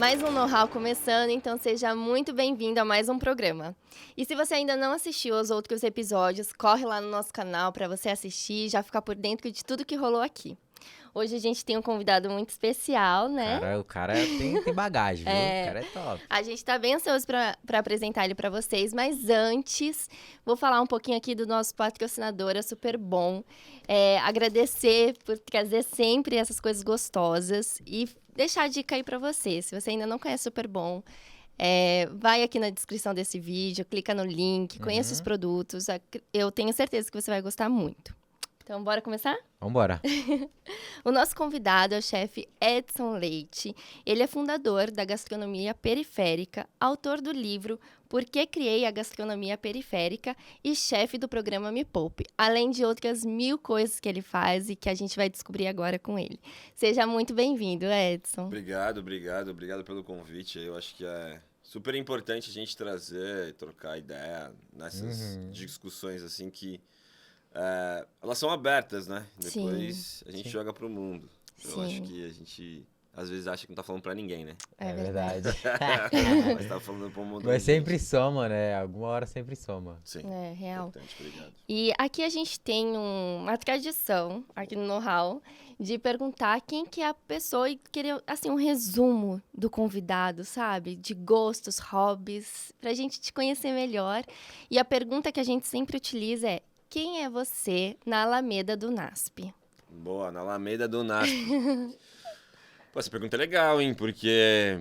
Mais um Know-How começando, então seja muito bem-vindo a mais um programa. E se você ainda não assistiu aos outros episódios, corre lá no nosso canal para você assistir e já ficar por dentro de tudo que rolou aqui. Hoje a gente tem um convidado muito especial, né? O cara tem bagagem, viu? O cara é top. A gente tá bem ansioso para apresentar ele para vocês, mas antes, vou falar um pouquinho aqui do nosso patrocinador, é Super Bom. Agradecer por trazer sempre essas coisas gostosas e deixar a dica aí para você. Se você ainda não conhece Super Bom, vai aqui na descrição desse vídeo, clica no link, conheça os produtos. Eu tenho certeza que você vai gostar muito. Então, bora começar? Vambora. O nosso convidado é o chefe Edson Leite. Ele é fundador da Gastronomia Periférica, autor do livro Por que Criei a Gastronomia Periférica e chefe do programa Me Poupe, além de outras 1000 coisas que ele faz e que a gente vai descobrir agora com ele. Seja muito bem-vindo, Edson. Obrigado pelo convite. Eu acho que é super importante a gente trazer e trocar ideia nessas discussões assim que elas são abertas, né? Depois a gente joga pro mundo. Eu acho que a gente às vezes acha que não tá falando pra ninguém, né? É verdade. Mas tá falando pro mundo. Mas sempre soma, né? Alguma hora sempre soma. Sim. É real. Importante, obrigado. E aqui a gente tem uma tradição, aqui no Know-How, de perguntar quem que é a pessoa e querer, assim, um resumo do convidado, sabe? De gostos, hobbies, pra gente te conhecer melhor. E a pergunta que a gente sempre utiliza é: quem é você na Alameda do NASP? Boa, na Alameda do NASP. Pô, essa pergunta é legal, hein? Porque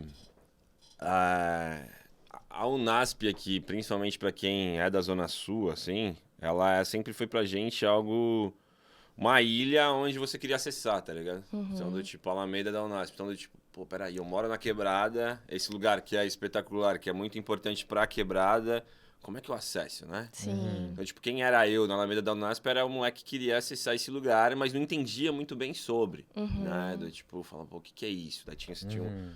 a Unasp aqui, principalmente para quem é da Zona Sul, assim, ela sempre foi pra gente algo... Uma ilha onde você queria acessar, tá ligado? Então, do tipo, Alameda da Unasp. Então, do tipo, pô, peraí, eu moro na Quebrada, esse lugar que é espetacular, que é muito importante pra Quebrada... Como é que eu acesso, né? Sim. Então, tipo, quem era eu na Alameda da Unasp era um moleque que queria acessar esse lugar, mas não entendia muito bem sobre, né? Do tipo, falava, pô, o que é isso? Daí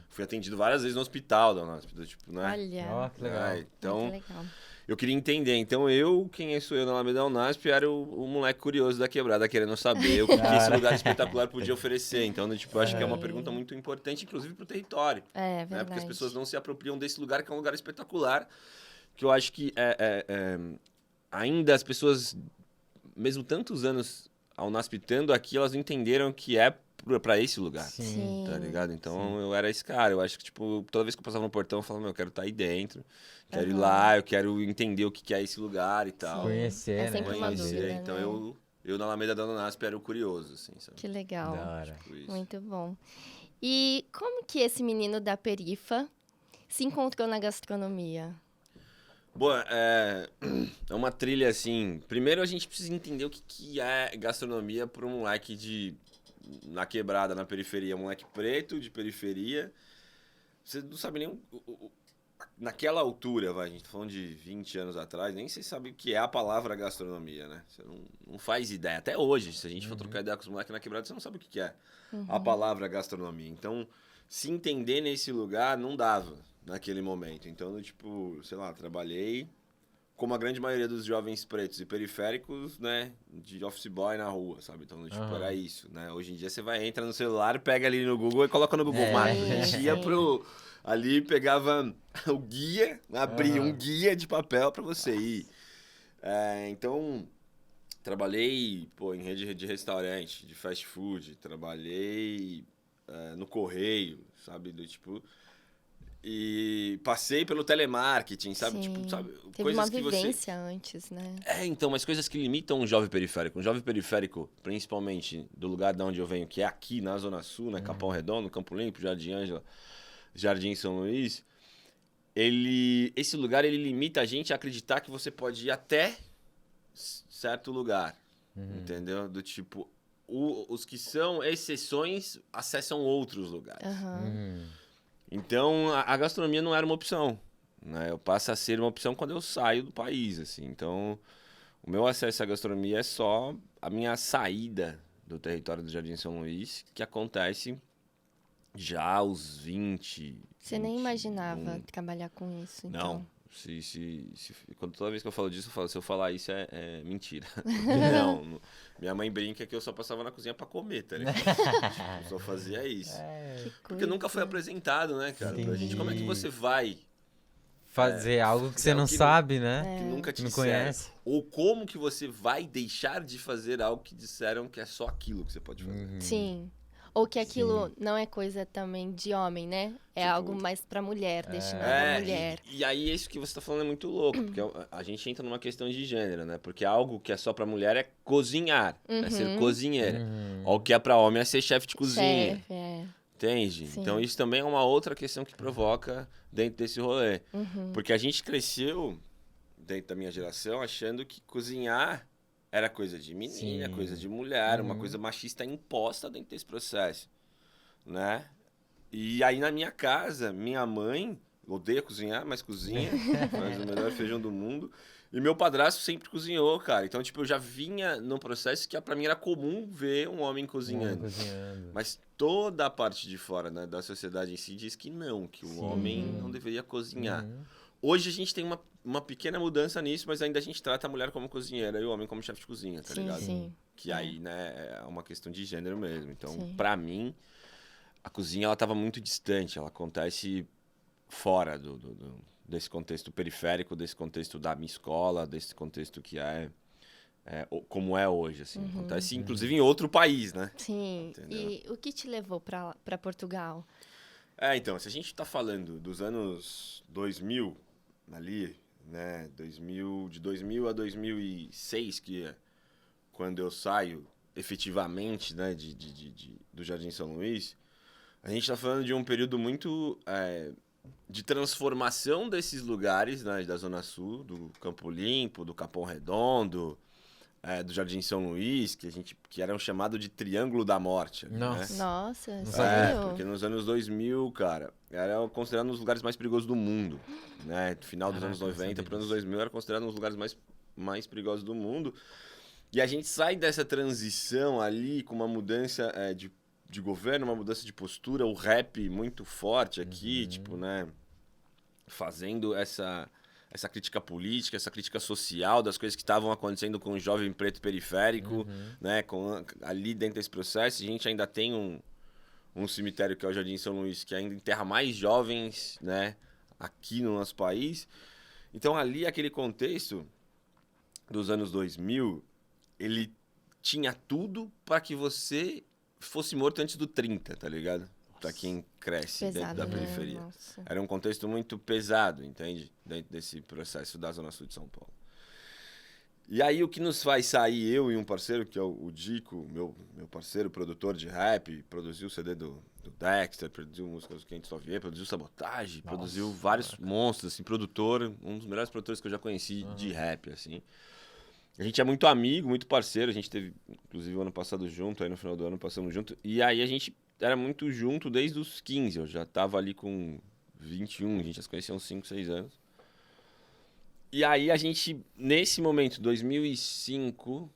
fui atendido várias vezes no hospital da Unasp, do tipo, né? Olha, Que legal. Então, muito legal. eu queria entender. Então, quem sou eu na Alameda da Unasp, era o moleque curioso da Quebrada, querendo saber o que esse lugar espetacular podia oferecer. Então, tipo, eu acho que é uma pergunta muito importante, inclusive pro território. É Né? verdade. Porque as pessoas não se apropriam desse lugar, que é um lugar espetacular, que eu acho que ainda as pessoas, mesmo tantos anos ao NASPitando aqui, elas não entenderam que é pra esse lugar. Sim. Tá ligado? Então eu era esse cara. Eu acho que, tipo, toda vez que eu passava no portão, eu falava, eu quero estar aí dentro, quero ir lá, eu quero entender o que é esse lugar e tal. Conhecer, É sempre uma dúvida, Então né? eu na Alameda da NASP era o curioso, assim, sabe? Que legal. Da hora. Tipo isso. Muito bom. E como que esse menino da perifa se encontrou na gastronomia? Boa, é uma trilha assim. Primeiro a gente precisa entender o que é gastronomia para um moleque na Quebrada, na periferia. Um moleque preto, de periferia. Você não sabe nem. Naquela altura, a gente tá falando de 20 anos atrás, nem você sabe o que é a palavra gastronomia, né? Você não faz ideia. Até hoje, se a gente for trocar ideia com os moleques na Quebrada, você não sabe o que é a palavra gastronomia. Então, se entender nesse lugar, não dava naquele momento. Então, tipo, sei lá, trabalhei como a grande maioria dos jovens pretos e periféricos, né, de office boy na rua, sabe? Então, tipo, era isso, né? Hoje em dia você entra no celular, pega ali no Google e coloca no Google Maps. A gente ia ali, pegava o guia, abria um guia de papel para você ir. Então, trabalhei, pô, em rede de restaurante, de fast food, trabalhei no correio, sabe? Do tipo... E passei pelo telemarketing, sabe? Sim. Tipo, sabe? Teve Coisas uma que vivência antes, né? então, mas coisas que limitam um jovem periférico. Um jovem periférico, principalmente do lugar de onde eu venho, que é aqui na Zona Sul, né? Capão Redondo, Campo Limpo, Jardim Ângela, Jardim São Luís. Esse lugar, ele limita a gente a acreditar que você pode ir até certo lugar. Entendeu? Do tipo, os que são exceções acessam outros lugares. Então, a gastronomia não era uma opção, né? Eu passo a ser uma opção quando eu saio do país, assim. Então, o meu acesso à gastronomia é só a minha saída do território do Jardim São Luís, que acontece já aos 20... Você nem imaginava trabalhar com isso, então? Não, Toda vez que eu falo disso, eu falo, se eu falar isso é mentira. Não, minha mãe brinca que eu só passava na cozinha pra comer, tá ligado? Eu só fazia isso. Porque nunca foi apresentado, né, cara? Pra gente, como é que você vai fazer algo que você não sabe, né? Que nunca te não disseram. Conhece. Ou como que você vai deixar de fazer algo que disseram que é só aquilo que você pode fazer. Sim. Ou que aquilo não é coisa também de homem, né? É Tipo, algo mais pra mulher, destinado à mulher. E aí isso que você tá falando é muito louco, porque a gente entra numa questão de gênero, né? Porque algo que é só pra mulher é cozinhar, é ser cozinheira. O que é pra homem é ser chefe de cozinha. Chefe, Entende? Sim. Então isso também é uma outra questão que provoca dentro desse rolê. Porque a gente cresceu, dentro da minha geração, achando que cozinhar era coisa de menina, coisa de mulher, uma coisa machista imposta dentro desse processo, né? E aí na minha casa, minha mãe odeia cozinhar, mas cozinha, faz o melhor feijão do mundo. E meu padrasto sempre cozinhou, cara. Então, tipo, eu já vinha num processo que pra mim era comum ver um homem cozinhando. Mas toda a parte de fora, né, da sociedade em si diz que não, que o homem não deveria cozinhar. Hoje a gente tem uma pequena mudança nisso, mas ainda a gente trata a mulher como cozinheira e o homem como chefe de cozinha, tá ligado? Sim. Que aí, né, é uma questão de gênero mesmo. Então, pra mim, a cozinha, ela tava muito distante. Ela acontece fora desse contexto periférico, desse contexto da minha escola, desse contexto que como é hoje, assim. Acontece, inclusive, em outro país, né? Sim. Entendeu? E o que te levou pra Portugal? Então, se a gente tá falando dos anos 2000, ali, né, de 2000 a 2006, que é quando eu saio efetivamente, né, do Jardim São Luís, a gente tá falando de um período muito de transformação desses lugares, né, da Zona Sul, do Campo Limpo, do Capão Redondo, do Jardim São Luís, que eram chamados de Triângulo da Morte. Nossa. Né? Nossa, sério? Porque nos anos 2000, cara, era considerado um dos lugares mais perigosos do mundo. Né? No final dos anos 90 para os anos 2000, era considerado um dos lugares mais perigosos do mundo. E a gente sai dessa transição ali com uma mudança de governo, uma mudança de postura, o rap muito forte aqui, tipo, né? Fazendo essa crítica política, essa crítica social das coisas que estavam acontecendo com o jovem preto periférico, né? Ali dentro desse processo, a gente ainda tem um cemitério que é o Jardim São Luís, que ainda enterra mais jovens, né? Aqui no nosso país. Então, ali, aquele contexto dos anos 2000, ele tinha tudo para que você fosse morto antes do 30, tá ligado? Pra quem cresce Pesado, dentro da né? periferia. Nossa. Era um contexto muito pesado, entende? Dentro desse processo da Zona Sul de São Paulo. E aí o que nos faz sair, eu e um parceiro, que é o Dico, meu parceiro, produtor de rap, produziu o CD do Dexter, produziu músicas do Quente Só Vier, produziu Sabotagem, produziu vários monstros, assim, produtor, um dos melhores produtores que eu já conheci de rap, assim. A gente é muito amigo, muito parceiro, a gente teve, inclusive, o ano passado junto, aí no final do ano passamos junto, e aí a gente era muito junto desde os 15, eu já tava ali com 21, a gente já se conhecia uns 5, 6 anos. E aí a gente, nesse momento, 2005,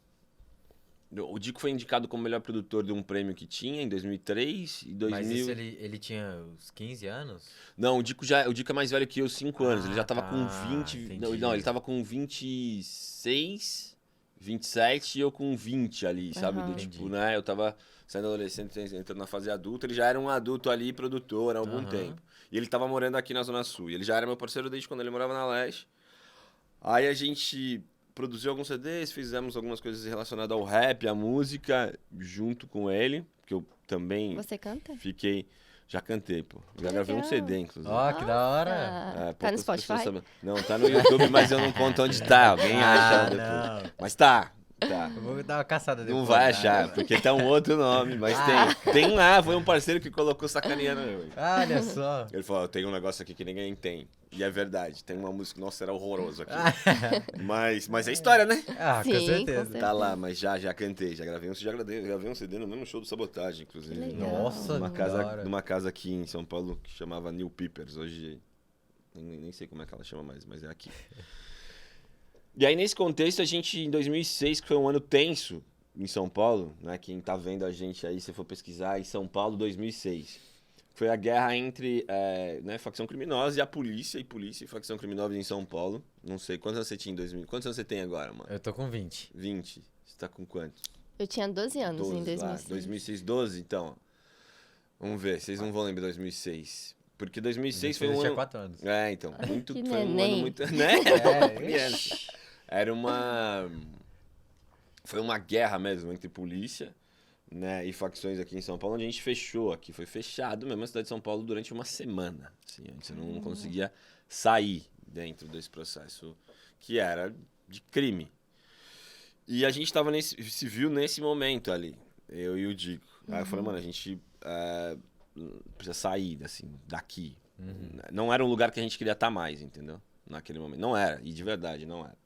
o Dico foi indicado como melhor produtor de um prêmio que tinha em 2003 e 2000... Mas isso ele tinha uns 15 anos? Não, o Dico é mais velho que eu, 5 anos. Ele já tava com 20... entendi. Não, ele tava com 26, 27 e eu com 20 ali, sabe? Do tipo, né? Eu tava saindo adolescente, entrando na fase adulta. Ele já era um adulto ali, produtor, há algum tempo. E ele tava morando aqui na Zona Sul. E ele já era meu parceiro desde quando ele morava na Leste. Aí a gente produziu alguns CDs, fizemos algumas coisas relacionadas ao rap, à música, junto com ele, que eu também Você canta? fiquei... Já cantei, pô. Já gravei um CD, inclusive. Ó, que da hora. Tá no Spotify? Não, tá no YouTube, mas eu não conto onde tá. Alguém acha depois. Não. Mas tá. Eu vou dar uma caçada depois. Não vai achar, porque tá um outro nome, mas tem. Tem lá, foi um parceiro que colocou sacaneando eu. Olha só. Ele falou, tem um negócio aqui que ninguém tem. E é verdade, tem uma música, nossa, era horroroso aqui. Mas é história, né? Ah, Sim, com com certeza. certeza. Tá lá, mas já cantei, já gravei um CD no mesmo show do Sabotagem, inclusive. Que legal. Nossa, Numa casa aqui em São Paulo que chamava New Peepers. Hoje nem sei como é que ela chama mais, mas é aqui. E aí, nesse contexto, a gente, em 2006, que foi um ano tenso em São Paulo, né? Quem tá vendo a gente aí, se for pesquisar, em São Paulo, 2006. foi a guerra entre né, facção criminosa e a polícia e facção criminosa em São Paulo. Não sei, quantos anos você tinha em 2000? Quantos anos você tem agora, mano? Eu tô com 20. 20. Você tá com quantos? Eu tinha 12 anos 12, em 2006. 2006, 12, então. Vamos ver, vocês não vão lembrar de 2006. Porque 2006 foi um Eu ano... tinha 4 anos. Então. Muito, Que foi um ano neném. muito... Né? Criança. Era uma... Foi uma guerra mesmo entre polícia, né, e facções aqui em São Paulo, onde a gente fechou aqui. Foi fechado mesmo a cidade de São Paulo durante uma semana. Assim, a gente não conseguia sair dentro desse processo que era de crime. E a gente tava se viu nesse momento ali, eu e o Dico. Aí eu falei, mano, a gente precisa sair, assim, daqui. Não era um lugar que a gente queria estar mais, entendeu? Naquele momento. Não era, e de verdade, não era.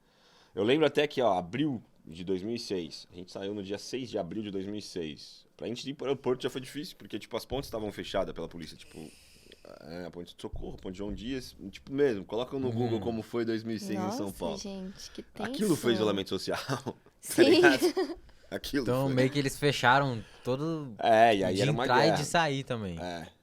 Eu lembro até que, abril de 2006, a gente saiu no dia 6 de abril de 2006. Pra gente ir para o aeroporto já foi difícil, porque, tipo, as pontes estavam fechadas pela polícia, tipo... a ponte de Socorro, a ponte de João Dias, tipo mesmo, coloca no Google como foi 2006 Nossa, em São Paulo. gente, que tenso. Aquilo foi isolamento social, Sim. tá ligado? Aquilo Então, foi. meio que eles fecharam todo E aí de era uma entrar guerra. e de sair também.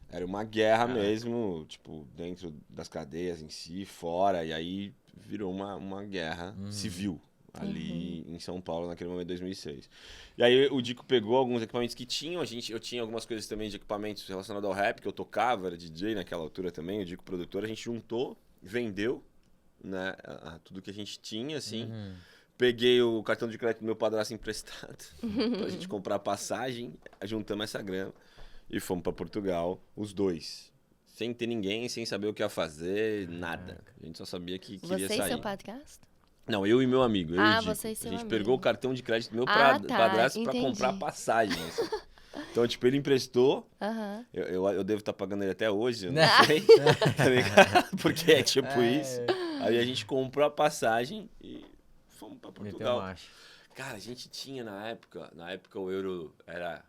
Era uma guerra mesmo, tipo, dentro das cadeias em si, fora, e aí virou uma guerra civil ali em São Paulo naquele momento de 2006. E aí o Dico pegou alguns equipamentos que tinham, eu tinha algumas coisas também de equipamentos relacionados ao rap, que eu tocava, era DJ naquela altura também, o Dico produtor, a gente juntou, vendeu, né, tudo que a gente tinha, assim. Peguei o cartão de crédito do meu padrasto emprestado pra gente comprar passagem, juntamos essa grana e fomos pra Portugal, os dois. Sem ter ninguém, sem saber o que ia fazer, nada. A gente só sabia que queria Você sair. e seu padrasto? Não, eu e meu amigo. Eu e o Dico. Você e seu A gente amigo. pegou o cartão de crédito do meu Tá, padrasto pra entendi. comprar passagem. Assim. Então, tipo, ele emprestou. Aham. Eu devo estar pagando ele até hoje, eu não sei. Tá ligado? Porque é tipo isso. Aí a gente comprou a passagem e fomos pra Meteu Portugal. marcha. Cara, a gente tinha na época o euro era...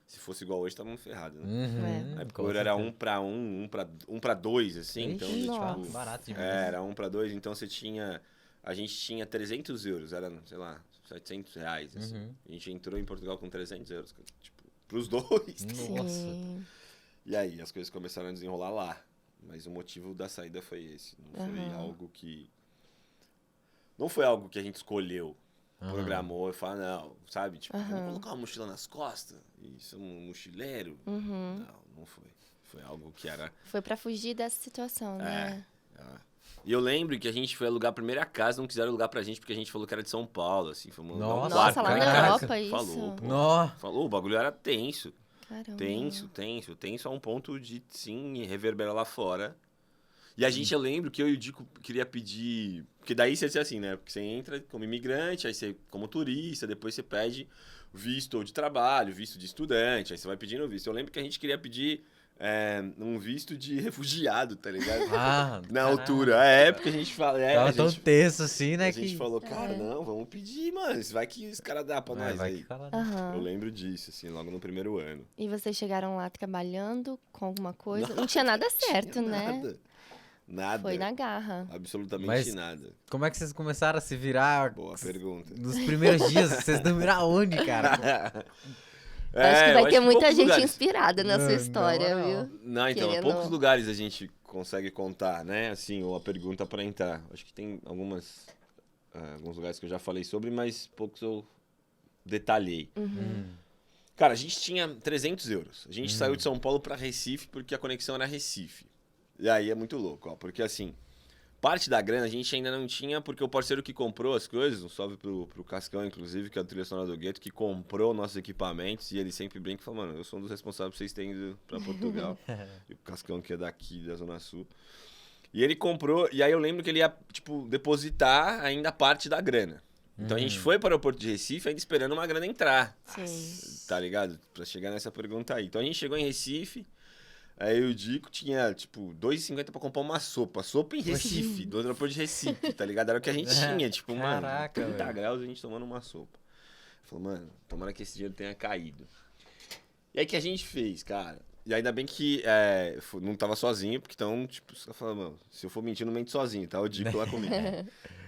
Se fosse igual hoje, tava ferrado, né? Na época o euro era 1 pra 2, assim. Então, Nossa. tipo, Barato demais. era 1 pra 2, então você tinha... A gente tinha 300 euros, era, sei lá, 700 reais, assim. A gente entrou em Portugal com 300 euros, tipo, pros dois. Nossa. Sim. E aí, as coisas começaram a desenrolar lá. Mas o motivo da saída foi esse. Não foi algo que... Não foi algo que a gente escolheu, programou e falou, não, sabe? Tipo, vamos colocar uma mochila nas costas e ser um mochileiro. Não foi. Foi algo que era... Foi pra fugir dessa situação, né? E eu lembro que a gente foi alugar a primeira casa, não quiseram alugar pra gente porque a gente falou que era de São Paulo, assim. Foi um Nossa, quarto, lá na cara. Europa, isso? Falou, pô. Nó. Falou, o bagulho era tenso. Caramba. Tenso a um ponto de, sim, reverberar lá fora. E a gente, eu lembro que eu e o Dico queria pedir... Porque daí você assim, né? Porque você entra como imigrante, aí você como turista, depois você pede visto de trabalho, visto de estudante, aí você vai pedindo visto. Eu lembro que a gente queria pedir um visto de refugiado, tá ligado? Na altura. É, porque a gente fala... Tava tão tenso assim, né? A gente falou, cara, não, vamos pedir, mano. Vai que os caras dão pra nós vai aí. que fala. Eu lembro disso, assim, logo no primeiro ano. E vocês chegaram lá trabalhando com alguma coisa? Não tinha nada certo, Tinha né? Nada. Foi na garra. Absolutamente Mas nada. como é que vocês começaram a se virar? Boa pergunta. Nos primeiros dias, vocês dormiram onde, cara? Acho que vai ter muita poucos gente lugares. inspirada na sua história, não. viu? Não, então, Querendo- poucos lugares a gente consegue contar, né? Assim, ou a pergunta pra entrar. Acho que tem alguns lugares que eu já falei sobre, mas poucos eu detalhei. Cara, a gente tinha 300 euros. A gente saiu de São Paulo pra Recife porque a conexão era Recife. E aí é muito louco, ó. Porque assim, parte da grana a gente ainda não tinha, porque o parceiro que comprou as coisas, um salve pro Cascão, inclusive, que é o trilha sonora do Gueto, que comprou nossos equipamentos, e ele sempre brinca e fala, mano, eu sou um dos responsáveis por vocês terem ido pra Portugal. E o Cascão, que é daqui, da Zona Sul. E ele comprou, e aí eu lembro que ele ia, tipo, depositar ainda parte da grana. Então a gente foi para o aeroporto de Recife ainda esperando uma grana entrar. Sim. Tá ligado? Pra chegar nessa pergunta aí. Então a gente chegou em Recife, aí o Dico tinha, tipo, R$2,50 pra comprar uma sopa. Sopa em Recife, do aeroporto de Recife, tá ligado? Era o que a gente tinha, tipo, Caraca, mano, 30 velho. graus a gente tomando uma sopa. Falou, mano, tomara que esse dinheiro tenha caído. E aí que a gente fez, cara? E ainda bem que não tava sozinho, porque então, tipo, você fala, mano, se eu for mentir, não mente sozinho, tá? O Dico lá comigo.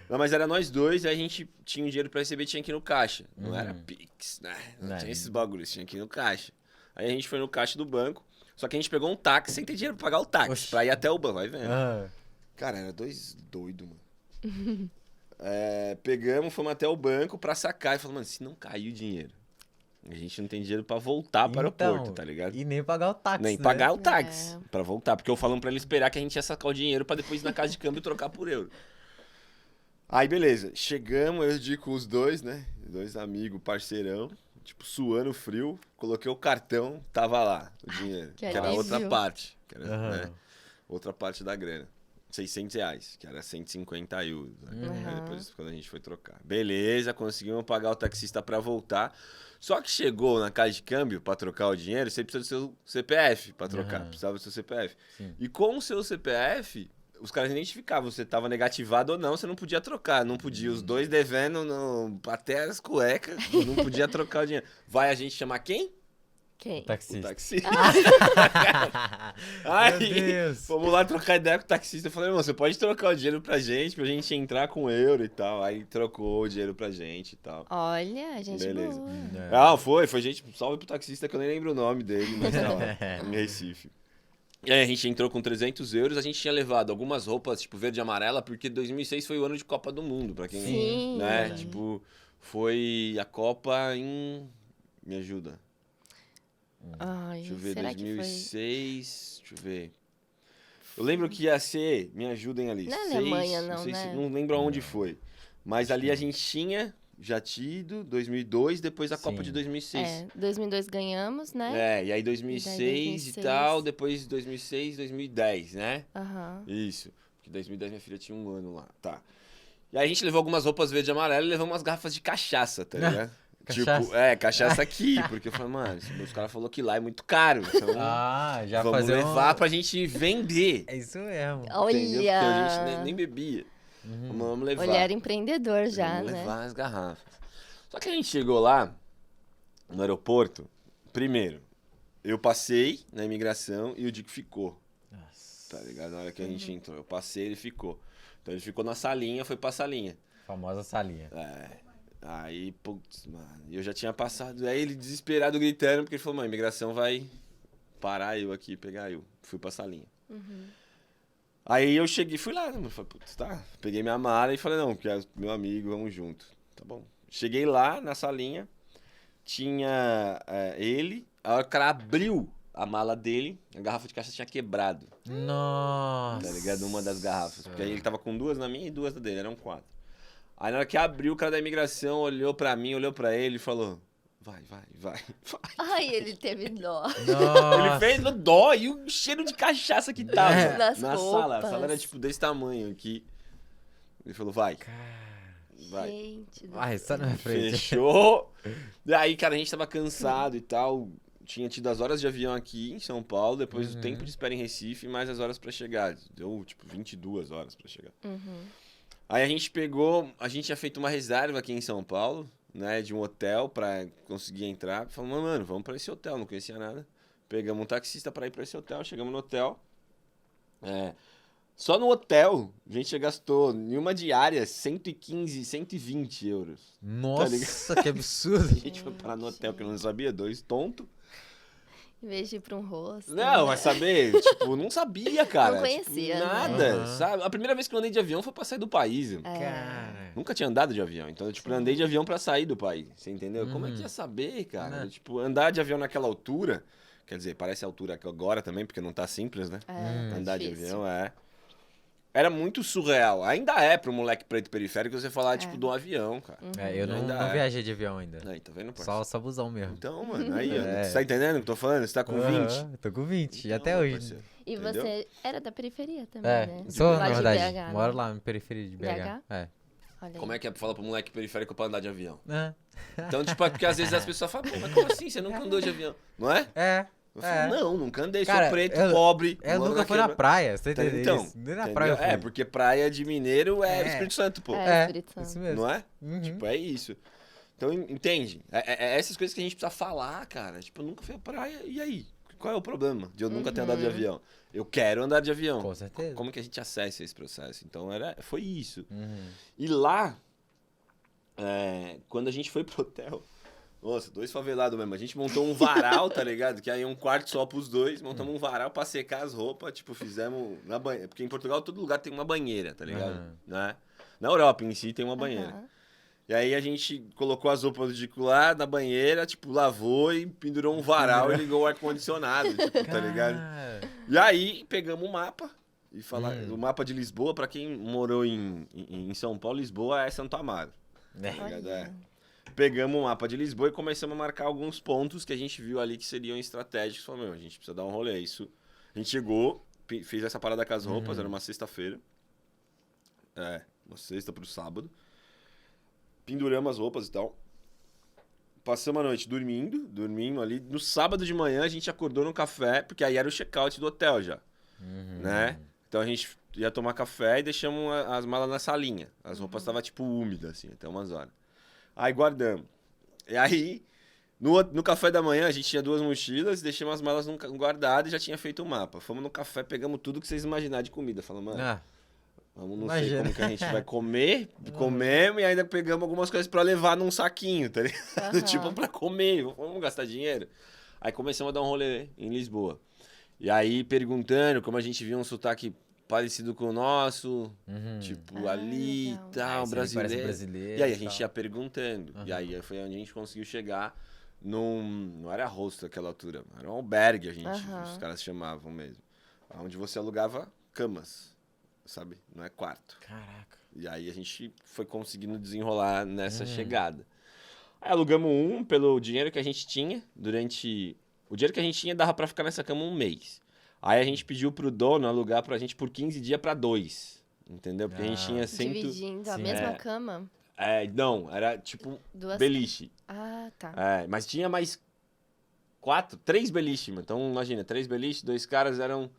Não, mas era nós dois, aí a gente tinha um dinheiro pra receber, tinha que ir no caixa. Não era Pix, né? Não tinha esses bagulhos, tinha que ir no caixa. Aí a gente foi no caixa do banco, Só que a gente pegou um táxi sem ter dinheiro pra pagar o táxi, Oxi. pra ir até o banco, vai vendo. Ah, Cara, era dois doidos, mano. Pegamos, fomos até o banco pra sacar e falamos, mano, se não cair o dinheiro, a gente não tem dinheiro pra voltar para o então, aeroporto, tá ligado? E nem pagar o táxi, Nem né? pagar o táxi É. pra voltar, porque eu falando pra ele esperar que a gente ia sacar o dinheiro pra depois ir na casa de câmbio e trocar por euro. Aí, beleza. Chegamos, eu digo com os dois, né? 2 amigos, parceirão. Tipo, suando frio. Coloquei o cartão, tava lá o dinheiro. Que Que era a outra alívio. parte. Que era, Aham. né, outra parte da grana. R$600, que era 150 euros. Né? Uhum. Aí depois, quando a gente foi trocar. Beleza, conseguimos pagar o taxista pra voltar. Só que chegou na casa de câmbio pra trocar o dinheiro, você precisa do seu CPF pra trocar. Aham. Precisava do seu CPF. Sim. E com o seu CPF, os caras identificavam se você tava negativado ou não, você não podia trocar. Não podia, os dois devendo até as cuecas, não podia trocar o dinheiro. Vai a gente chamar quem? Quem? O Taxista. taxista. Meu Aí, Deus. vamos lá trocar ideia com o taxista. Eu falei, irmão, você pode trocar o dinheiro pra gente entrar com euro e tal. Aí trocou o dinheiro pra gente e tal. Olha, gente Beleza. boa. Ah, foi gente, salve pro taxista que eu nem lembro o nome dele, mas tá lá, em Recife. E aí a gente entrou com 300 euros, a gente tinha levado algumas roupas, tipo, verde e amarela, porque 2006 foi o ano de Copa do Mundo, pra quem... Sim. Né, tipo, foi a Copa em... Me ajuda. Ai, Deixa eu ver, será que foi? 2006, deixa eu ver. Eu lembro que ia ser, me ajudem ali. Não é 6, Alemanha, não, sei né? não lembro aonde foi. Mas ali a gente tinha já tido 2002, depois a Copa Sim. de 2006. É, 2002 ganhamos, né? E aí 2006 e 2006. tal, depois 2006, 2010, né? Aham. Isso. Porque 2010 minha filha tinha 1 ano lá, tá. E aí a gente levou algumas roupas verde e amarela e levamos umas garrafas de cachaça, tá ligado? Cachaça? Tipo, cachaça aqui, porque eu falei, mano, os caras falaram que lá é muito caro, então Ah, já vamos fazer levar um... pra gente vender, É isso mesmo. entendeu? Porque a Olha! gente nem bebia. Uhum. Vamos levar. Olhar empreendedor já, Vamos né? levar as garrafas. Só que a gente chegou lá, no aeroporto, primeiro, eu passei na imigração e o Dico ficou, Nossa. tá ligado? Na hora que a gente entrou, eu passei, ele ficou. Então ele ficou na salinha, foi pra salinha. Famosa salinha. Aí, putz, mano, eu já tinha passado. Aí ele desesperado gritando, porque ele falou, mano, a imigração vai parar eu aqui, pegar eu. Fui pra salinha. Aí eu cheguei, fui lá, né? Falei, putz, tá. Peguei minha mala e falei, não, que é meu amigo, vamos junto. Tá bom. Cheguei lá na salinha, tinha ele, a hora que o cara abriu a mala dele, a garrafa de cachaça tinha quebrado, Nossa. tá ligado? Uma das garrafas. Porque aí ele tava com 2 na minha e 2 na dele, eram 4. Aí na hora que abriu, o cara da imigração olhou pra mim, olhou pra ele e falou, vai. Ai, ele teve dó. Nossa. Ele fez no dó e o cheiro de cachaça que tava Nas na sala. A roupas. sala era tipo desse tamanho aqui. Ele falou, vai. Vai. Gente do Ai, só céu. na minha frente. Fechou. Daí, cara, a gente tava cansado e tal. Tinha tido as horas de avião aqui em São Paulo, depois o tempo de espera em Recife, mais as horas pra chegar. Deu, tipo, 22 horas pra chegar. Uhum. Aí a gente pegou, a gente tinha feito uma reserva aqui em São Paulo, né, de um hotel pra conseguir entrar. Falamos, mano, vamos pra esse hotel, não conhecia nada. Pegamos um taxista pra ir pra esse hotel, chegamos no hotel. Só no hotel, a gente já gastou em uma diária 115, 120 euros. Nossa, que absurdo. A gente foi parar no hotel que eu não sabia, 2 tontos. Em vez de ir pra um rosto. Não, né? mas saber, tipo, não sabia, cara. Não conhecia, tipo, né? nada, Aham. sabe? A primeira vez que eu andei de avião foi pra sair do país. É. Cara. Nunca tinha andado de avião, então, tipo, eu andei de avião pra sair do país, você entendeu? Como é que Uhum. ia saber, cara? Né? Tipo, andar de avião naquela altura, quer dizer, parece a altura que agora também, porque não tá simples, né? Andar de difícil. avião, Era muito surreal. Ainda é pro moleque preto periférico você falar, tipo, de um avião, cara. Eu não Ainda é. viajei de avião ainda. Aí, tá vendo, parceiro? Só busão mesmo. Então, mano, aí, ó, É. você tá entendendo o que eu tô falando? Você tá com 20. Aham, tô com 20, Então, até meu hoje. parceiro. E Entendeu? você era da periferia também, É, né? sou, Lá na de verdade. BH, né? Moro lá na periferia de BH. BH? É. Olha Como é que é pra falar pro moleque periférico pra andar de avião? É. Então, tipo, é porque às vezes as pessoas falam, pô, mas como assim? Você nunca andou de avião? Não é? É. Eu falo, não, nunca andei, sou Cara, preto, eu- pobre. Eu moro nunca fui na quebra- praia, você entendeu Então, isso? Nem na entendeu? praia eu fui. É, porque praia de mineiro é É. Espírito Santo, pô. É, Espírito Santo. isso mesmo. Não é? Uhum. Tipo, é isso. Então, entende? É essas coisas que a gente precisa falar, cara. Tipo, eu nunca fui à praia, e aí? Qual é o problema de eu nunca ter andado de avião? Eu quero andar de avião. Com certeza. Como que a gente acessa esse processo? Então, foi isso. Uhum. E lá, quando a gente foi pro hotel, Nossa, 2 favelados mesmo. A gente montou um varal, tá ligado? Que aí um quarto só pros 2. Montamos um varal pra secar as roupas. Tipo, fizemos na banheira. Porque em Portugal todo lugar tem uma banheira, tá ligado? Né? Na Europa em si tem uma banheira. Aham. E aí a gente colocou as roupas de lá na banheira, tipo, lavou e pendurou um varal e ligou o ar-condicionado, tipo, tá ligado? E aí pegamos o mapa. E o mapa de Lisboa, pra quem morou em São Paulo, Lisboa é Santo Amaro. Tá ligado? É. Pegamos o mapa de Lisboa e começamos a marcar alguns pontos que a gente viu ali que seriam estratégicos. Falamos, a gente precisa dar um rolê. Isso. A gente chegou, fez essa parada com as roupas, era uma sexta-feira. Uma sexta pro sábado. Penduramos as roupas e tal. Passamos a noite dormindo ali. No sábado de manhã a gente acordou no café, porque aí era o check-out do hotel já. Né? Então a gente ia tomar café e deixamos as malas na salinha. As roupas estavam tipo úmidas, assim, até umas horas. Aí guardamos. E aí, no café da manhã, a gente tinha 2 mochilas, deixamos as malas guardadas e já tinha feito o mapa. Fomos no café, pegamos tudo que vocês imaginarem de comida. Falamos, mano, vamos não sei como que a gente vai comer, comemos e ainda pegamos algumas coisas pra levar num saquinho, tá ligado? Tipo, pra comer, vamos gastar dinheiro. Aí começamos a dar um rolê em Lisboa. E aí, perguntando como a gente viu um sotaque parecido com o nosso, tipo, ali e tal, brasileiro. E aí a gente ia perguntando. E aí foi onde a gente conseguiu chegar não era hostel naquela altura, era um albergue, os caras chamavam mesmo. Onde você alugava camas, sabe? Não é quarto. Caraca. E aí a gente foi conseguindo desenrolar nessa chegada. Aí alugamos pelo dinheiro que a gente tinha durante... O dinheiro que a gente tinha dava pra ficar nessa cama um mês. Aí a gente pediu pro dono alugar pra gente por 15 dias pra 2. Entendeu? Porque a gente tinha Dividindo a mesma cama? Não, era tipo 2 beliche. Ah, tá. Mas tinha mais 3 beliches, mano. Então imagina, 3 beliches, 2 caras eram...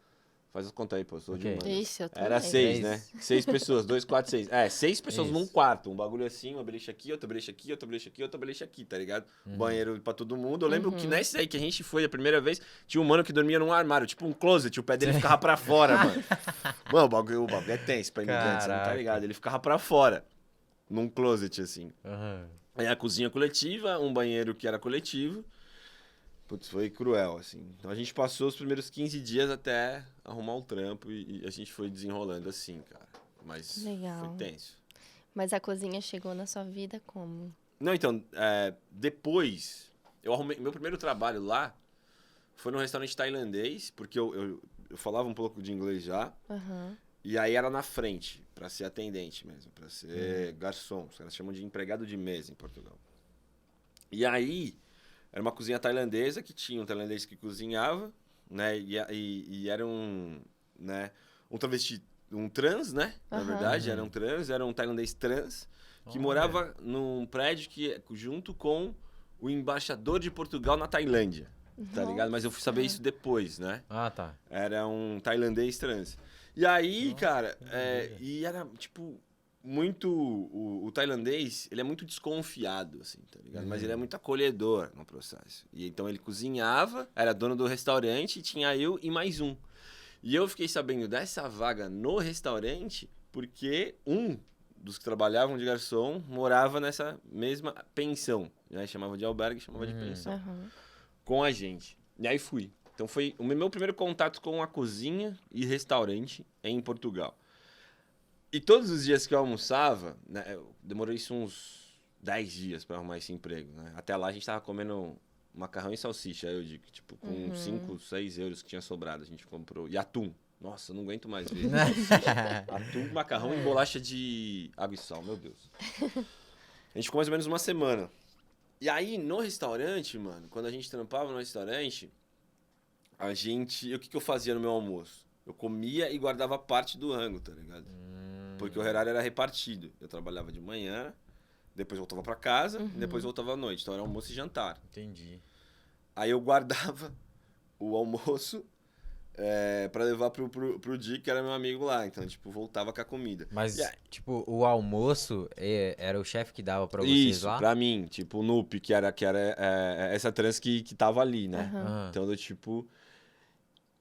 Faz as contas aí, pô, sou de humano. Ixi, eu também. Era 6, né? 6 pessoas, 2, 4, 6. 6 pessoas num quarto. Um bagulho assim, uma beliche aqui, outra beliche aqui, outra beliche aqui, outra beliche aqui, tá ligado? Banheiro pra todo mundo. Eu lembro que nesse aí que a gente foi a primeira vez, tinha um mano que dormia num armário, tipo um closet, o pé dele ficava pra fora, mano. Mano, o bagulho é tenso pra imigrante, você não tá ligado? Ele ficava pra fora, num closet, assim. Aí a cozinha coletiva, um banheiro que era coletivo. Putz, foi cruel, assim. Então a gente passou os primeiros 15 dias até arrumar um trampo e a gente foi desenrolando assim, cara. Mas Legal. foi tenso. Mas a cozinha chegou na sua vida como? Não, então, depois, eu arrumei... Meu primeiro trabalho lá foi num restaurante tailandês, porque eu falava um pouco de inglês já. E aí era na frente, pra ser atendente mesmo, pra ser garçom. Os caras chamam de empregado de mesa em Portugal. E aí... Era uma cozinha tailandesa, que tinha um tailandês que cozinhava, né? E era um travesti, um trans, né? Na verdade, era um trans, era um tailandês trans, que morava num prédio junto com o embaixador de Portugal na Tailândia, tá ligado? Mas eu fui saber isso depois, né? Ah, tá. Era um tailandês trans. E aí, cara, e era, tipo... o tailandês, ele é muito desconfiado, assim, tá ligado? Mas ele é muito acolhedor no processo. E então ele cozinhava, era dono do restaurante, tinha eu e mais um. E eu fiquei sabendo dessa vaga no restaurante porque um dos que trabalhavam de garçom morava nessa mesma pensão, né? Chamava de albergue, chamava de pensão, com a gente. E aí fui. Então foi o meu primeiro contato com a cozinha e restaurante em Portugal. E todos os dias que eu almoçava, né, eu demorei isso uns 10 dias pra arrumar esse emprego, né? Até lá a gente tava comendo macarrão e salsicha, eu digo, tipo, com 5, 6 euros que tinha sobrado, a gente comprou. E atum. Nossa, eu não aguento mais ver. Atum, macarrão e bolacha de água e sal, meu Deus. A gente ficou mais ou menos uma semana. E aí, no restaurante, mano, quando a gente trampava no restaurante, o que eu fazia no meu almoço? Eu comia e guardava parte do rango, tá ligado? Porque o horário era repartido. Eu trabalhava de manhã, depois voltava pra casa, e depois voltava à noite. Então era almoço e jantar. Entendi. Aí eu guardava o almoço pra levar pro Dick, que era meu amigo lá. Então, tipo, voltava com a comida. Mas, tipo, o almoço era o chefe que dava pra vocês isso, lá? Isso, pra mim. Tipo, o Nup, que era essa trans que tava ali, né? Então, do tipo...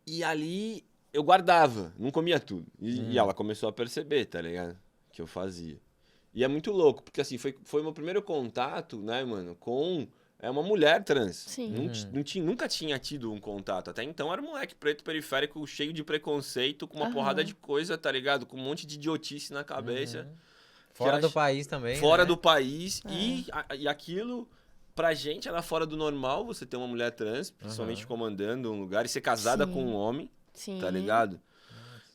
E ali... Eu guardava, não comia tudo. E ela começou a perceber, tá ligado? Que eu fazia. E é muito louco, porque assim, foi o meu primeiro contato, né, mano, com é uma mulher trans. Sim. Nunca tinha tido um contato. Até então era um moleque preto periférico cheio de preconceito, com uma porrada de coisa, tá ligado? Com um monte de idiotice na cabeça. Fora do país também, Fora né? do país. E aquilo, pra gente, era fora do normal você ter uma mulher trans, principalmente comandando um lugar, e ser casada com um homem, tá ligado?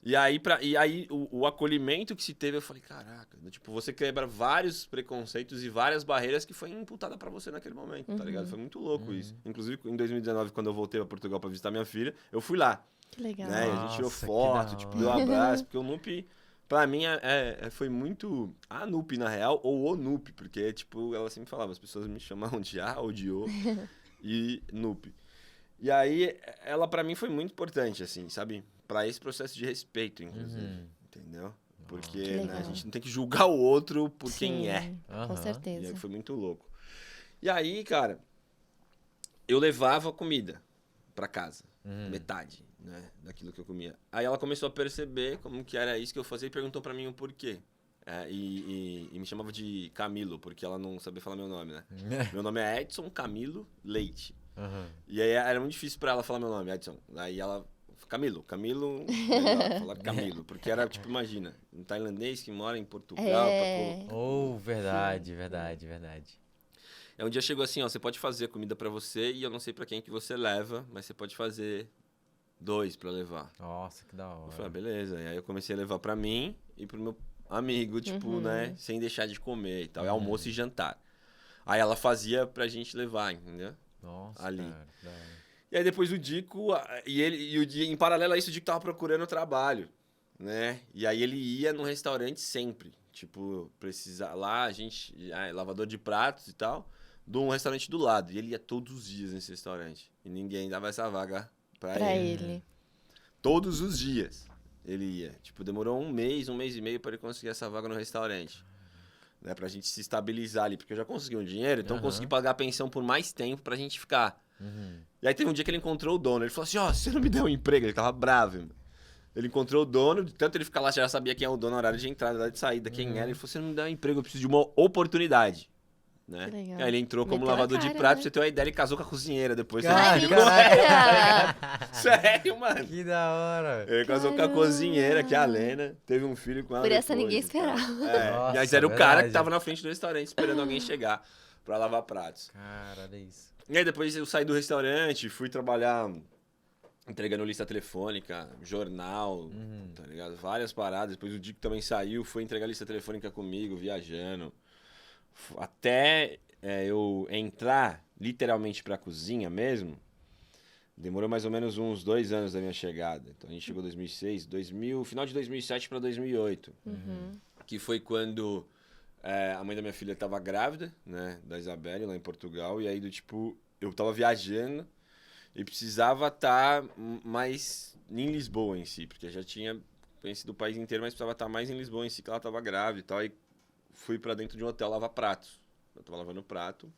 E aí, o acolhimento que se teve, eu falei, caraca, tipo, você quebra vários preconceitos e várias barreiras que foi imputada pra você naquele momento, tá ligado? Foi muito louco isso. Inclusive, em 2019, quando eu voltei pra Portugal pra visitar minha filha, eu fui lá. Que legal. Né? A gente tirou Nossa, foto, tipo, deu um abraço, porque o NUP, pra mim, foi muito a NUP, na real, ou o NUP, porque, tipo, ela sempre falava, as pessoas me chamavam de A ou de O e NUP. E aí, ela pra mim foi muito importante, assim, sabe? Pra esse processo de respeito, inclusive. Entendeu? Porque né, a gente não tem que julgar o outro por quem é. Com certeza. E aí foi muito louco. E aí, cara, eu levava comida pra casa. Metade, né? Daquilo que eu comia. Aí ela começou a perceber como que era isso que eu fazia e perguntou pra mim o porquê. E me chamava de Camilo, porque ela não sabia falar meu nome, né? Meu nome é Edson Camilo Leite. E aí era muito difícil pra ela falar meu nome, Edson. Aí ela... Camilo, melhor falar Camilo, porque era, tipo, imagina, um tailandês que mora em Portugal. Verdade. Um dia chegou assim, ó, você pode fazer comida pra você e eu não sei pra quem que você leva, mas você pode fazer 2 pra levar. Nossa, que da hora. Eu falei, beleza. E aí eu comecei a levar pra mim e pro meu amigo, tipo, né, sem deixar de comer e tal, é almoço e jantar. Aí ela fazia pra gente levar, entendeu? Nossa, ali. Cara, da hora. E aí depois o Dico, em paralelo a isso, o Dico tava procurando trabalho, né? E aí ele ia num restaurante sempre, tipo, lá a gente, lavador de pratos e tal, de um restaurante do lado. E ele ia todos os dias nesse restaurante. E ninguém dava essa vaga pra ele. Todos os dias ele ia. Tipo, demorou um mês e meio pra ele conseguir essa vaga no restaurante. Né? Pra gente se estabilizar ali, porque eu já consegui um dinheiro, então consegui pagar a pensão por mais tempo pra gente ficar. E aí teve um dia que ele encontrou o dono. Ele falou assim, ó, você não me deu um emprego? Ele tava bravo, irmão. Ele encontrou o dono, de tanto ele ficar lá, já sabia quem é o dono, horário de entrada, horário de saída, quem era. Ele falou, você não me deu um emprego, eu preciso de uma oportunidade. Né? Que legal. Aí ele entrou como Meteu a lavador cara, de prato, né? pra você ter uma ideia, ele casou com a cozinheira depois. Mentira! Sério, mano. Que da hora. Ele casou com a cozinheira, que é a Lena. Teve um filho com ela. Por essa depois, ninguém e tal. Nossa, Mas era o cara verdade. que tava na frente do restaurante esperando alguém chegar pra lavar pratos. Cara, olha isso. E aí depois eu saí do restaurante, fui trabalhar entregando lista telefônica, jornal, tá ligado? Várias paradas. Depois o Dico também saiu, foi entregar lista telefônica comigo, viajando. Até eu entrar literalmente pra cozinha mesmo, demorou mais ou menos uns 2 anos da minha chegada. Então a gente chegou em 2006, final de 2007 pra 2008. Que foi quando a mãe da minha filha tava grávida, né, da Isabelle, lá em Portugal. E aí, eu tava viajando e precisava estar mais em Lisboa em si, porque eu já tinha conhecido o país inteiro, mas precisava estar mais em Lisboa em si, que ela tava grávida e tal. Aí fui pra dentro de um hotel lavar pratos. Eu tava lavando prato,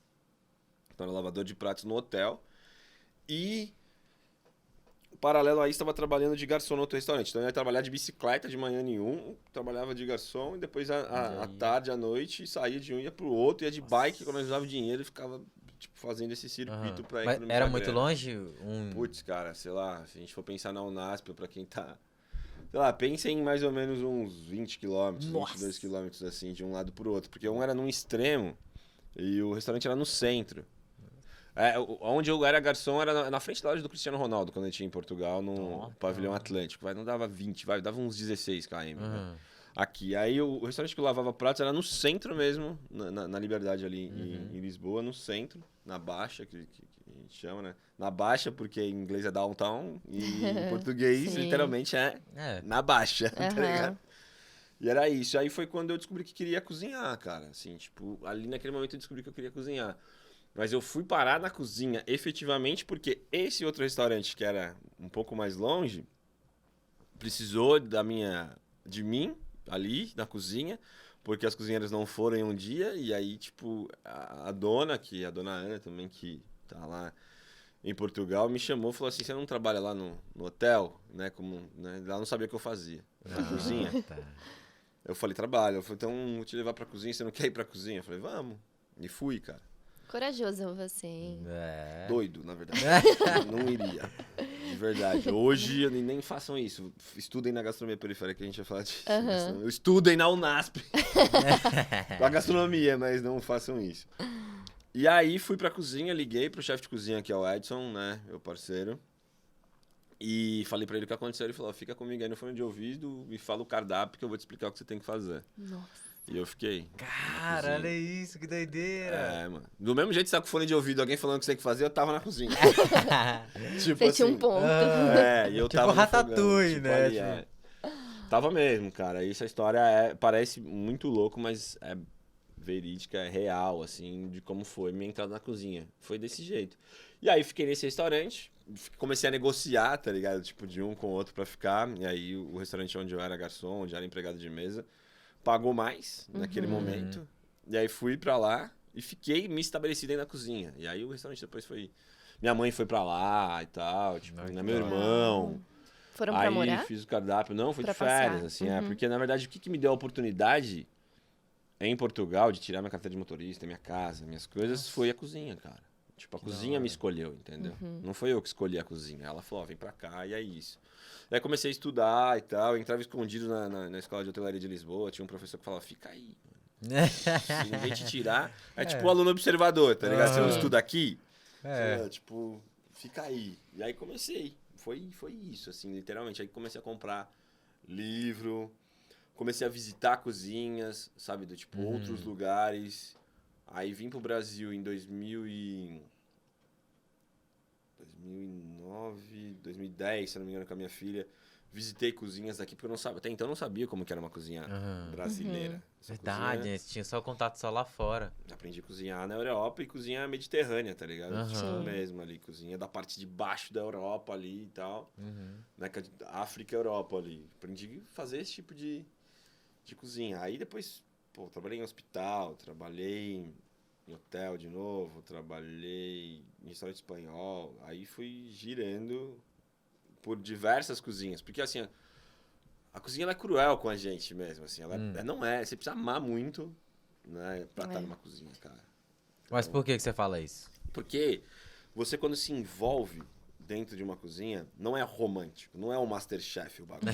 tava no lavador de pratos no hotel. E, paralelo a isso, estava trabalhando de garçom no outro restaurante. Então eu ia trabalhar de bicicleta de manhã em um, trabalhava de garçom, e depois à tarde, à noite, saía de um, ia pro outro, ia de bike, economizava dinheiro e ficava fazendo esse circuito pra Mas economizar era muito grana. longe? Putz, cara, sei lá, se a gente for pensar na Unasp, pra quem tá... Sei lá, pensa em mais ou menos uns 20 quilômetros, 22 quilômetros, assim, de um lado pro outro. Porque um era num extremo e o restaurante era no centro. Onde eu era garçom era na frente da loja do Cristiano Ronaldo, quando ele tinha em Portugal, no pavilhão Atlântico. Não dava 20, dava uns 16 km. Né? Aqui. Aí o restaurante que eu lavava pratos era no centro mesmo, na Liberdade ali em Lisboa, no centro, na Baixa, que a gente chama, né? Na Baixa, porque em inglês é downtown e em português literalmente é na Baixa, tá ligado? E era isso. Aí foi quando eu descobri que queria cozinhar, cara. Assim, tipo, ali naquele momento eu descobri que eu queria cozinhar. Mas eu fui parar na cozinha efetivamente porque esse outro restaurante, que era um pouco mais longe, precisou de mim ali na cozinha, porque as cozinheiras não foram em um dia. E aí, tipo, a dona Ana também, que tá lá em Portugal, me chamou e falou assim, você não trabalha lá no hotel? Né? Ela não sabia o que eu fazia na cozinha. Tá. Eu falei, trabalho. Eu falei, então vou te levar pra cozinha, você não quer ir pra cozinha? Eu falei, vamos. E fui, cara. Corajoso você, hein? É. Doido, na verdade. Não iria. De verdade. Hoje nem façam isso. Estudem na gastronomia periférica, que a gente vai falar disso. Estudem na Unasp. Com a gastronomia, mas não façam isso. E aí fui pra cozinha, liguei pro chefe de cozinha, que é o Edson, né? Meu parceiro. E falei pra ele o que aconteceu. Ele falou, fica comigo aí no fone de ouvido e fala o cardápio que eu vou te explicar o que você tem que fazer. Nossa. E eu fiquei. Cara, olha isso, que doideira. É, mano. Do mesmo jeito que você tá com fone de ouvido, alguém falando o que você tem que fazer, eu tava na cozinha. Tipo Você tinha um assim. ponto. E eu Tipo tava no Ratatouille, fogão, né? ali, Tava mesmo, cara. E essa história parece muito louco, mas é verídica, é real, assim, de como foi minha entrada na cozinha. Foi desse jeito. E aí fiquei nesse restaurante, comecei a negociar, tá ligado? Tipo, de um com o outro pra ficar. E aí o restaurante onde eu era garçom, onde eu era empregado de mesa, pagou mais naquele momento. E aí fui pra lá e fiquei me estabeleci dentro da cozinha. E aí o restaurante depois foi... Minha mãe foi pra lá e tal, tipo, né, meu irmão. Foram pra morar? Aí fiz o cardápio. Não, foi Pra de férias, passar. assim. Porque, na verdade, o que me deu a oportunidade em Portugal de tirar minha carteira de motorista, minha casa, minhas coisas, foi a cozinha, cara. Tipo, a cozinha me escolheu, entendeu? Não foi eu que escolhi a cozinha. Ela falou, ó, vem pra cá e é isso. Aí comecei a estudar e tal. Eu entrava escondido na escola de hotelaria de Lisboa. Tinha um professor que falava, fica aí. Se ninguém te tirar. É tipo o aluno observador, tá ligado? Você não estuda aqui, tipo, fica aí. E aí comecei. Foi isso, assim, literalmente. Aí comecei a comprar livro, comecei a visitar cozinhas, sabe? Do tipo, outros lugares. Aí vim pro Brasil em 2009, 2010, se não me engano, com a minha filha. Visitei cozinhas daqui, porque eu não sabia. Até então eu não sabia como que era uma cozinha brasileira. Essa Verdade, cozinha, tinha só contato só lá fora. aprendi a cozinhar na Europa e cozinha mediterrânea, tá ligado? Aham. Tipo mesmo ali, cozinha da parte de baixo da Europa ali e tal. Né, que é África e Europa ali. Aprendi a fazer esse tipo de cozinha. Aí depois, pô, trabalhei em hospital, trabalhei em hotel de novo, trabalhei em restaurante espanhol. Aí fui girando por diversas cozinhas. Porque assim, a cozinha ela é cruel com a gente mesmo, assim. Ela não é. Você precisa amar muito, né, pra estar numa cozinha, cara. Mas por que você fala isso? Porque você, quando se envolve dentro de uma cozinha, não é romântico. Não é um Masterchef o bagulho.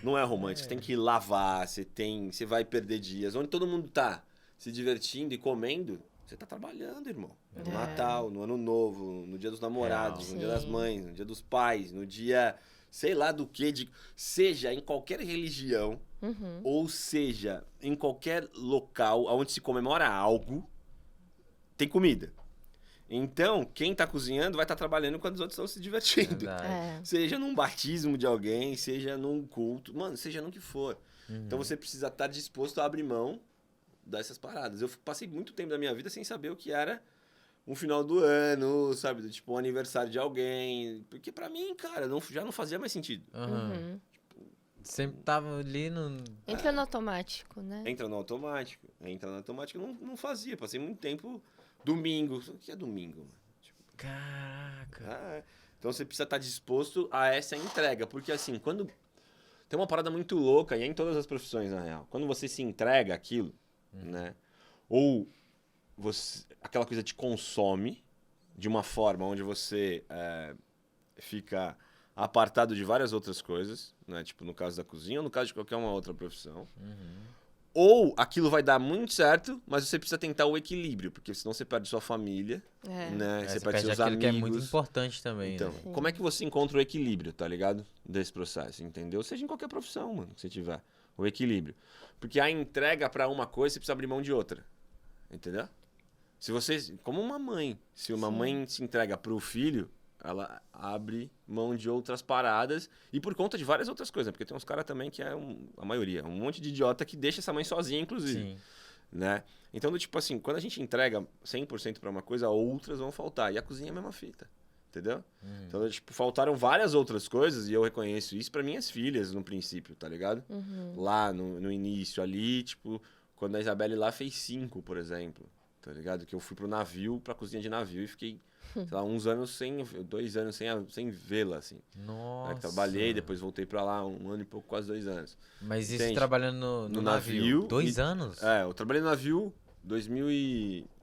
Não é romântico. Você tem que lavar, você vai perder dias. Onde todo mundo tá se divertindo e comendo, você tá trabalhando, irmão. No Natal, no Ano Novo, no Dia dos Namorados, no Dia das Mães, no Dia dos Pais, no dia... sei lá do que, seja em qualquer religião, ou seja, em qualquer local onde se comemora algo, tem comida. Então, quem tá cozinhando vai estar trabalhando enquanto os outros estão se divertindo. Seja num batismo de alguém, seja num culto, mano, seja no que for. Então você precisa estar disposto a abrir mão dessas paradas. Eu passei muito tempo da minha vida sem saber o que era um final do ano, sabe? Do, tipo, um aniversário de alguém. Porque pra mim, cara, já não fazia mais sentido. Sempre tava ali no... Entra no automático, né? Entra no automático. Não fazia. Passei muito tempo domingo. O que é domingo, mano? Tipo, Caraca. então você precisa estar disposto a essa entrega. Porque assim, quando... Tem uma parada muito louca, e é em todas as profissões, na real. Quando você se entrega aquilo, né? Ou aquela coisa te consome de uma forma onde você fica apartado de várias outras coisas, né? Tipo no caso da cozinha ou no caso de qualquer uma outra profissão. Ou aquilo vai dar muito certo, mas você precisa tentar o equilíbrio, porque senão você perde sua família, né? Você perde seus amigos. Que é muito importante também, então, né? como é que você encontra o equilíbrio, tá ligado? Desse processo, entendeu? Seja em qualquer profissão, mano, que você tiver. O equilíbrio. Porque a entrega pra uma coisa, você precisa abrir mão de outra. Entendeu? Se você... Como uma mãe. Se uma mãe se entrega pro filho, ela abre mão de outras paradas e por conta de várias outras coisas. Porque tem uns caras também que a maioria, um monte de idiota que deixa essa mãe sozinha, inclusive. Sim. Né? Então, do tipo assim, quando a gente entrega 100% pra uma coisa, outras vão faltar. E a cozinha é a mesma fita. Entendeu? Então, tipo, faltaram várias outras coisas e eu reconheço isso para minhas filhas no princípio, tá ligado? Lá no início ali, tipo, quando a Isabelle lá fez 5, por exemplo, tá ligado? Que eu fui pro navio, pra cozinha de navio e fiquei, sei lá, 2 anos sem vê-la, assim. Nossa. Aí trabalhei, depois voltei pra lá 1 ano e pouco, quase 2 anos. Mas isso Entende? trabalhando no navio? 2 anos? Eu trabalhei no navio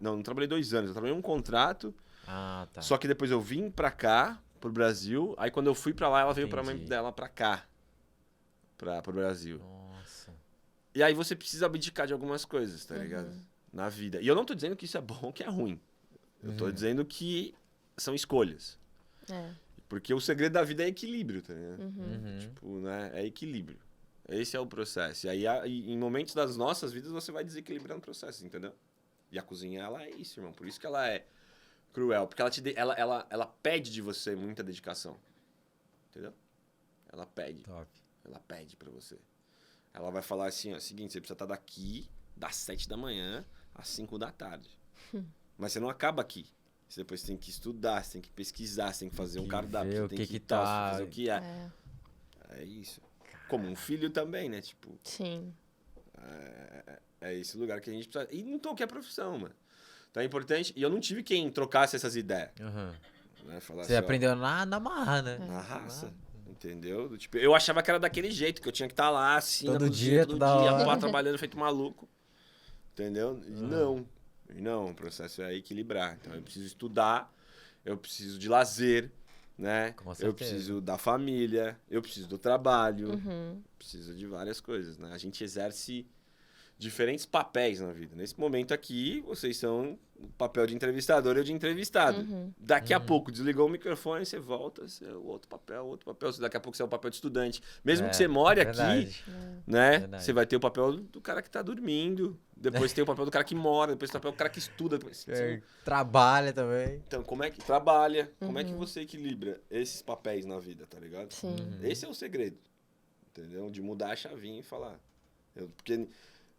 Não trabalhei 2 anos. Eu trabalhei um contrato. Ah, tá. Só que depois eu vim pra cá, pro Brasil. Aí quando eu fui pra lá, ela veio pra mãe Entendi. dela pra cá. Pro Brasil. Nossa. E aí você precisa abdicar de algumas coisas, tá ligado? Na vida. E eu não tô dizendo que isso é bom ou que é ruim. Eu tô dizendo que são escolhas. É. Porque o segredo da vida é equilíbrio, tá ligado? Uhum. Tipo, né? É equilíbrio. Esse é o processo. E aí, em momentos das nossas vidas, você vai desequilibrando o processo, entendeu? E a cozinha, ela é isso, irmão. Por isso que ela é cruel. Porque ela pede de você muita dedicação. Entendeu? Ela pede. Top. Ela pede pra você. Ela vai falar assim, ó, seguinte, você precisa estar daqui das 7 da manhã às 5 da tarde. Mas você não acaba aqui. Você depois tem que estudar, você tem que pesquisar, você tem que fazer um cardápio, ver você o tem que que que tal, tá- fazer o que é. É isso. Como um filho também, né? Tipo, Sim. é esse lugar que a gente precisa. E em qualquer profissão, mano. Então é importante. E eu não tive quem trocasse essas ideias. Uhum. Né? Falar Você assim, ó, aprendeu na marra, né? na raça. Entendeu? Tipo, eu achava que era daquele jeito, que eu tinha que estar lá, assim, Todo na cozinha, dia, toda hora. pá, trabalhando feito maluco. Entendeu? E não, o processo é equilibrar. Então eu preciso estudar, eu preciso de lazer, né? Com Eu certeza. preciso da família, eu preciso do trabalho, preciso de várias coisas, né? A gente exerce diferentes papéis na vida. Nesse momento aqui, vocês são o papel de entrevistador e o de entrevistado. Daqui a pouco, desligou o microfone, você volta, você é o outro papel. Daqui a pouco você é o papel de estudante. Mesmo que você more aqui, verdade. né? Verdade. Você vai ter o papel do cara que tá dormindo. Depois tem o papel do cara que mora. Depois tem o papel do cara que estuda. Trabalha também. Então, como é que trabalha? Como é que você equilibra esses papéis na vida, tá ligado? Sim. Esse é o segredo. Entendeu? De mudar a chavinha e falar. Porque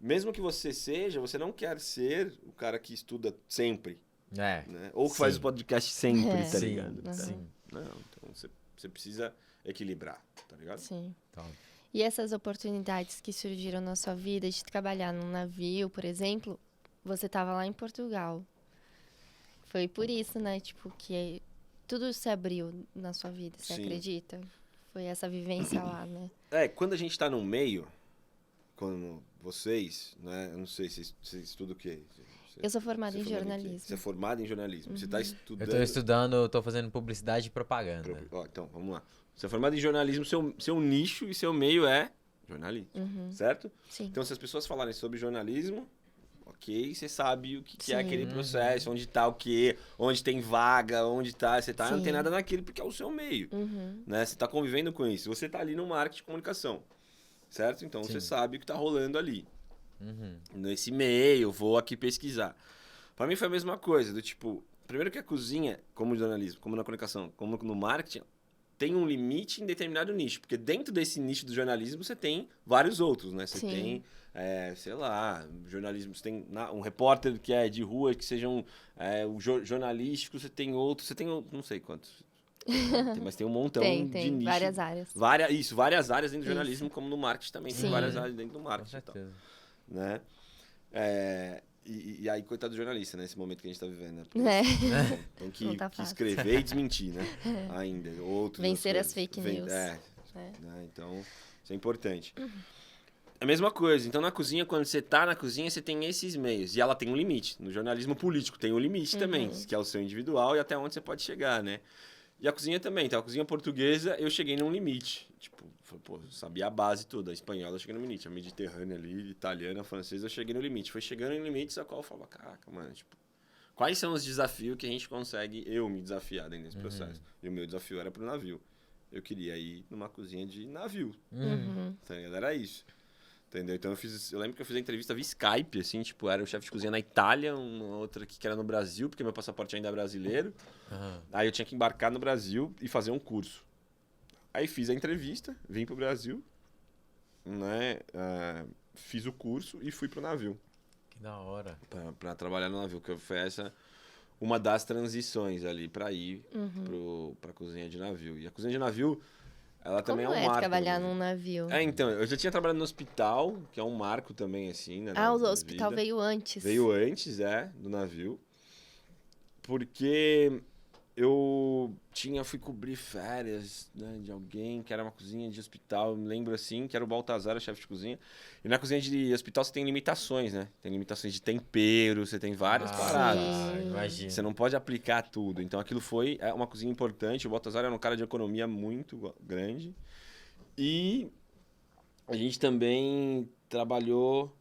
mesmo que você seja, você não quer ser o cara que estuda sempre. É. Né? Ou que faz Sim. o podcast sempre, É. tá Sim, ligado? sim. Não, então você precisa equilibrar, tá ligado? Sim. Top. E essas oportunidades que surgiram na sua vida de trabalhar num navio, por exemplo, você estava lá em Portugal. Foi por isso, né? Tipo, que tudo se abriu na sua vida, você Sim. acredita? Foi essa vivência lá, né? Quando a gente tá no meio, como vocês, né? Eu não sei, você estuda o quê? Eu sou formada Você em é formado quê? jornalismo. Você é formado em jornalismo. Você tá Eu estudando... tô estudando, eu tô fazendo publicidade e propaganda. Ó, então, vamos lá. Você é formado em jornalismo, seu nicho e seu meio é jornalismo, certo? Sim. Então, se as pessoas falarem sobre jornalismo, ok, você sabe o que é Sim. aquele processo, onde tá o quê, onde tem vaga, onde tá... Você tá Sim. antenada naquilo porque é o seu meio, né? Você tá convivendo com isso. Você tá ali no marketing de comunicação, certo? Então, você sabe o que tá rolando ali. Nesse meio, vou aqui pesquisar. Pra mim foi a mesma coisa, do tipo... Primeiro que a cozinha, como no jornalismo, como na comunicação, como no marketing... tem um limite em determinado nicho. Porque dentro desse nicho do jornalismo, você tem vários outros, né? Você Sim. tem, sei lá, jornalismo, você tem um repórter que é de rua, que seja um jornalístico, você tem outro, não sei quantos. Mas tem um montão de Tem nicho. várias áreas. Várias áreas dentro do Isso. jornalismo, como no marketing também. Sim. Tem várias áreas dentro do Com marketing. E tal, certeza. né? E aí, coitado do jornalista, né? Esse momento que a gente tá vivendo, né? Porque É. tem Não tá que fácil. escrever e desmentir, né? Ainda. Outros Vencer as coisas. fake news. Né? Então, isso é importante. É a mesma coisa. Então, na cozinha, quando você tá na cozinha, você tem esses meios. E ela tem um limite. No jornalismo político tem um limite também, que é o seu individual e até onde você pode chegar, né? E a cozinha também. Então, a cozinha portuguesa, eu cheguei num limite. Tipo, pô, eu sabia a base toda. A espanhola, eu cheguei no limite. A mediterrânea ali, italiana, francesa, eu cheguei no limite. Foi chegando em limites a qual eu falava, caraca, mano, tipo... Quais são os desafios que a gente consegue, eu me desafiar dentro desse processo? E o meu desafio era pro navio. Eu queria ir numa cozinha de navio. Tá ligado? Era isso. Entendeu? Então eu lembro que eu fiz a entrevista via Skype, assim, tipo, era o chefe de cozinha na Itália, uma outra aqui que era no Brasil, porque meu passaporte ainda é brasileiro. Aí eu tinha que embarcar no Brasil e fazer um curso. Aí fiz a entrevista, vim pro Brasil, né? Fiz o curso e fui pro navio. Que da hora. Pra trabalhar no navio, que foi essa uma das transições ali pra ir pra cozinha de navio. E a cozinha de navio, ela também é um Como marco. trabalhar né? num navio? Então, eu já tinha trabalhado no hospital, que é um marco também, assim, né? Ah, o na hospital vida. veio antes. Veio antes, do navio. Porque fui cobrir férias, né, de alguém que era uma cozinha de hospital, eu me lembro assim, que era o Baltazar, o chefe de cozinha. E na cozinha de hospital você tem limitações, né? Tem limitações de tempero, você tem várias paradas. Imagina. Você não pode aplicar tudo. Então aquilo foi uma cozinha importante. O Baltazar era um cara de economia muito grande. E a gente também trabalhou...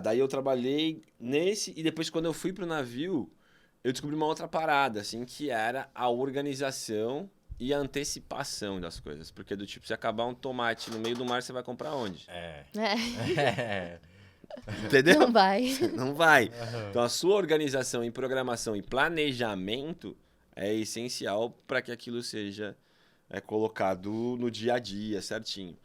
Daí eu trabalhei nesse... E depois, quando eu fui pro navio, eu descobri uma outra parada, assim, que era a organização e a antecipação das coisas. Porque do tipo, se acabar um tomate no meio do mar, você vai comprar onde? Entendeu? Não vai. Não vai. Então, a sua organização em programação e planejamento é essencial para que aquilo seja colocado no dia a dia, certinho.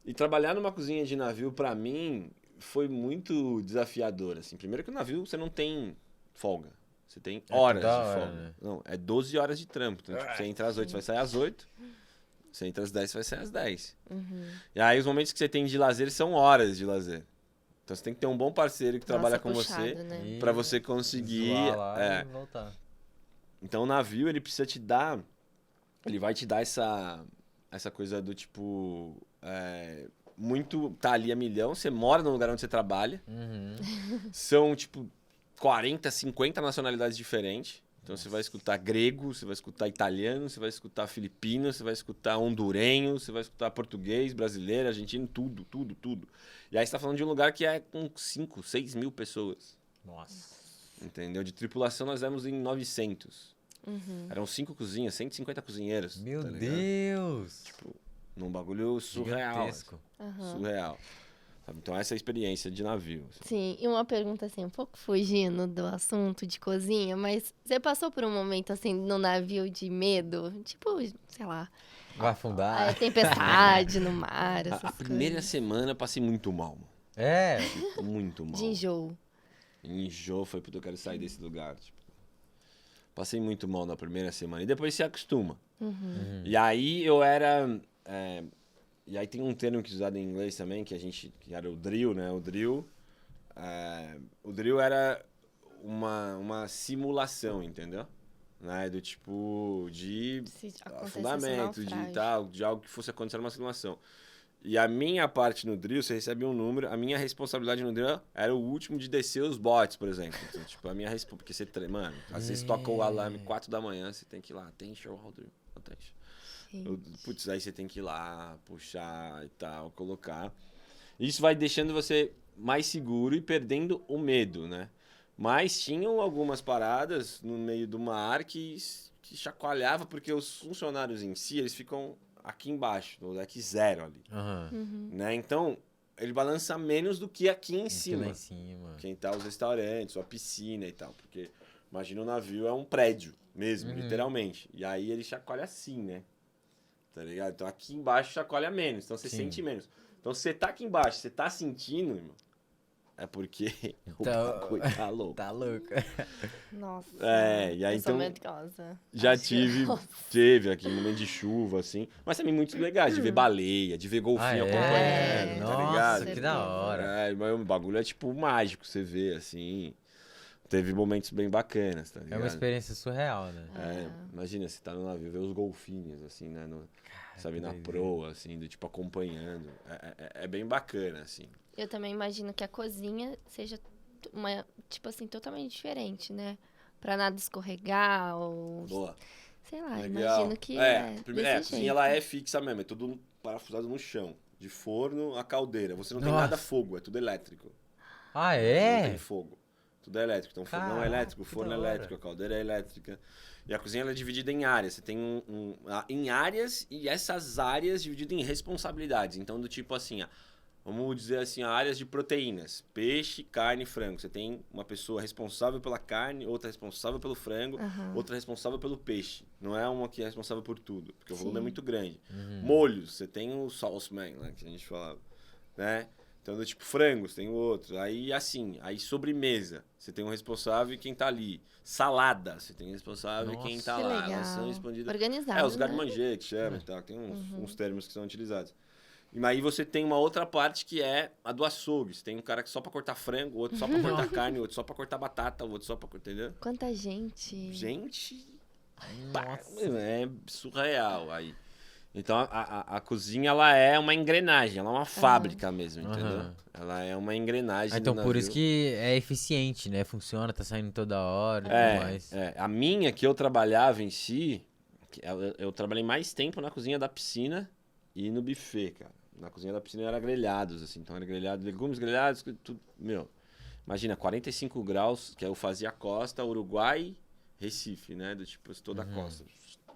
E trabalhar numa cozinha de navio, para mim, foi muito desafiador. Assim. Primeiro que no navio você não tem folga. Você tem horas de folga. Né? Não, é 12 horas de trampo. Então, tipo, você entra às 8, você vai sair às 8. Você entra às 10, você vai sair às 10. E aí, os momentos que você tem de lazer são horas de lazer. Então, você tem que ter um bom parceiro que trabalha com puxado, você, né? para você conseguir... lá e voltar. Então, o navio, ele precisa te dar... Ele vai te dar essa coisa do tipo... muito... Tá ali a milhão. Você mora no lugar onde você trabalha. São, tipo... 40, 50 nacionalidades diferentes. Então você vai escutar grego, você vai escutar italiano, você vai escutar filipino, você vai escutar hondurenho, você vai escutar português, brasileiro, argentino, tudo. E aí você tá falando de um lugar que é com 5, 6 mil pessoas. Nossa. Entendeu? De tripulação nós éramos em 900. Eram 5 cozinhas, 150 cozinheiros. Meu tá ligado? Deus! Tipo, num bagulho surreal. Gigantesco. Surreal. Sabe? Então essa é a experiência de navio. Assim. Sim, e uma pergunta assim, um pouco fugindo do assunto de cozinha, mas você passou por um momento assim no navio de medo? Tipo, sei lá, Vai afundar? tempestade no mar, essas A primeira coisas. semana eu passei muito mal, mano. Muito mal. De enjoo. Enjoo foi porque eu quero sair desse lugar. Tipo. Passei muito mal na primeira semana. E depois se acostuma. E aí eu era... E aí tem um termo que é usado em inglês também, que era o drill, né? O drill era uma simulação, entendeu? Né? Do tipo de afundamento, de tal, de algo que fosse acontecer numa simulação. E a minha parte no drill, você recebe um número, a minha responsabilidade no drill era o último de descer os bots, por exemplo. Então, tipo, a minha porque você, mano, às vezes toca o alarme 4 da manhã, você tem que ir lá, attention ao drill, attention. Putz, aí você tem que ir lá, puxar e tal, colocar. Isso vai deixando você mais seguro e perdendo o medo, né? Mas tinham algumas paradas no meio do mar que chacoalhava, porque os funcionários em si, eles ficam aqui embaixo, no deck 0 ali. Né? Então, ele balança menos do que aqui em cima. Lá em cima. Quem tá os restaurantes, ou a piscina e tal. Porque, imagina, o navio é um prédio mesmo, literalmente. E aí ele chacoalha assim, né? Tá ligado? Então aqui embaixo chacoalha menos, então você sente menos. Então se você tá aqui embaixo, você tá sentindo, irmão, é porque o bagulho tá louco. Tá louco. Nossa. E aí eu sou então medrosa. já teve aqui um momento de chuva, assim, mas também muito legais, de ver baleia, de ver golfinho acompanhando, tá Nossa, ligado? que da hora. Mas o bagulho é tipo mágico, você vê, assim. Teve momentos bem bacanas, tá ligado? É uma experiência surreal, né? Imagina, você tá no navio, ver os golfinhos, assim, né? Sabe, na proa, assim, do tipo, acompanhando. É bem bacana, assim. Eu também imagino que a cozinha seja uma, tipo assim, totalmente diferente, né? Pra nada escorregar ou... Boa. Sei lá, Legal. imagino que A cozinha, ela é fixa mesmo, é tudo parafusado no chão. De forno a caldeira. Você não tem nada fogo, é tudo elétrico. Ah, Não tem fogo. Tudo é elétrico. Então, fogão é elétrico, que forno é da hora. elétrico, a caldeira é elétrica. E a cozinha ela é dividida em áreas. Você tem em áreas e essas áreas divididas em responsabilidades. Então, do tipo assim, vamos dizer assim, áreas de proteínas. Peixe, carne, frango. Você tem uma pessoa responsável pela carne, outra responsável pelo frango, outra responsável pelo peixe. Não é uma que é responsável por tudo, porque o volume é muito grande. Molhos, você tem o sauceman, né, que a gente falava, né? Então, do tipo, frangos, tem o outro. Aí, assim, sobremesa, você tem um responsável e quem tá ali. Salada, você tem um responsável e quem tá que lá. legal. Elas são expandidas. Organizado, os garde-manger que chama e tal. Tem uns termos que são utilizados. E aí você tem uma outra parte que é a do açougue. Você tem um cara que só pra cortar frango, outro só pra cortar carne, outro só pra cortar batata, outro só pra cortar... Entendeu? Quanta gente. Gente... Pá, é surreal aí. Então a cozinha, ela é uma engrenagem, ela é uma fábrica mesmo, entendeu? Ela é uma engrenagem Então do por navio. isso que é eficiente, né? Funciona, tá saindo toda hora e tudo mais. A minha que eu trabalhava em si, eu trabalhei mais tempo na cozinha da piscina e no buffet, cara. Na cozinha da piscina era grelhados, assim. Então era grelhado, legumes grelhados, tudo. Meu, imagina, 45 graus, que eu fazia costa, Uruguai, Recife, né? Do tipo, toda a costa,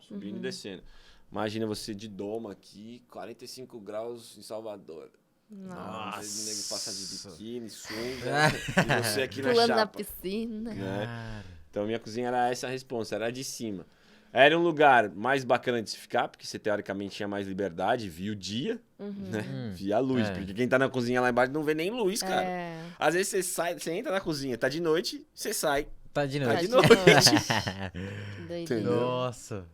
subindo e descendo. Imagina você de doma aqui, 45 graus em Salvador. Nossa. Aí o nego passa de biquíni, sunga, e você aqui na Pulando chapa. na piscina. Né? Então minha cozinha era essa a responsa, era a de cima. Era um lugar mais bacana de se ficar, porque você teoricamente tinha mais liberdade, via o dia, né? Via a luz, porque quem tá na cozinha lá embaixo não vê nem luz, cara. Às vezes você sai, você entra na cozinha, tá de noite, você sai. Tá de Tá noite. de noite. Doideira. Entendeu? Nossa.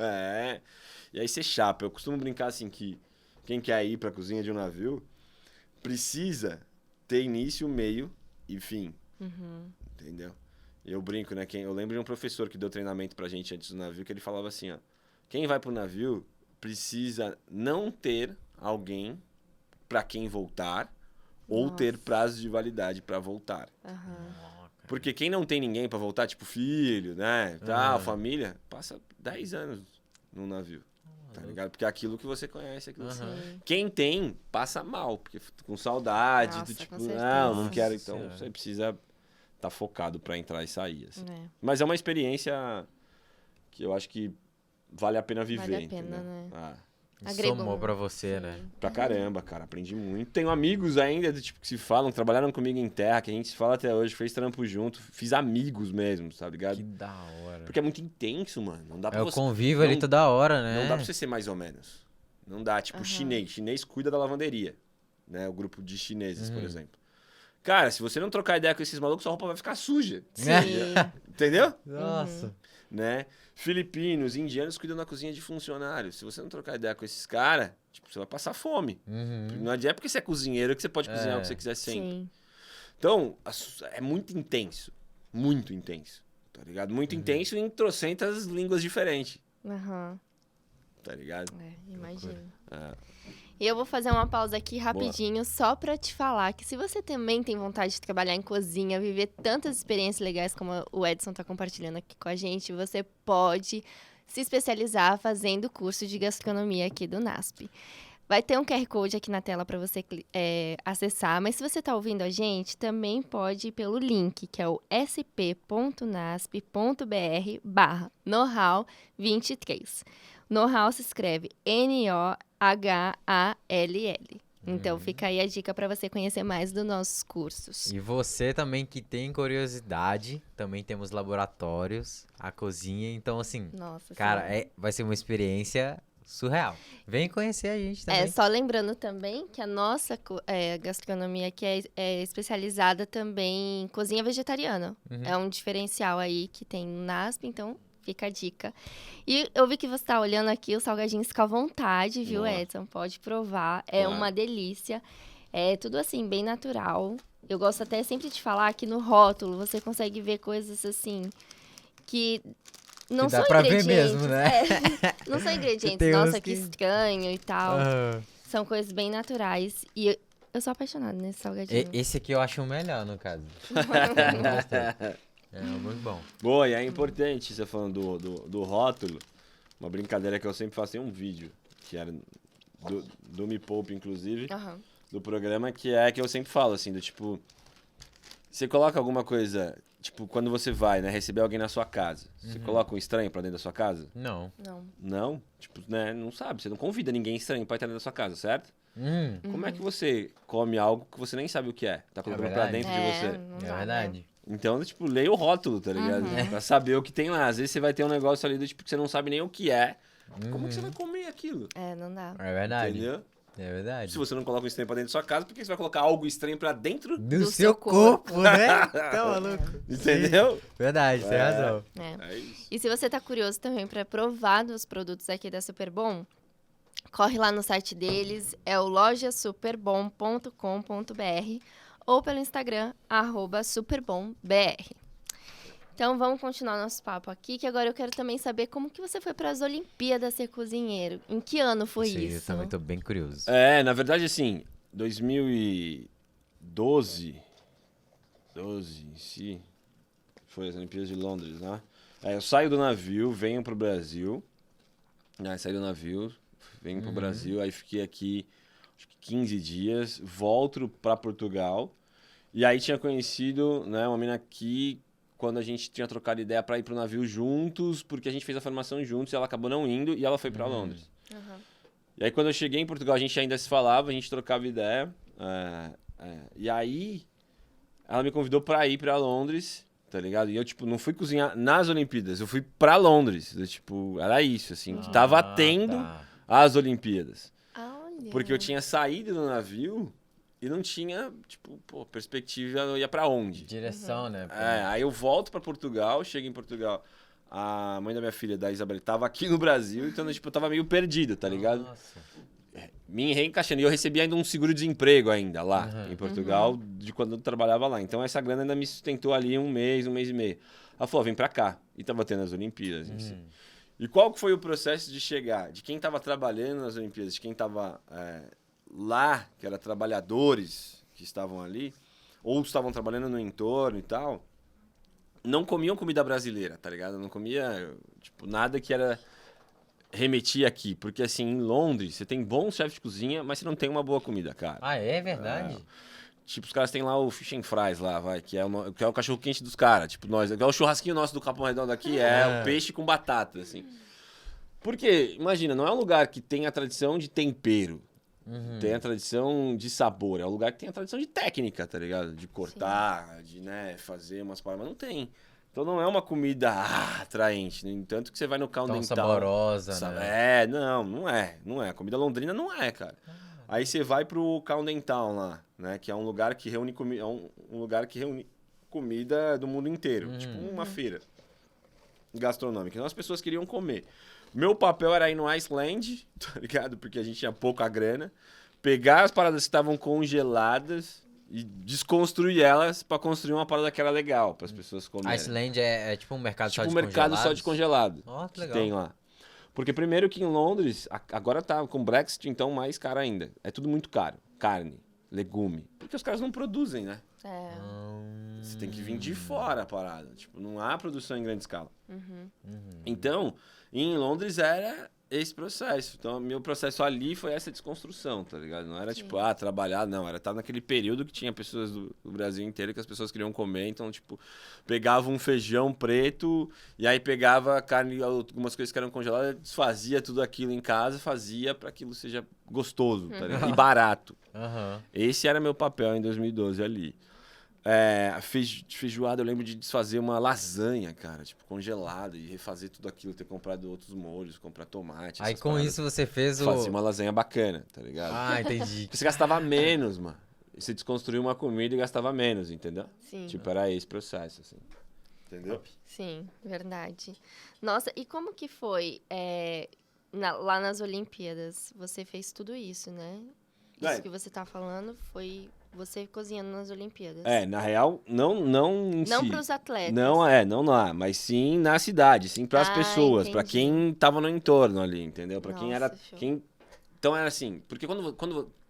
E aí você chapa. Eu costumo brincar assim que quem quer ir pra cozinha de um navio precisa ter início, meio e fim. Entendeu? Eu brinco, né? Eu lembro de um professor que deu treinamento pra gente antes do navio, que ele falava assim, ó. Quem vai pro navio precisa não ter alguém pra quem voltar ou ter prazo de validade pra voltar. Porque quem não tem ninguém pra voltar, tipo filho, né? Tal, família, passa 10 anos no navio. Tá ligado? Porque é aquilo que você conhece, aquilo que você... Quem tem, passa mal, porque com saudade, Nossa, do tipo, com certeza. não quero. Então, Senhora. você precisa estar focado pra entrar e sair, assim. É. Mas é uma experiência que eu acho que vale a pena viver, Vale a pena, entendeu? né? Agregou Somou muito. pra você, né? Pra caramba, cara. Aprendi muito. Tenho amigos ainda do tipo que se falam, trabalharam comigo em terra, que a gente se fala até hoje, fez trampo junto, fiz amigos mesmo, tá ligado? Que da hora. Porque é muito intenso, mano. Não dá pra É o você... convívio ali não- toda hora, né? Não dá pra você ser mais ou menos. Não dá. Tipo, chinês. Chinês cuida da lavanderia. Né? O grupo de chineses, por exemplo. Cara, se você não trocar ideia com esses malucos, sua roupa vai ficar suja. Sim. Entendeu? Nossa. Né? Filipinos, indianos cuidam da cozinha de funcionários. Se você não trocar ideia com esses caras, tipo, você vai passar fome. Não adianta porque você é cozinheiro que você pode cozinhar o que você quiser sempre. Sim. Então, é muito intenso. Muito intenso. Tá ligado? Muito intenso em trocentas línguas diferentes. Aham. Tá ligado? Imagino. É. E eu vou fazer uma pausa aqui rapidinho só pra te falar que se você também tem vontade de trabalhar em cozinha, viver tantas experiências legais como o Edson tá compartilhando aqui com a gente, você pode se especializar fazendo o curso de gastronomia aqui do NASP. Vai ter um QR Code aqui na tela para você acessar, mas se você está ouvindo a gente, também pode ir pelo link, que é o sp.nasp.br/know-how23. Know-how se escreve Nohall. Então, fica aí a dica para você conhecer mais dos nossos cursos. E você também que tem curiosidade, também temos laboratórios, a cozinha, então assim, Nossa, cara, sim. vai ser uma experiência surreal. Vem conhecer a gente também. Só lembrando também que a nossa gastronomia aqui é especializada também em cozinha vegetariana. É um diferencial aí que tem no NASP, então fica a dica. E eu vi que você tá olhando aqui os salgadinhos, fica à vontade, viu, Boa. Edson? Pode provar, é Claro. uma delícia. É tudo assim, bem natural. Eu gosto até sempre de falar que no rótulo você consegue ver coisas assim que não Que dá são pra ver ingredientes. mesmo, né? Não são ingredientes, Tem uns nossa, que que- estranho e tal. Aham. São coisas bem naturais. E eu sou apaixonada nesse salgadinho. Esse aqui eu acho o melhor, no caso. Eu gostei. É muito bom. Boa, e é importante, você falando do rótulo, uma brincadeira que eu sempre faço, tem um vídeo, que era do Me Poupe, inclusive, Aham. do programa, que é que eu sempre falo, assim, do tipo, você coloca alguma coisa, tipo, quando você vai, né, receber alguém na sua casa, você coloca um estranho pra dentro da sua casa? Não. Não. Não, tipo, né, não sabe, você não convida ninguém estranho pra entrar dentro da sua casa, certo? Como é que você come algo que você nem sabe o que é? Tá colocando pra verdade. dentro de você? Não É dá, verdade. Então, tipo, leia o rótulo, tá ligado? Pra saber o que tem lá. Às vezes você vai ter um negócio ali do tipo que você não sabe nem o que é. Como que você vai comer aquilo? né? Não dá. É verdade. Entendeu? É verdade. Se você não coloca um estranho pra dentro da sua casa, por que você vai colocar algo estranho pra dentro? Do seu seu corpo, né? Tá maluco? Entendeu? Verdade, tem razão. É isso. E se você tá curioso também para provar dos produtos aqui da Superbom, corre lá no site deles, é o lojasuperbom.com.br ou pelo Instagram, @superbombr. Então vamos continuar nosso papo aqui, que agora eu quero também saber como que você foi para as Olimpíadas ser cozinheiro. Em que ano foi Sim, isso? eu também tô bem curioso. Na verdade, assim, 2012 em si, foi as Olimpíadas de Londres, né? Eu saio do navio, venho pro Brasil, saí do navio, venho pro Brasil, aí fiquei aqui acho que 15 dias, volto pra Portugal, e aí tinha conhecido, né, uma mina aqui, quando a gente tinha trocado ideia pra ir pro navio juntos, porque a gente fez a formação juntos, e ela acabou não indo, e ela foi pra Londres. Uhum. E aí quando eu cheguei em Portugal, a gente ainda se falava, a gente trocava ideia, e aí ela me convidou pra ir pra Londres, tá ligado? E eu, tipo, não fui cozinhar nas Olimpíadas, eu fui pra Londres. Eu, tipo, era isso, assim, que tava tendo as Olimpíadas. Olha. Porque eu tinha saído do navio e não tinha, tipo, perspectiva, eu ia pra onde? Direção, né? Aí eu volto pra Portugal, chego em Portugal, a mãe da minha filha, da Isabel, tava aqui no Brasil, então, tipo, eu tava meio perdido, tá ligado? Nossa. Me reencaixando. E eu recebi ainda um seguro-desemprego ainda lá, em Portugal, de quando eu trabalhava lá. Então essa grana ainda me sustentou ali um mês e meio. Ela falou, vem pra cá. E tava tendo as Olimpíadas em si. E qual que foi o processo de chegar? De quem tava trabalhando nas Olimpíadas, de quem tava lá, que eram trabalhadores que estavam ali, ou estavam trabalhando no entorno e tal, não comiam comida brasileira, tá ligado? Não comia, tipo, nada que era... remetia aqui, porque assim, em Londres, você tem bons chefes de cozinha, mas você não tem uma boa comida, cara. Ah, é verdade? Tipo, os caras têm lá o fish and fries lá, que é o cachorro quente dos caras. Tipo, nós, é o churrasquinho nosso do Capão Redondo aqui, o peixe com batata, assim. Porque, imagina, não é um lugar que tem a tradição de tempero, tem a tradição de sabor, é um lugar que tem a tradição de técnica, tá ligado? De cortar, de, né, fazer umas paradas, mas não tem. Então não é uma comida atraente, né? Tanto que você vai no Countdown. Tão saborosa, né? Não é. A comida londrina não é, cara. Aí você vai pro Countdown lá, né? Que é um lugar que reúne comida do mundo inteiro. Tipo uma feira gastronômica. Então as pessoas queriam comer. Meu papel era ir no Iceland, tá ligado? Porque a gente tinha pouca grana. Pegar as paradas que estavam congeladas e desconstruir elas pra construir uma parada que era legal, para as pessoas comerem. Iceland é tipo um mercado tipo só de um mercado congelados? só de congelado. Ó, que legal. Tem lá. Porque primeiro que em Londres, agora tá com o Brexit, então mais caro ainda. É tudo muito caro. Carne, legume. Porque os caras não produzem, né? Você tem que vir de fora a parada. Tipo, não há produção em grande escala. Então, em Londres era esse processo. Então, meu processo ali foi essa desconstrução, tá ligado? Não era tipo, trabalhar, não. Era estar naquele período que tinha pessoas do Brasil inteiro que as pessoas queriam comer. Então, tipo, pegava um feijão preto e aí pegava carne, algumas coisas que eram congeladas, desfazia tudo aquilo em casa, fazia para aquilo seja gostoso, tá ligado? E barato. Esse era meu papel em 2012 ali. Feijoada, eu lembro de desfazer uma lasanha, cara, tipo, congelada e refazer tudo aquilo, ter comprado outros molhos, comprar tomate. Aí com isso você fez Fazia uma lasanha bacana, tá ligado? Ah, entendi. Você gastava menos, mano. Você desconstruiu uma comida e gastava menos, entendeu? Sim. Tipo, era esse processo, assim. Entendeu? Sim, verdade. Nossa, e como que foi lá nas Olimpíadas? Você fez tudo isso, né? Isso que você tá falando foi você cozinhando nas Olimpíadas. Na real, não em Não si. para os atletas. Não lá, mas sim na cidade, sim para as pessoas, para entendi. quem tava no entorno ali, entendeu? Para quem era, Nossa, show. Então era assim, porque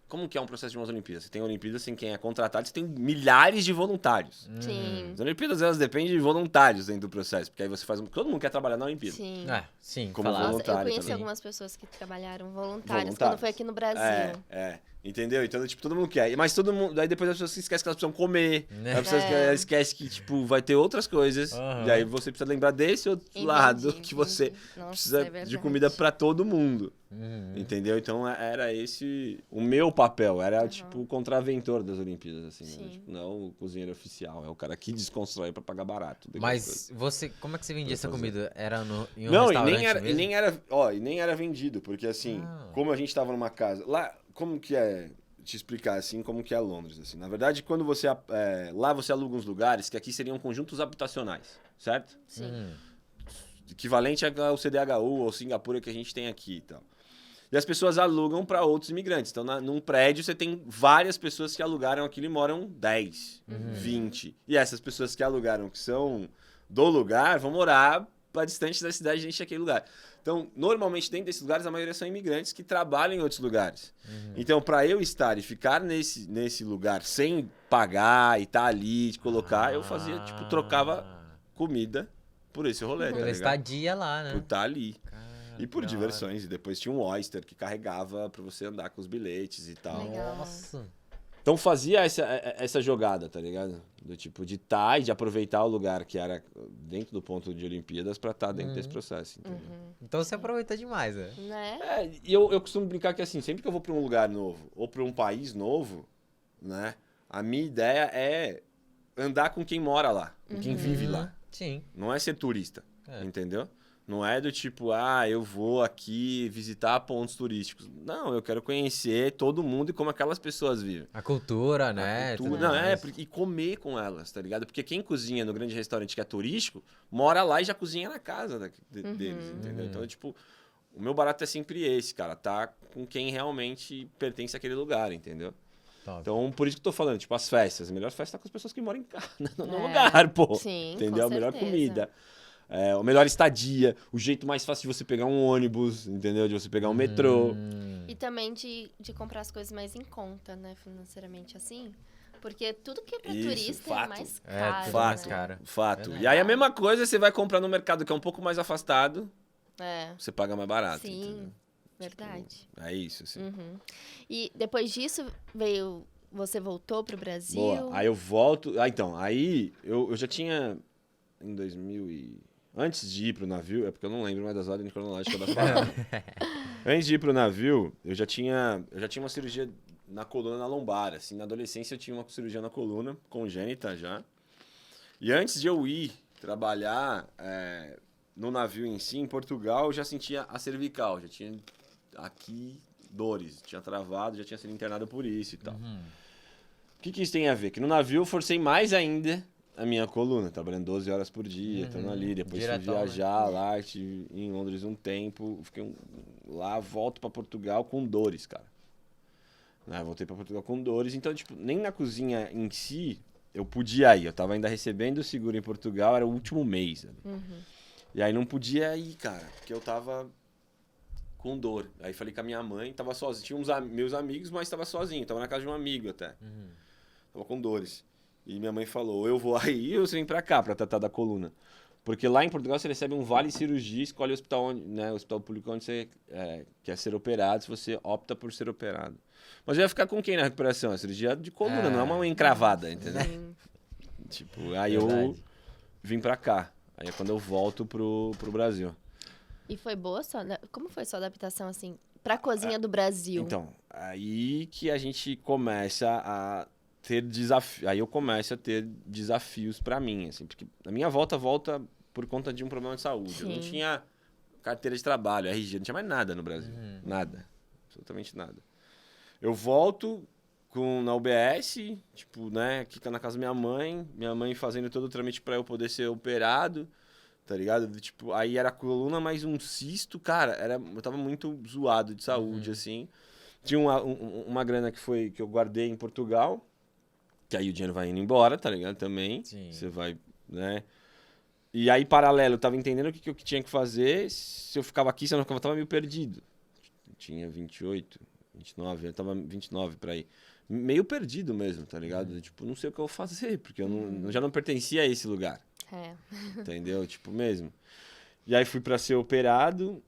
como que é um processo de umas Olimpíadas? Você tem Olimpíadas sem quem é contratado, você tem milhares de voluntários. Sim. As Olimpíadas, elas dependem de voluntários dentro do processo, porque aí você faz... Todo mundo quer trabalhar na Olimpíada. Sim. Sim, Como falar. Nossa, eu voluntário conheci também. algumas pessoas que trabalharam voluntárias quando foi aqui no Brasil. Entendeu? Então, tipo, todo mundo quer. Mas todo mundo... Daí depois as pessoas esquecem que elas precisam comer. Né? As pessoas esquecem que, tipo, vai ter outras coisas. E aí você precisa lembrar desse outro lado que você Nossa, precisa de verdade. comida pra todo mundo. Entendeu? Então era esse o meu papel. Era, tipo, o contraventor das Olimpíadas, assim. Né? Tipo, não o cozinheiro oficial. É o cara que desconstrói pra pagar barato. Mas você... Como é que você vendia essa comida? Era em um Não, restaurante e mesmo? nem era vendido, porque assim, como a gente tava numa casa. Lá, como que é te explicar assim, como que é Londres, assim. Na verdade, quando você lá você aluga uns lugares que aqui seriam conjuntos habitacionais, certo? Sim. Equivalente ao CDHU ou Singapura que a gente tem aqui e tal. E as pessoas alugam para outros imigrantes. Então, num prédio, você tem várias pessoas que alugaram aquilo e moram 10, 20. E essas pessoas que alugaram, que são do lugar vão morar para distante da cidade de encher aquele lugar. Então, normalmente, dentro desses lugares, a maioria são imigrantes que trabalham em outros lugares. Então, para eu estar e ficar nesse lugar sem pagar e estar ali, de colocar, eu fazia, tipo, trocava comida por esse rolê, tá Pela ligado? estadia lá, Por né? estar ali. Cara, E por da diversões. E depois tinha um Oyster que carregava pra você andar com os bilhetes e tal. hora. Legal. Nossa. Então fazia essa jogada, tá ligado? Do tipo de estar e de aproveitar o lugar que era dentro do ponto de Olimpíadas pra estar dentro desse processo, entendeu? Então você aproveita demais, né? Né? E eu costumo brincar que assim, sempre que eu vou pra um lugar novo ou pra um país novo, né? A minha ideia é andar com quem mora lá, com quem vive lá. Sim. Não é ser turista, É. entendeu? Não é do tipo, eu vou aqui visitar pontos turísticos. Não, eu quero conhecer todo mundo e como aquelas pessoas vivem. A cultura, né? A tudo cultura, mais. e comer com elas, tá ligado? Porque quem cozinha no grande restaurante que é turístico, mora lá e já cozinha na casa deles, entendeu? Então, tipo, o meu barato é sempre esse, cara, tá com quem realmente pertence àquele lugar, entendeu? Top. Então, por isso que eu tô falando, tipo, as festas. A melhor festa é com as pessoas que moram em casa, no É. lugar, pô. Sim, Entendeu? com A melhor certeza. comida. A melhor estadia, o jeito mais fácil de você pegar um ônibus, entendeu? De você pegar um metrô. E também de comprar as coisas mais em conta, né? Financeiramente assim. Porque tudo que é pra Isso, turista fato. é mais É, caro. tudo mais né? caro. Fato. Verdade. E aí a mesma coisa você vai comprar no mercado que é um pouco mais afastado, É. você paga mais barato. Sim, entendeu? verdade. É isso, assim. E depois disso você voltou pro Brasil? Boa. Aí eu volto. Então, aí eu já tinha em 2000 Antes de ir pro navio, é porque eu não lembro mais das ordens cronológicas das paradas. Antes de ir pro navio, eu já tinha uma cirurgia na coluna, na lombar, assim. Na adolescência eu tinha uma cirurgia na coluna, congênita já. E antes de eu ir trabalhar no navio em si, em Portugal, eu já sentia a cervical, já tinha aqui dores, tinha travado, já tinha sido internado por isso e tal. O que isso tem a ver? Que no navio eu forcei mais ainda a minha coluna, trabalhando 12 horas por dia, estando ali, depois Diretão, fui viajar lá, estive em Londres um tempo, fiquei lá, volto pra Portugal com dores, cara. Voltei pra Portugal com dores, então, tipo, nem na cozinha em si eu podia ir, eu tava ainda recebendo o seguro em Portugal, era o último mês. E aí não podia ir, cara, porque eu tava com dor. Aí falei com a minha mãe, tava sozinho, tinha uns meus amigos, mas tava sozinho, tava na casa de um amigo até. Tava com dores. E minha mãe falou, eu vou aí ou você vem pra cá pra tratar da coluna. Porque lá em Portugal você recebe um vale cirurgia, escolhe o hospital, o hospital público onde você quer ser operado, se você opta por ser operado. Mas eu ia ficar com quem na recuperação? A cirurgia de coluna, não é uma encravada, entendeu? Tipo, aí eu vim pra cá. Aí é quando eu volto pro Brasil. E foi boa como foi sua adaptação, assim, pra cozinha do Brasil? Então, aí que a gente começa a ter desafios. Aí eu começo a ter desafios pra mim, assim, porque a minha volta por conta de um problema de saúde. Eu não tinha carteira de trabalho, RG, não tinha mais nada no Brasil. Nada. Absolutamente nada. Eu volto na UBS, tipo, né, que tá na casa da minha mãe fazendo todo o trâmite pra eu poder ser operado, tá ligado? Tipo, aí era coluna mais um cisto, cara, eu tava muito zoado de saúde, assim. Tinha uma grana que eu guardei em Portugal, que aí o dinheiro vai indo embora, tá ligado? Também. Sim. Você vai, né? E aí, paralelo, eu tava entendendo o que eu tinha que fazer. Se eu ficava aqui, se eu não ficava, eu tava meio perdido. Eu tinha 28, 29, eu tava 29 pra ir. Meio perdido mesmo, tá ligado? Tipo, não sei o que eu vou fazer, porque eu já não pertencia a esse lugar. Entendeu? Tipo, mesmo. E aí fui pra ser operado.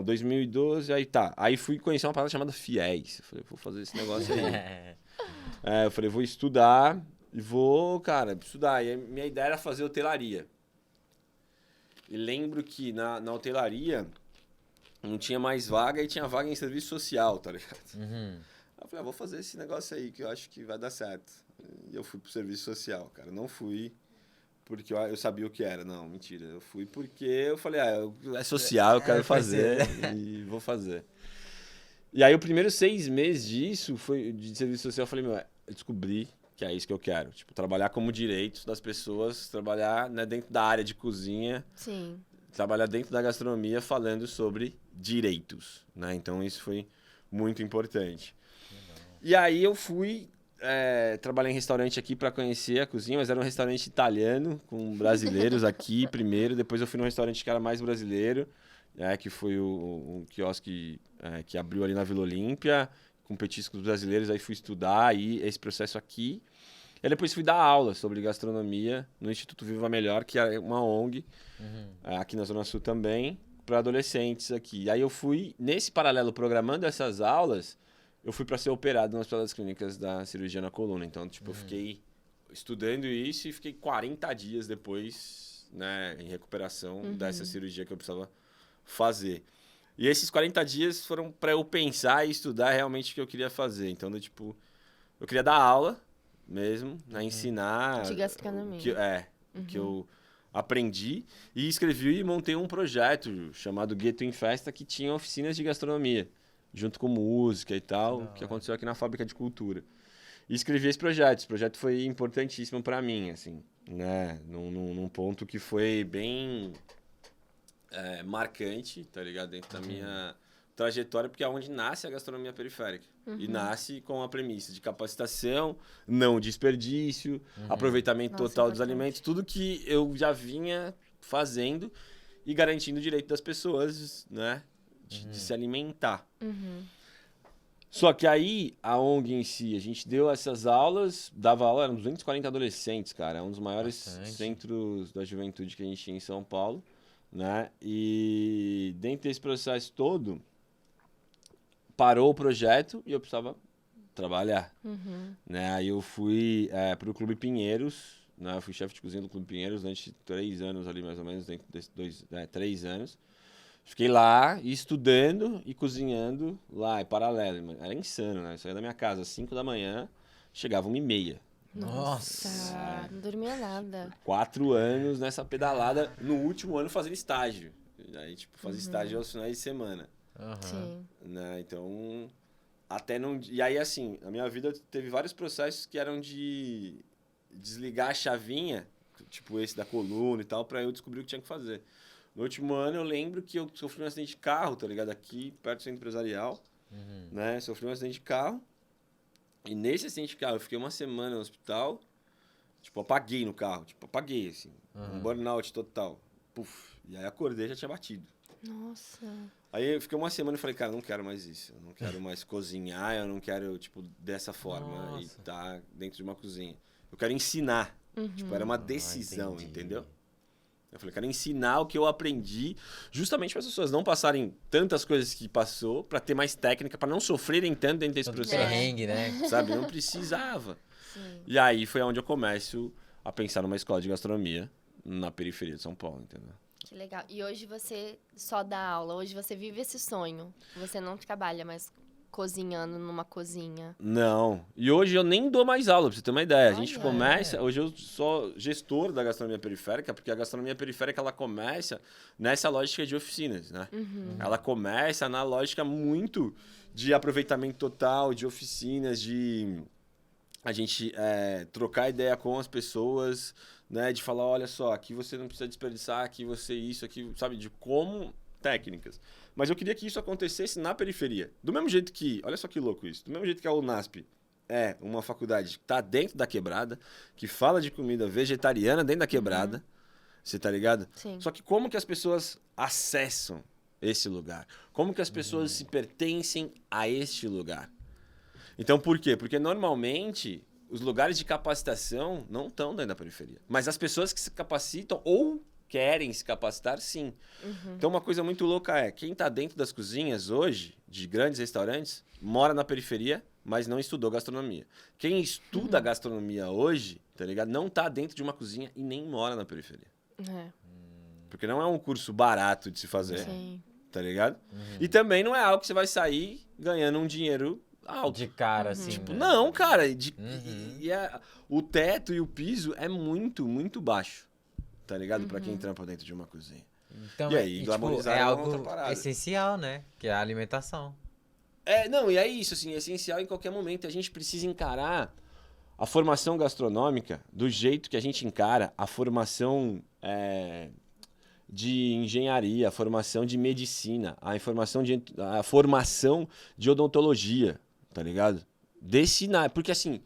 2012, aí tá. Aí fui conhecer uma parada chamada FIES. Eu falei, vou fazer esse negócio aí. Eu falei, vou estudar e vou, cara, estudar. E minha ideia era fazer hotelaria. E lembro que na hotelaria não tinha mais vaga e tinha vaga em serviço social, tá ligado? Eu falei, vou fazer esse negócio aí que eu acho que vai dar certo. E eu fui pro serviço social, cara. Não fui porque eu sabia o que era. Não, mentira. Eu fui porque eu falei, é social, eu quero fazer e vou fazer. E aí, o primeiro 6 meses disso, de serviço social, eu falei, eu descobri que é isso que eu quero. Tipo, trabalhar como direitos das pessoas, trabalhar, né, dentro da área de cozinha. Sim. Trabalhar dentro da gastronomia falando sobre direitos, né? Então, isso foi muito importante. E aí, eu fui trabalhar em restaurante aqui para conhecer a cozinha, mas era um restaurante italiano, com brasileiros aqui primeiro. Depois eu fui num restaurante que era mais brasileiro, que foi um quiosque que abriu ali na Vila Olímpia, com petiscos brasileiros. Aí fui estudar aí esse processo aqui. E depois fui dar aula sobre gastronomia no Instituto Viva Melhor, que é uma ONG, aqui na Zona Sul também, para adolescentes aqui. Aí eu fui, nesse paralelo, programando essas aulas, eu fui para ser operado no Hospital das Clínicas da cirurgia na coluna. Então, tipo, eu fiquei estudando isso e fiquei 40 dias depois, né, em recuperação dessa cirurgia que eu precisava fazer. E esses 40 dias foram para eu pensar e estudar realmente o que eu queria fazer. Então, tipo, eu queria dar aula mesmo, né, ensinar... De gastronomia. O que eu aprendi. E escrevi e montei um projeto chamado Gueto em Festa, que tinha oficinas de gastronomia, junto com música e tal, que aconteceu aqui na Fábrica de Cultura. E escrevi esse projeto. Esse projeto foi importantíssimo para mim, assim, né? Num ponto que foi bem marcante, tá ligado? Dentro da minha trajetória, porque é onde nasce a gastronomia periférica. E nasce com a premissa de capacitação, não desperdício, aproveitamento total dos alimentos, tudo que eu já vinha fazendo e garantindo o direito das pessoas, né? De se alimentar. Só que aí, a ONG em si, a gente deu essas aulas, dava aula, eram 240 adolescentes, cara. É um dos maiores centros da juventude que a gente tinha em São Paulo, né? E dentro desse processo todo, parou o projeto e eu precisava trabalhar, né? Aí eu fui para o Clube Pinheiros, né? Eu fui chefe de cozinha do Clube Pinheiros durante 3 anos ali, mais ou menos, dentro desses 3 anos. Fiquei lá estudando e cozinhando lá, em paralelo. Era insano, né? Eu saía da minha casa às 5 da manhã, chegava 1h30. Nossa, não dormia nada. 4 anos nessa pedalada, no último ano fazendo estágio. Aí, tipo, fazia estágio aos finais de semana. Sim. Né? Então, até não... E aí, assim, a minha vida teve vários processos que eram de desligar a chavinha, tipo esse da coluna e tal, pra eu descobrir o que tinha que fazer. No último ano, eu lembro que eu sofri um acidente de carro, tá ligado? Aqui, perto do centro empresarial, né? Sofri um acidente de carro. E nesse acidente de carro, eu fiquei uma semana no hospital. Tipo, apaguei no carro. Tipo, apaguei, assim. Um burnout total. Puf. E aí acordei e já tinha batido. Nossa. Aí eu fiquei uma semana e falei, cara, não quero mais isso. Eu não quero mais cozinhar, eu não quero, tipo, dessa forma. E tá dentro de uma cozinha. Eu quero ensinar. Tipo, era uma decisão, entendeu? Eu falei, quero ensinar o que eu aprendi justamente para as pessoas não passarem tantas coisas que passou, para ter mais técnica, para não sofrerem tanto dentro desse processo. Perrengue, né? Sabe? Não precisava. Sim. E aí foi onde eu começo a pensar numa escola de gastronomia na periferia de São Paulo, entendeu? Que legal. E hoje você só dá aula, hoje você vive esse sonho. Você não trabalha mais cozinhando numa cozinha. Não. E hoje eu nem dou mais aula, pra você ter uma ideia. A gente Olha. começa... Hoje eu sou gestor da gastronomia periférica, porque a gastronomia periférica, ela começa nessa lógica de oficinas, né? Ela começa na lógica muito de aproveitamento total, de oficinas, de a gente trocar ideia com as pessoas, né? De falar, olha só, aqui você não precisa desperdiçar, aqui você isso, aqui... Sabe? De como... técnicas. Mas eu queria que isso acontecesse na periferia. Do mesmo jeito que... Olha só que louco isso. Do mesmo jeito que a UNASP é uma faculdade que está dentro da quebrada, que fala de comida vegetariana dentro da quebrada. Você tá ligado? Sim. Só que como que as pessoas acessam esse lugar? Como que as pessoas se pertencem a este lugar? Então, por quê? Porque normalmente os lugares de capacitação não estão dentro da periferia. Mas as pessoas que se capacitam ou querem se capacitar, sim. Então, uma coisa muito louca é, quem está dentro das cozinhas hoje, de grandes restaurantes, mora na periferia, mas não estudou gastronomia. Quem estuda gastronomia hoje, tá ligado? Não está dentro de uma cozinha e nem mora na periferia. É. Porque não é um curso barato de se fazer, Sim. tá ligado? E também não é algo que você vai sair ganhando um dinheiro alto. De cara, assim. Tipo, né? não, cara. O teto e o piso é muito, muito baixo. Tá ligado? Pra quem trampa dentro de uma cozinha. Então, E aí, tipo, glamorizar é é uma outra algo parada. essencial, né? Que é a alimentação. Não, e é isso, assim, é essencial em qualquer momento. A gente precisa encarar a formação gastronômica do jeito que a gente encara a formação de engenharia, a formação de medicina, a formação de odontologia, tá ligado? Porque, assim,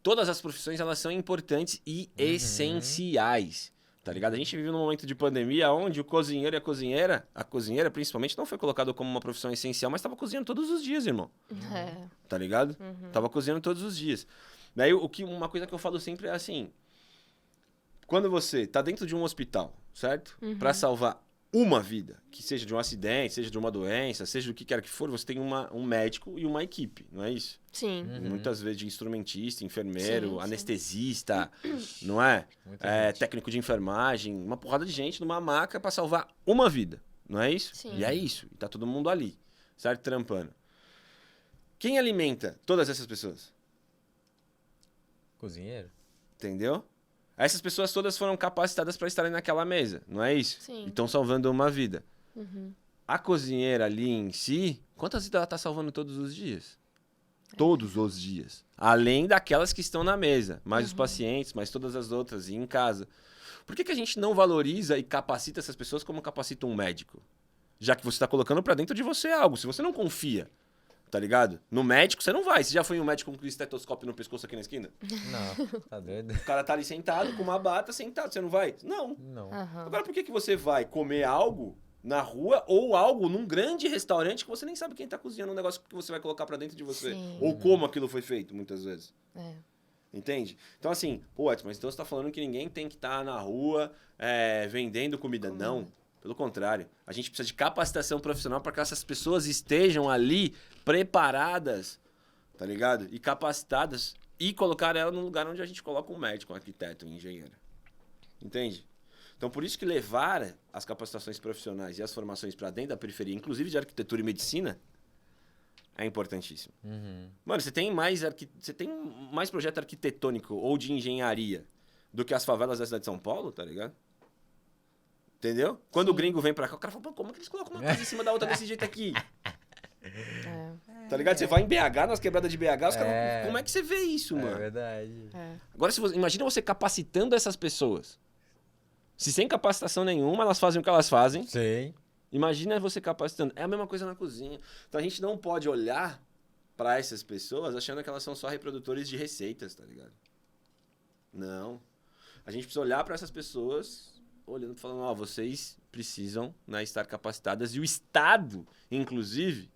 todas as profissões, elas são importantes e essenciais. Tá ligado? A gente vive num momento de pandemia onde o cozinheiro e a cozinheira principalmente, não foi colocado como uma profissão essencial, mas tava cozinhando todos os dias, irmão. Tá ligado? Tava cozinhando todos os dias. Daí, uma coisa que eu falo sempre é assim, quando você tá dentro de um hospital, certo? Pra salvar uma vida, que seja de um acidente, seja de uma doença, seja do que quer que for, você tem um médico e uma equipe, não é isso? Sim. Muitas vezes de instrumentista, enfermeiro, Sim, anestesista, não é? Técnico de enfermagem, uma porrada de gente numa maca pra salvar uma vida, não é isso? Sim. E é isso, e tá todo mundo ali, certo? Trampando. Quem alimenta todas essas pessoas? Cozinheiro? Entendeu? Essas pessoas todas foram capacitadas para estarem naquela mesa, não é isso? Sim. E estão salvando uma vida. A cozinheira ali em si, quantas vidas ela tá salvando todos os dias? Todos os dias. Além daquelas que estão na mesa, mais os pacientes, mais todas as outras, e em casa. Por que a gente não valoriza e capacita essas pessoas como capacita um médico? Já que você está colocando para dentro de você algo. Se você não confia, tá ligado? No médico, você não vai. Você já foi um médico com um estetoscópio no pescoço aqui na esquina? Não, tá doido? O cara tá ali sentado, com uma bata, sentado. Você não vai? Não. Não. Agora, por que você vai comer algo na rua ou algo num grande restaurante que você nem sabe quem tá cozinhando um negócio que você vai colocar pra dentro de você? Sim. Ou como aquilo foi feito, muitas vezes. É. Entende? Então, assim, pô, Edson, mas então você tá falando que ninguém tem que estar na rua vendendo comida. Não. Pelo contrário. A gente precisa de capacitação profissional para que essas pessoas estejam ali preparadas, tá ligado? E capacitadas e colocar ela num lugar onde a gente coloca um médico, um arquiteto, um engenheiro. Entende? Então, por isso que levar as capacitações profissionais e as formações para dentro da periferia, inclusive de arquitetura e medicina, é importantíssimo. Mano, você tem mais projeto arquitetônico ou de engenharia do que as favelas da cidade de São Paulo, tá ligado? Entendeu? Quando o gringo vem pra cá, o cara fala, pô, como é que eles colocam uma casa em cima da outra desse jeito aqui? Tá ligado? Você vai em BH, nas quebradas de BH, os caras... Como é que você vê isso, mano? É verdade. Agora, imagina você capacitando essas pessoas. Se sem capacitação nenhuma, elas fazem o que elas fazem. Sim. Imagina você capacitando. É a mesma coisa na cozinha. Então, a gente não pode olhar pra essas pessoas achando que elas são só reprodutores de receitas, tá ligado? Não. A gente precisa olhar pra essas pessoas... olhando e falando, ó, vocês precisam, né, estar capacitadas e o Estado, inclusive,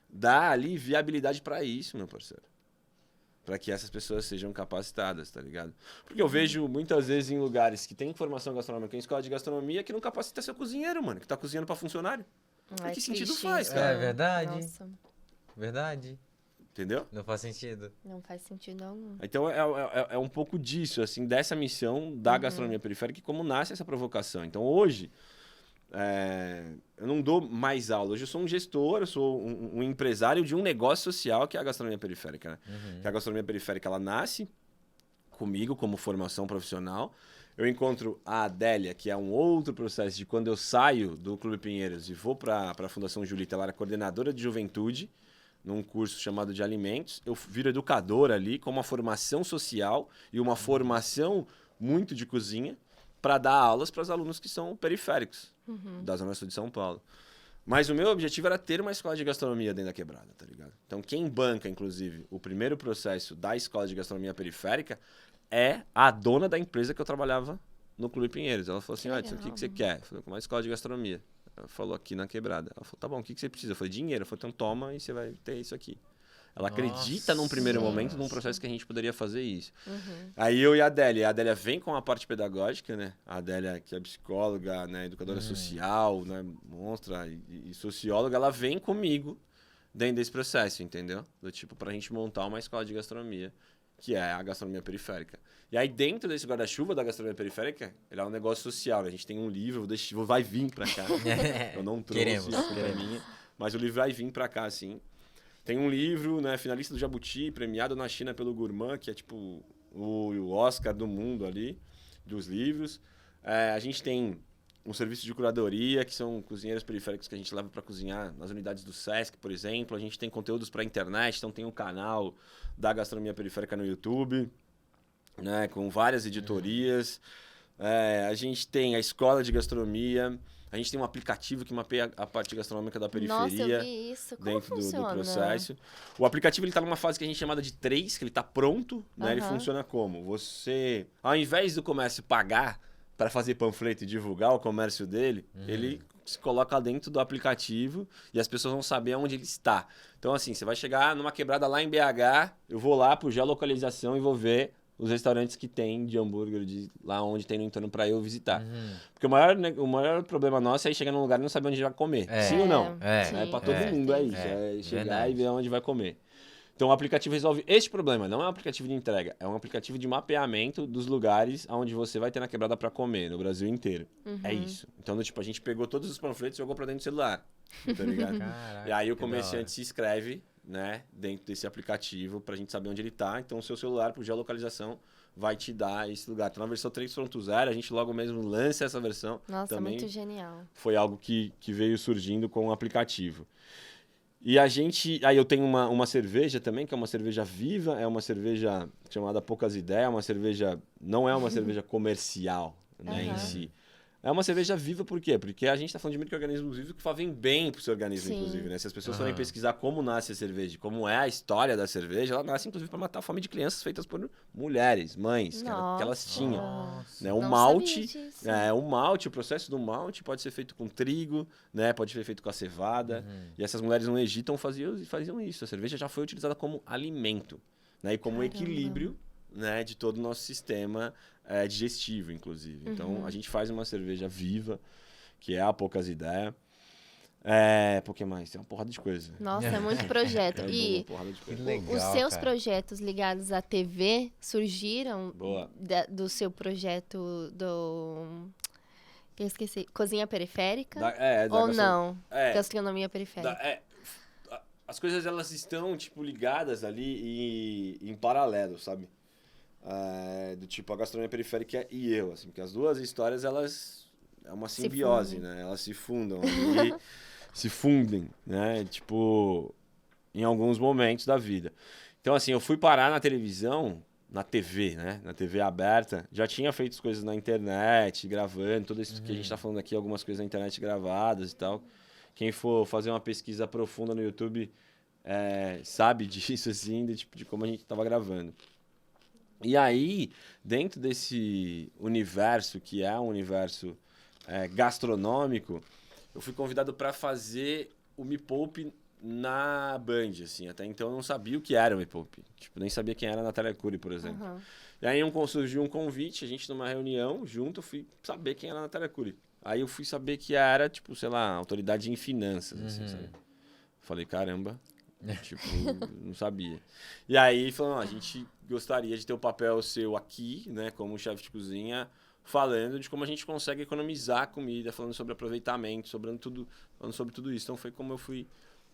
dá ali viabilidade para isso, meu parceiro. Para que essas pessoas sejam capacitadas, tá ligado? Porque eu vejo muitas vezes em lugares que tem formação gastronômica, em escola de gastronomia, que não capacita seu cozinheiro, mano, que tá cozinhando para funcionário. Ai, que sentido triste faz, isso. cara? É verdade. Nossa, Verdade. Entendeu? Não faz sentido. não faz sentido algum. Então é um pouco disso, assim, dessa missão da gastronomia periférica e como nasce essa provocação. Então hoje, eu não dou mais aula. Hoje eu sou um gestor, eu sou um empresário de um negócio social que é a gastronomia periférica. Né? Que a gastronomia periférica, ela nasce comigo como formação profissional. Eu encontro a Adélia, que é um outro processo de quando eu saio do Clube Pinheiros e vou para a Fundação Julita, ela era coordenadora de juventude, num curso chamado de alimentos. Eu viro educador ali, com uma formação social e uma formação muito de cozinha para dar aulas para os alunos que são periféricos da Zona Sul de São Paulo. Mas o meu objetivo era ter uma escola de gastronomia dentro da quebrada, tá ligado? Então quem banca, inclusive, o primeiro processo da escola de gastronomia periférica é a dona da empresa que eu trabalhava no Clube Pinheiros. Ela falou assim, Edson, o que você quer? Eu falei, uma escola de gastronomia. Ela falou aqui na quebrada. Ela falou, tá bom, o que você precisa? Eu falei, dinheiro. Ela falou, então toma e você vai ter isso aqui. Ela acredita num primeiro momento, num processo que a gente poderia fazer isso. Aí eu e a Adélia vem com a parte pedagógica, né? A Adélia, que é psicóloga, né? Educadora social, né? Monstra e socióloga, ela vem comigo dentro desse processo, entendeu? Do tipo, pra gente montar uma escola de gastronomia, que é a gastronomia periférica. E aí, dentro desse guarda-chuva da gastronomia periférica, ele é um negócio social, né? A gente tem um livro, vai vir pra cá. Eu não trouxe, Queremos. minha, mas o livro vai vir pra cá, assim. Tem um livro, né, finalista do Jabuti, premiado na China pelo Gourmand, que é tipo o Oscar do mundo ali, dos livros. A gente tem um serviço de curadoria, que são cozinheiros periféricos que a gente leva para cozinhar nas unidades do Sesc, por exemplo. A gente tem conteúdos para internet, então tem um canal da gastronomia periférica no YouTube, né, com várias editorias. A gente tem a escola de gastronomia, A gente tem um aplicativo que mapeia a parte gastronômica da periferia. Nossa, eu vi isso. Como Dentro do funciona? processo. O aplicativo ele tá numa fase que a gente chama de 3, que ele tá pronto, né? Ele Aham. funciona como? Você, ao invés do comércio pagar para fazer panfleto e divulgar o comércio dele, ele se coloca dentro do aplicativo e as pessoas vão saber onde ele está. Então, assim, você vai chegar numa quebrada lá em BH, eu vou lá por geolocalização e vou ver os restaurantes que tem de hambúrguer, de lá onde tem no entorno para eu visitar. Porque o maior problema nosso é chegar num lugar e não saber onde vai comer. É. Sim ou não? É. Sim, Para com todo mundo é certeza. isso. É chegar verdade. e ver onde vai comer. Então o aplicativo resolve este problema. Não é um aplicativo de entrega, é um aplicativo de mapeamento dos lugares onde você vai ter na quebrada para comer, no Brasil inteiro. É isso. Então, tipo, a gente pegou todos os panfletos e jogou para dentro do celular. Tá ligado? Caraca, E aí o que da hora. comerciante se inscreve, né, dentro desse aplicativo pra gente saber onde ele tá. Então o seu celular, por geolocalização, vai te dar esse lugar. Então na versão 3.0, a gente logo mesmo lança essa versão. Nossa, também muito genial. foi algo que veio surgindo com o aplicativo. E a gente... Aí eu tenho uma cerveja também, que é uma cerveja viva, é uma cerveja chamada Poucas Ideias, uma cerveja... Não é uma cerveja comercial, né, em Aham. si. É uma cerveja viva por quê? Porque a gente tá falando de micro-organismos vivos que fazem bem pro seu organismo, Sim. inclusive, né? Se as pessoas Aham. forem pesquisar como nasce a cerveja, como é a história da cerveja, ela nasce, inclusive, para matar a fome de crianças feitas por mulheres, mães, que elas tinham. Nossa. Né? O Não malte, sabia disso. o processo do malte pode ser feito com trigo, né? Pode ser feito com a cevada. E essas mulheres no Egito faziam isso. A cerveja já foi utilizada como alimento, né? E como Caramba. equilíbrio, né? De todo o nosso sistema digestivo, inclusive. Então, a gente faz uma cerveja viva, que é a Poucas Ideias. Por que mais? Tem uma porrada de coisa. Nossa, é muito projeto. É E uma porrada de coisa. legal. os seus cara. projetos ligados à TV surgiram Boa. do seu projeto do... Eu esqueci. Cozinha Periférica? Ou não? Gastronomia Periférica. As coisas, elas estão, tipo, ligadas ali e em paralelo, sabe? Do tipo, a gastronomia periférica e eu, assim. Porque as duas histórias, elas... É uma Se simbiose, fundem. né? Elas se fundam ali, se fundem, né? Tipo, em alguns momentos da vida. Então, assim, eu fui parar na televisão, na TV, né? Na TV aberta. Já tinha feito as coisas na internet, gravando, tudo isso que a gente tá falando aqui, algumas coisas na internet gravadas e tal. Quem for fazer uma pesquisa profunda no YouTube sabe disso, assim, de como a gente tava gravando. E aí, dentro desse universo, que é um universo gastronômico, eu fui convidado para fazer o Me Poupe na Band, assim. Até então eu não sabia o que era o Me Poupe. Tipo, nem sabia quem era a Natália Arcuri, por exemplo. Aham. E aí surgiu um convite, a gente numa reunião, junto, eu fui saber quem era a Natália Arcuri. Aí eu fui saber que era, tipo, sei lá, autoridade em finanças, assim, sabe? Falei, caramba, tipo, não sabia. E aí falou, não, a gente gostaria de ter o papel seu aqui, né, como chefe de cozinha, falando de como a gente consegue economizar comida, falando sobre aproveitamento, falando sobre tudo isso. Então foi como eu fui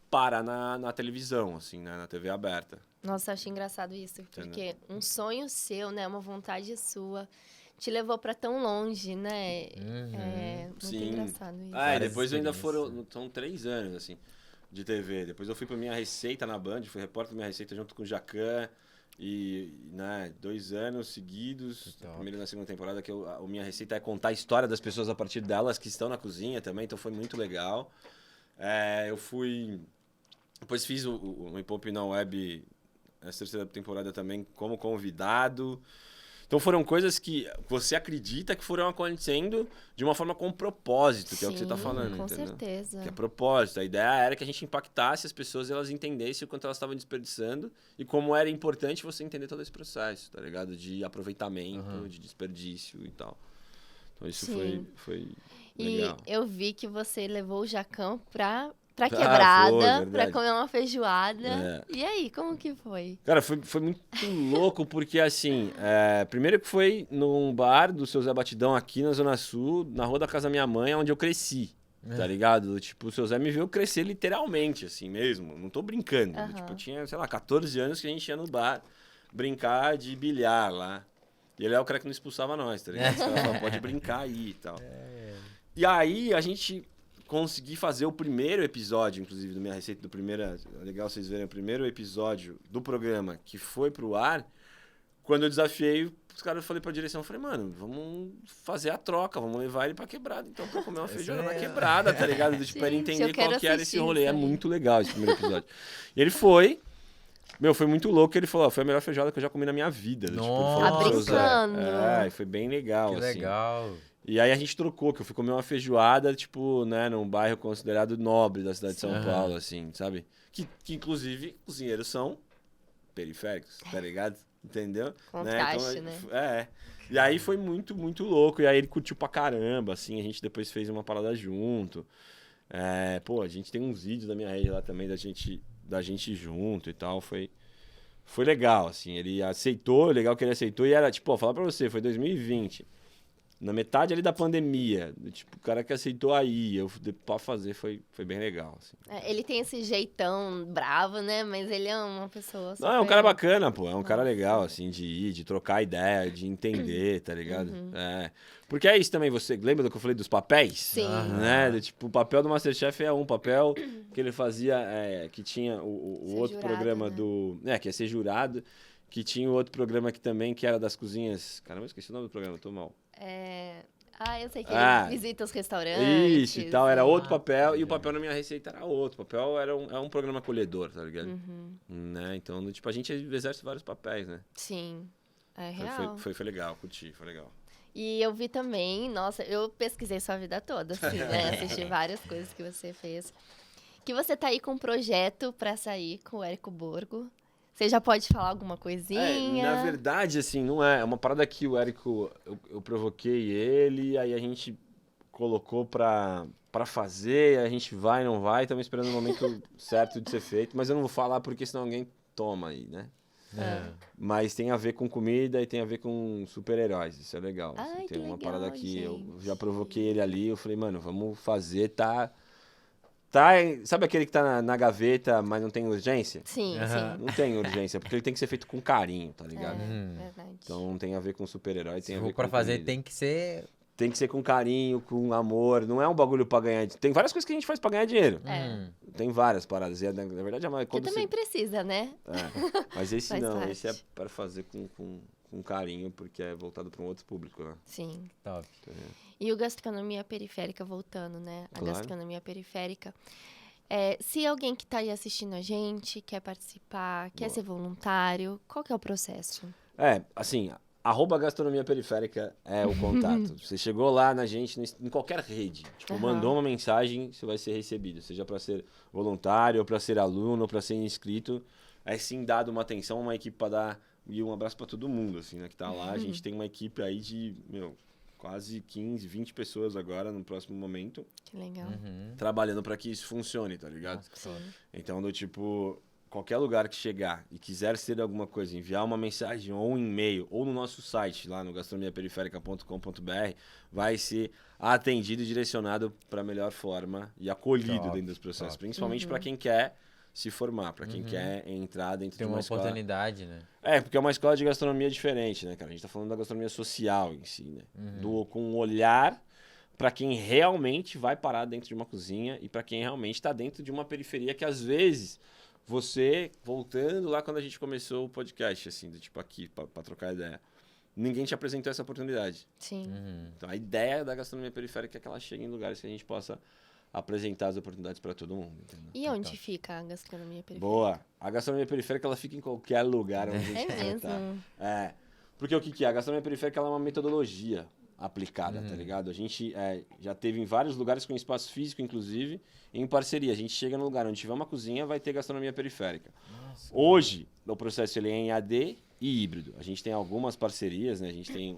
parar na televisão, assim, né, na TV aberta. Nossa, eu achei engraçado isso, porque um sonho seu, né, uma vontade sua, te levou pra tão longe, né? É muito Sim. engraçado isso. Várias Depois eu ainda experiências. são 3 anos, assim, de TV. Depois eu fui pra Minha Receita na Band, fui repórter da Minha Receita junto com o Jacan. E, né, 2 anos seguidos, Top. a primeira e na segunda temporada, que a Minha Receita é contar a história das pessoas a partir delas que estão na cozinha também, então foi muito legal. Eu fui... Depois fiz o Me Poupe na Web, essa terceira temporada também, como convidado. Então foram coisas que você acredita que foram acontecendo de uma forma com propósito, que é o que você tá falando, com entendeu? certeza. Que é propósito. A ideia era que a gente impactasse as pessoas e elas entendessem o quanto elas estavam desperdiçando e como era importante você entender todo esse processo, tá ligado? De aproveitamento, de desperdício e tal. Então isso Sim. foi E legal. eu vi que você levou o Jacão pra foi, quebrada, pra verdade. comer uma feijoada. E aí, como que foi? Cara, foi muito louco, porque assim, primeiro que foi num bar do seu Zé Batidão aqui na Zona Sul, na rua da casa da minha mãe, onde eu cresci, tá ligado? Tipo, o seu Zé me viu crescer literalmente, assim mesmo, não tô brincando. Aham. Tipo, eu tinha, sei lá, 14 anos que a gente ia no bar brincar de bilhar lá. E ele é o cara que não expulsava nós, tá ligado? Os caras falavam, pode brincar aí e tal. E aí, a gente... consegui fazer o primeiro episódio, inclusive, do Minha Receita, é legal vocês verem, o primeiro episódio do programa que foi pro ar, quando eu desafiei, os caras, eu falei pra direção, eu falei, mano, vamos fazer a troca, vamos levar ele pra quebrada, então, pra comer uma feijoada na quebrada, tá ligado? Tipo, pra ele Gente, entender eu quero qual que era esse assistir rolê. isso É aí. muito legal esse primeiro episódio. E ele foi... Meu, foi muito louco. Ele falou, ó, foi a melhor feijoada que eu já comi na minha vida. Tipo, ele falou Nossa. pro seu Zé. Tá brincando? É, foi bem legal, Que assim. legal. E aí a gente trocou, que eu fui comer uma feijoada, tipo, né, num bairro considerado nobre da cidade de São Aham. Paulo, assim, sabe? Que inclusive, cozinheiros são periféricos, tá ligado? Entendeu? Contraste, né? É. E aí foi muito, muito louco. E aí ele curtiu pra caramba, assim, a gente depois fez uma parada junto. É, pô, a gente tem uns vídeos da minha rede lá também da gente junto e tal, foi legal, assim, ele aceitou, legal que ele aceitou, e era, tipo, ó, falar pra você, foi 2020, na metade ali da pandemia, tipo, o cara que aceitou aí, eu pra fazer, foi bem legal, assim. É, ele tem esse jeitão bravo, né? Mas ele é uma pessoa super... Não, é um cara bacana, pô, é um cara legal, assim, de ir, de trocar ideia, de entender, tá ligado? É, porque é isso também, você lembra do que eu falei dos papéis? Sim. Né? Tipo, o papel do Masterchef é um papel que ele fazia, que tinha o Ser outro jurado, programa né? do... que ia ser jurado, que tinha o outro programa aqui também, que era das cozinhas... Caramba, eu esqueci o nome do programa, tô mal. Eu sei que Ah, ele visita os restaurantes. Isso e tal, era outro Ah, papel, e o papel na minha receita era outro. O papel era um programa acolhedor, tá ligado? Uhum. Né? Então, tipo, a gente exerce vários papéis, né? Sim, é real. Foi legal, curti, foi legal. E eu vi também, nossa, eu pesquisei sua vida toda, assim, né? Assisti várias coisas que você fez. Que você tá aí com um projeto pra sair com o Érico Borgo. Você já pode falar alguma coisinha? Na verdade, assim, não é. É uma parada que o Érico, eu provoquei ele, aí a gente colocou pra fazer, a gente vai, não vai, estamos esperando o momento certo de ser feito, mas eu não vou falar porque senão alguém toma aí, né? É. Mas tem a ver com comida e tem a ver com super-heróis, isso é legal. Ai, assim, que tem uma legal, parada que eu gente. já provoquei ele ali, eu falei, mano, vamos fazer, sabe aquele que tá na gaveta, mas não tem urgência? Sim, Aham. Não tem urgência, porque ele tem que ser feito com carinho, tá sim. ligado? Verdade. Então tem a ver com super-herói, Se tem a for ver pra com fazer, comida. tem que ser... Tem que ser com carinho, com amor, não é um bagulho pra ganhar... Tem várias coisas que a gente faz pra ganhar dinheiro. É. Tem várias paradas, e na verdade... Que Quando também precisa, né? Mas esse Faz não, parte. esse é para fazer com carinho, porque é voltado para um outro público, né? Sim. Top. E o gastronomia periférica, voltando, né? A Claro. gastronomia periférica. Se alguém que tá aí assistindo a gente quer participar, quer ser voluntário, qual que é o processo? Assim, @gastronomia periférica é o contato. Você chegou lá na gente, em qualquer rede, tipo, Aham. mandou uma mensagem, você vai ser recebido, seja para ser voluntário, ou para ser aluno, ou para ser inscrito. É sim dado uma atenção, uma equipe para dar, e um abraço para todo mundo, assim, né, que tá lá. A gente tem uma equipe aí de, quase 15, 20 pessoas agora no próximo momento, Que legal. trabalhando para que isso funcione, tá ligado? Nossa, que top. Então, do tipo, qualquer lugar que chegar e quiser ser alguma coisa, enviar uma mensagem ou um e-mail, ou no nosso site, lá no gastronomiaperiférica.com.br, vai ser atendido e direcionado para a melhor forma e acolhido Top, dentro dos processos. top. Principalmente para quem quer se formar, para quem quer entrar dentro Tem de uma uma escola. oportunidade, né? Porque é uma escola de gastronomia diferente, né, cara? A gente tá falando da gastronomia social em si, né? Com um olhar para quem realmente vai parar dentro de uma cozinha e para quem realmente está dentro de uma periferia que às vezes você, voltando lá quando a gente começou o podcast, assim, do tipo aqui, para trocar ideia, ninguém te apresentou essa oportunidade. Sim. Então a ideia da gastronomia periférica é que ela chegue em lugares que a gente possa apresentar as oportunidades para todo mundo. Entendeu? E onde fica a gastronomia periférica? Boa. A gastronomia periférica ela fica em qualquer lugar onde a gente É tá. mesmo? Porque o que é? A gastronomia periférica ela é uma metodologia aplicada, tá ligado? A gente já teve em vários lugares com espaço físico, inclusive, em parceria. A gente chega no lugar onde tiver uma cozinha, vai ter gastronomia periférica. Hoje, o processo ele é em AD e híbrido. A gente tem algumas parcerias, né? A gente tem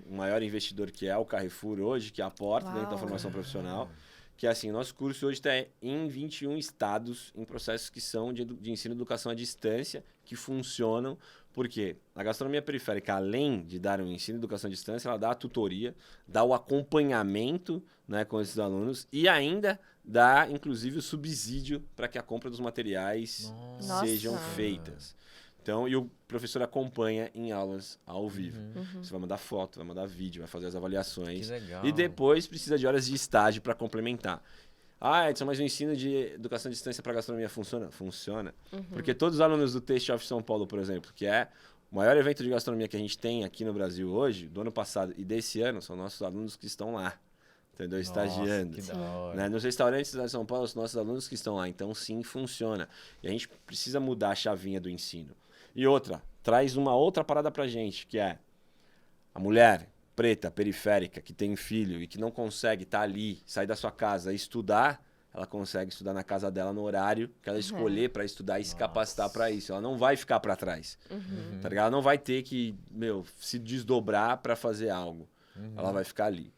um maior investidor que é o Carrefour hoje, que aporta dentro da Uau. formação profissional. Que é assim, nosso curso hoje está em 21 estados, em processos que são de ensino e educação à distância, que funcionam. Porque a gastronomia periférica, além de dar um ensino e educação à distância, ela dá a tutoria, dá o acompanhamento, né, com esses alunos e ainda dá, inclusive, o subsídio para que a compra dos materiais Nossa. sejam feitas. Então, e o professor acompanha em aulas ao vivo. Você vai mandar foto, vai mandar vídeo, vai fazer as avaliações. Que legal. E depois precisa de horas de estágio para complementar. Edson, mas o ensino de educação à distância para gastronomia funciona? Funciona. Porque todos os alunos do Taste of São Paulo, por exemplo, que é O maior evento de gastronomia que a gente tem aqui no Brasil hoje, do ano passado e desse ano, são nossos alunos que estão lá, entendeu? Estagiando. Que da hora. Né? Nos restaurantes da São Paulo, os nossos alunos que estão lá. Então, sim, funciona. E a gente precisa mudar a chavinha do ensino. E outra, traz uma outra parada pra gente, que é a mulher preta, periférica, que tem filho e que não consegue estar ali, sair da sua casa e estudar, ela consegue estudar na casa dela no horário que ela escolher para estudar e se capacitar para isso. Ela não vai ficar para trás, tá ligado? Ela não vai ter que, se desdobrar para fazer algo. Ela vai ficar ali.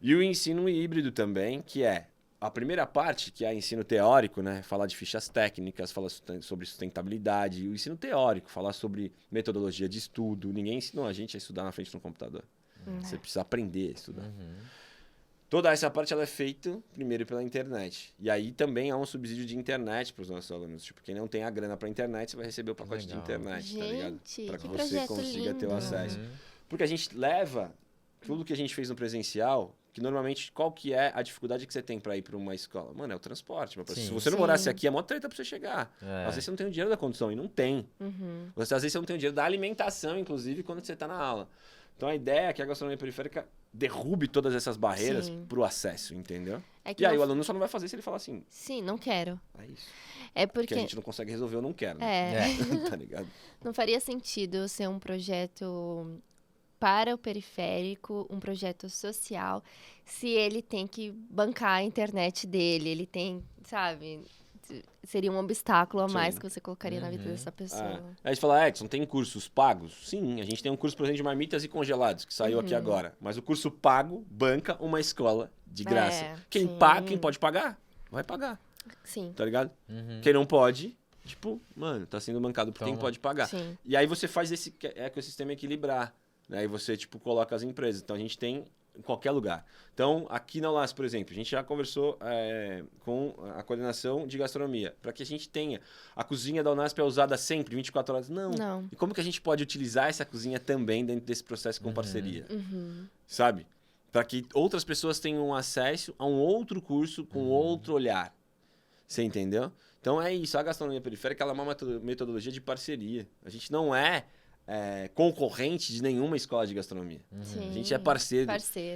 E o ensino híbrido também, que é a primeira parte, que é ensino teórico, né? Falar de fichas técnicas, falar sobre sustentabilidade. E o ensino teórico, falar sobre metodologia de estudo. Ninguém ensinou a gente a estudar na frente de um computador. Você precisa aprender a estudar. Toda essa parte ela é feita primeiro pela internet. E aí também há um subsídio de internet para os nossos alunos. Tipo, quem não tem a grana para internet, você vai receber o pacote de internet, tá ligado? Para que você consiga ter o acesso. Porque a gente leva tudo que a gente fez no presencial, que normalmente, qual que é a dificuldade que você tem para ir para uma escola? Mano, é o transporte. Se você não morasse aqui, é mó treta para você chegar. Às vezes você não tem o dinheiro da condução, e não tem. Às vezes você não tem o dinheiro da alimentação, inclusive, quando você está na aula. Então a ideia é que a gastronomia periférica derrube todas essas barreiras pro acesso, entendeu? E aí o aluno só não vai fazer se ele falar assim... Sim, não quero. É isso. É porque a gente não consegue resolver, eu não quero. Né? Tá ligado? Não faria sentido ser um projeto para o periférico, um projeto social, se ele tem que bancar a internet dele, ele tem, sabe... Seria um obstáculo a mais que você colocaria na vida dessa pessoa. Aí você fala, Edson, tem cursos pagos? Sim, a gente tem um curso, por exemplo, de marmitas e congelados, que saiu aqui agora. Mas o curso pago banca uma escola de graça. Quem pode pagar, vai pagar. Sim. Tá ligado? Quem não pode, tipo, mano, tá sendo bancado por quem pode pagar. Sim. E aí você faz esse ecossistema equilibrar. Né? E você, tipo, coloca as empresas. Então a gente tem em qualquer lugar. Então, aqui na ULAS, por exemplo, a gente já conversou com a coordenação de gastronomia, para que a gente tenha. A cozinha da UNASP é usada sempre, 24 horas? Não. E como que a gente pode utilizar essa cozinha também dentro desse processo com parceria? Sabe? Para que outras pessoas tenham acesso a um outro curso com outro olhar. Você entendeu? Então é isso. A gastronomia periférica ela é uma metodologia de parceria. A gente não é concorrente de nenhuma escola de gastronomia. Sim, a gente é parceiro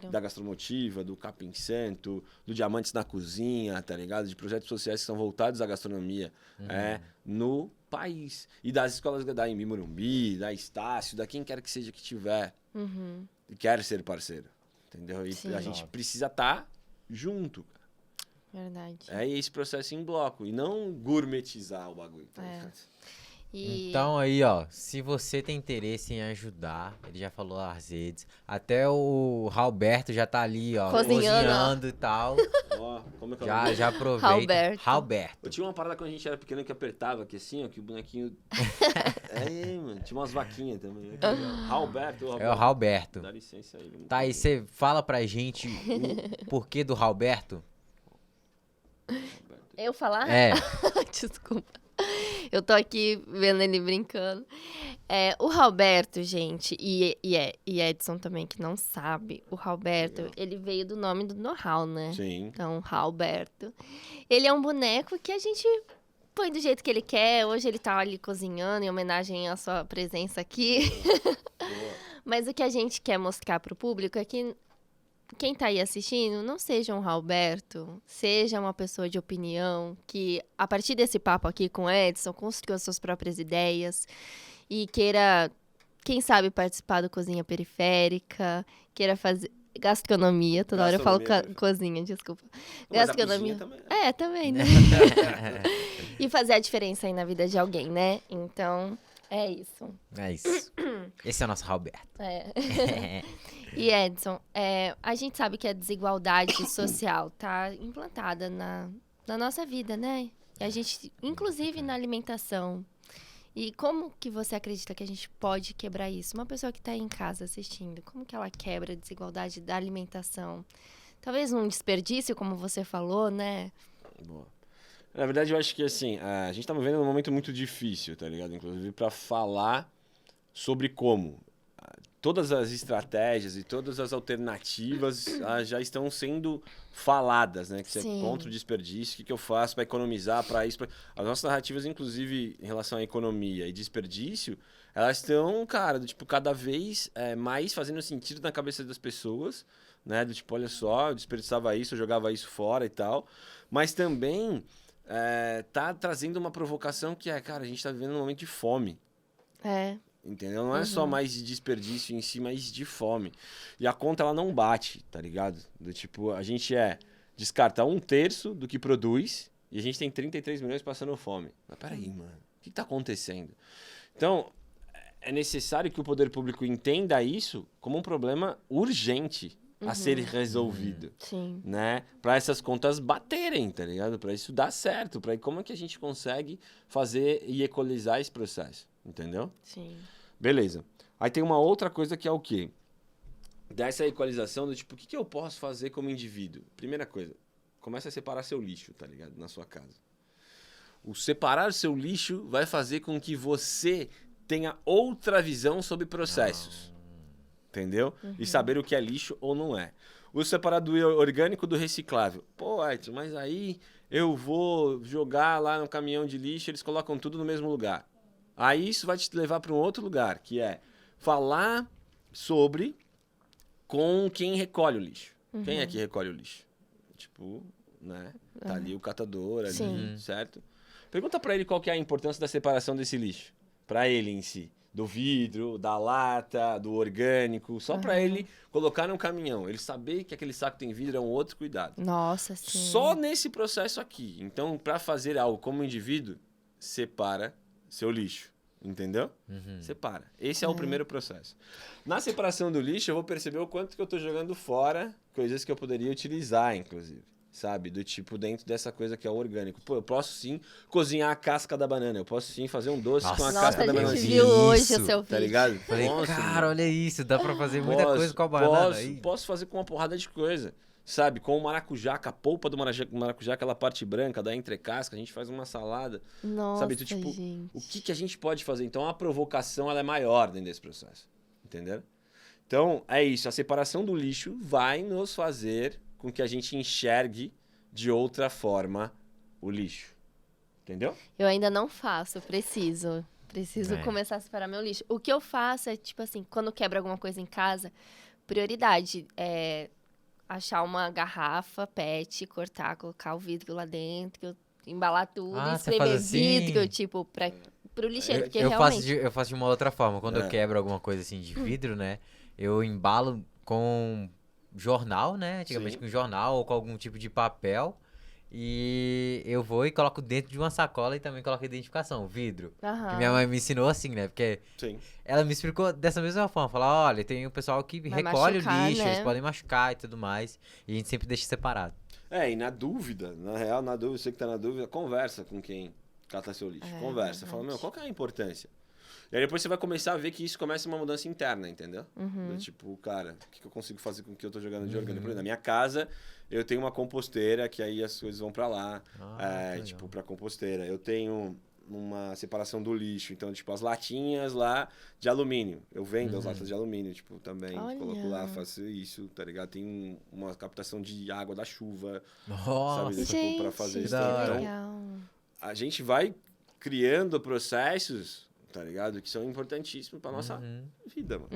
da Gastromotiva, do Capim Santo, do Diamantes na Cozinha, tá ligado? De projetos sociais que são voltados à gastronomia no país. E das escolas da Embi Morumbi, da Estácio, da quem quer que seja que tiver e quer ser parceiro. Entendeu? E a gente precisa estar junto. Verdade. É esse processo em bloco e não gourmetizar o bagulho. Tá ligado? Então aí, ó, se você tem interesse em ajudar, ele já falou as redes, até o Ralberto já tá ali, ó, cozinhando e tal. Ó, como é que é? Já aproveita. Ralberto. Eu tinha uma parada quando a gente era pequeno que apertava aqui assim, ó, que o bonequinho... mano, tinha umas vaquinhas também. Ralberto. É o Ralberto. Dá licença aí. Tá, e você fala pra gente o porquê do Ralberto? Eu falar? Desculpa. Eu tô aqui vendo ele brincando. O Ralberto, gente, e Edson também, que não sabe, o Ralberto, ele veio do nome do know-how, né? Sim. Então, Ralberto. Ele é um boneco que a gente põe do jeito que ele quer. Hoje ele tá ali cozinhando em homenagem à sua presença aqui. Mas o que a gente quer mostrar pro público é que quem tá aí assistindo, não seja um Ralberto, seja uma pessoa de opinião que, a partir desse papo aqui com o Edson, construiu as suas próprias ideias e queira, quem sabe, participar do Cozinha Periférica, queira fazer gastronomia, toda hora eu falo cozinha, desculpa. Mas gastronomia. A também. Também, né? E fazer a diferença aí na vida de alguém, né? Então, é isso. É isso. Esse é o nosso Ralberto. E Edson, a gente sabe que a desigualdade social tá implantada na nossa vida, né? E a gente, inclusive na alimentação. E como que você acredita que a gente pode quebrar isso? Uma pessoa que está aí em casa assistindo, como que ela quebra a desigualdade da alimentação? Talvez um desperdício, como você falou, né? Boa. Na verdade, eu acho que assim, a gente tá vivendo um momento muito difícil, tá ligado? Inclusive para falar sobre como todas as estratégias e todas as alternativas já estão sendo faladas, né? Que você é contra o desperdício, o que eu faço para economizar, para isso. As nossas narrativas, inclusive, em relação à economia e desperdício, elas estão, cara, do tipo, cada vez mais fazendo sentido na cabeça das pessoas, né? Do tipo, olha só, eu desperdiçava isso, eu jogava isso fora e tal. Mas também tá trazendo uma provocação que cara, a gente tá vivendo um momento de fome. Entendeu? Não é só mais de desperdício em si, mas de fome. E a conta, ela não bate, tá ligado? Do tipo, a gente descarta 1/3 do que produz e a gente tem 33 milhões passando fome. Mas peraí, mano, o que tá acontecendo? Então, é necessário que o poder público entenda isso como um problema urgente a ser resolvido, né? Para essas contas baterem, tá ligado? Para isso dar certo, para como é que a gente consegue fazer e equalizar esse processo, entendeu? Sim. Beleza. Aí tem uma outra coisa que é o quê? Dessa equalização do tipo, o que eu posso fazer como indivíduo? Primeira coisa, começa a separar seu lixo, tá ligado? Na sua casa. O separar seu lixo vai fazer com que você tenha outra visão sobre processos. Entendeu? E saber o que é lixo ou não é. O separar do orgânico do reciclável. Pô, Ayrton, mas aí eu vou jogar lá no caminhão de lixo, eles colocam tudo no mesmo lugar. Aí isso vai te levar para um outro lugar, que é falar sobre com quem recolhe o lixo. Quem é que recolhe o lixo? Tipo, né? Tá ali o catador, ali, certo? Pergunta para ele qual que é a importância da separação desse lixo. Para ele em si. Do vidro, da lata, do orgânico. Só para ele colocar no caminhão. Ele saber que aquele saco tem vidro é um outro cuidado. Nossa, sim. Só nesse processo aqui. Então, para fazer algo como indivíduo, separa seu lixo, entendeu? Separa. Esse é o primeiro processo. Na separação do lixo, eu vou perceber o quanto que eu tô jogando fora, coisas que eu poderia utilizar, inclusive, sabe? Do tipo, dentro dessa coisa que é o orgânico. Pô, eu posso sim cozinhar a casca da banana, eu posso sim fazer um doce com a casca da banana. A gente viu hoje o seu vídeo. Tá ligado? Falei, cara, olha isso, dá pra fazer muita coisa com a banana. Posso fazer com uma porrada de coisa. Sabe, com o maracujá, com a polpa do maracujá, aquela parte branca da entrecasca, a gente faz uma salada. Nossa, sabe, tipo, gente. o que a gente pode fazer? Então, a provocação ela é maior dentro desse processo. Entendeu? Então, é isso. A separação do lixo vai nos fazer com que a gente enxergue de outra forma o lixo. Entendeu? Eu ainda não faço, preciso começar a separar meu lixo. O que eu faço é, tipo assim, quando quebra alguma coisa em casa, prioridade é achar uma garrafa PET, cortar, colocar o vidro lá dentro, embalar tudo, espremer assim? vidro, tipo, pro lixeiro, porque realmente... Eu faço de uma outra forma. Quando eu quebro alguma coisa assim de vidro, né? Eu embalo com jornal, né? Antigamente com jornal ou com algum tipo de papel. E eu vou e coloco dentro de uma sacola e também coloco identificação, vidro. Que minha mãe me ensinou assim, né? Porque ela me explicou dessa mesma forma. Falar, olha, tem o pessoal que recolhe o lixo, né? Eles podem machucar e tudo mais. E a gente sempre deixa separado. E na dúvida, na real, você que tá na dúvida, conversa com quem cata seu lixo. Conversa. Fala, qual que é a importância? E aí depois você vai começar a ver que isso começa uma mudança interna, entendeu? Tipo, cara, o que eu consigo fazer com o que eu tô jogando de orgânico? Por exemplo, na minha casa, eu tenho uma composteira, que aí as coisas vão pra lá, tipo, pra composteira. Eu tenho uma separação do lixo, então, tipo, as latinhas lá de alumínio. Eu vendo as latas de alumínio, tipo, também. Coloco lá, faço isso, tá ligado? Tem uma captação de água da chuva, sabe? Tipo, pra fazer isso. Então, a gente vai criando processos, tá ligado? Que são importantíssimos pra nossa vida, mano.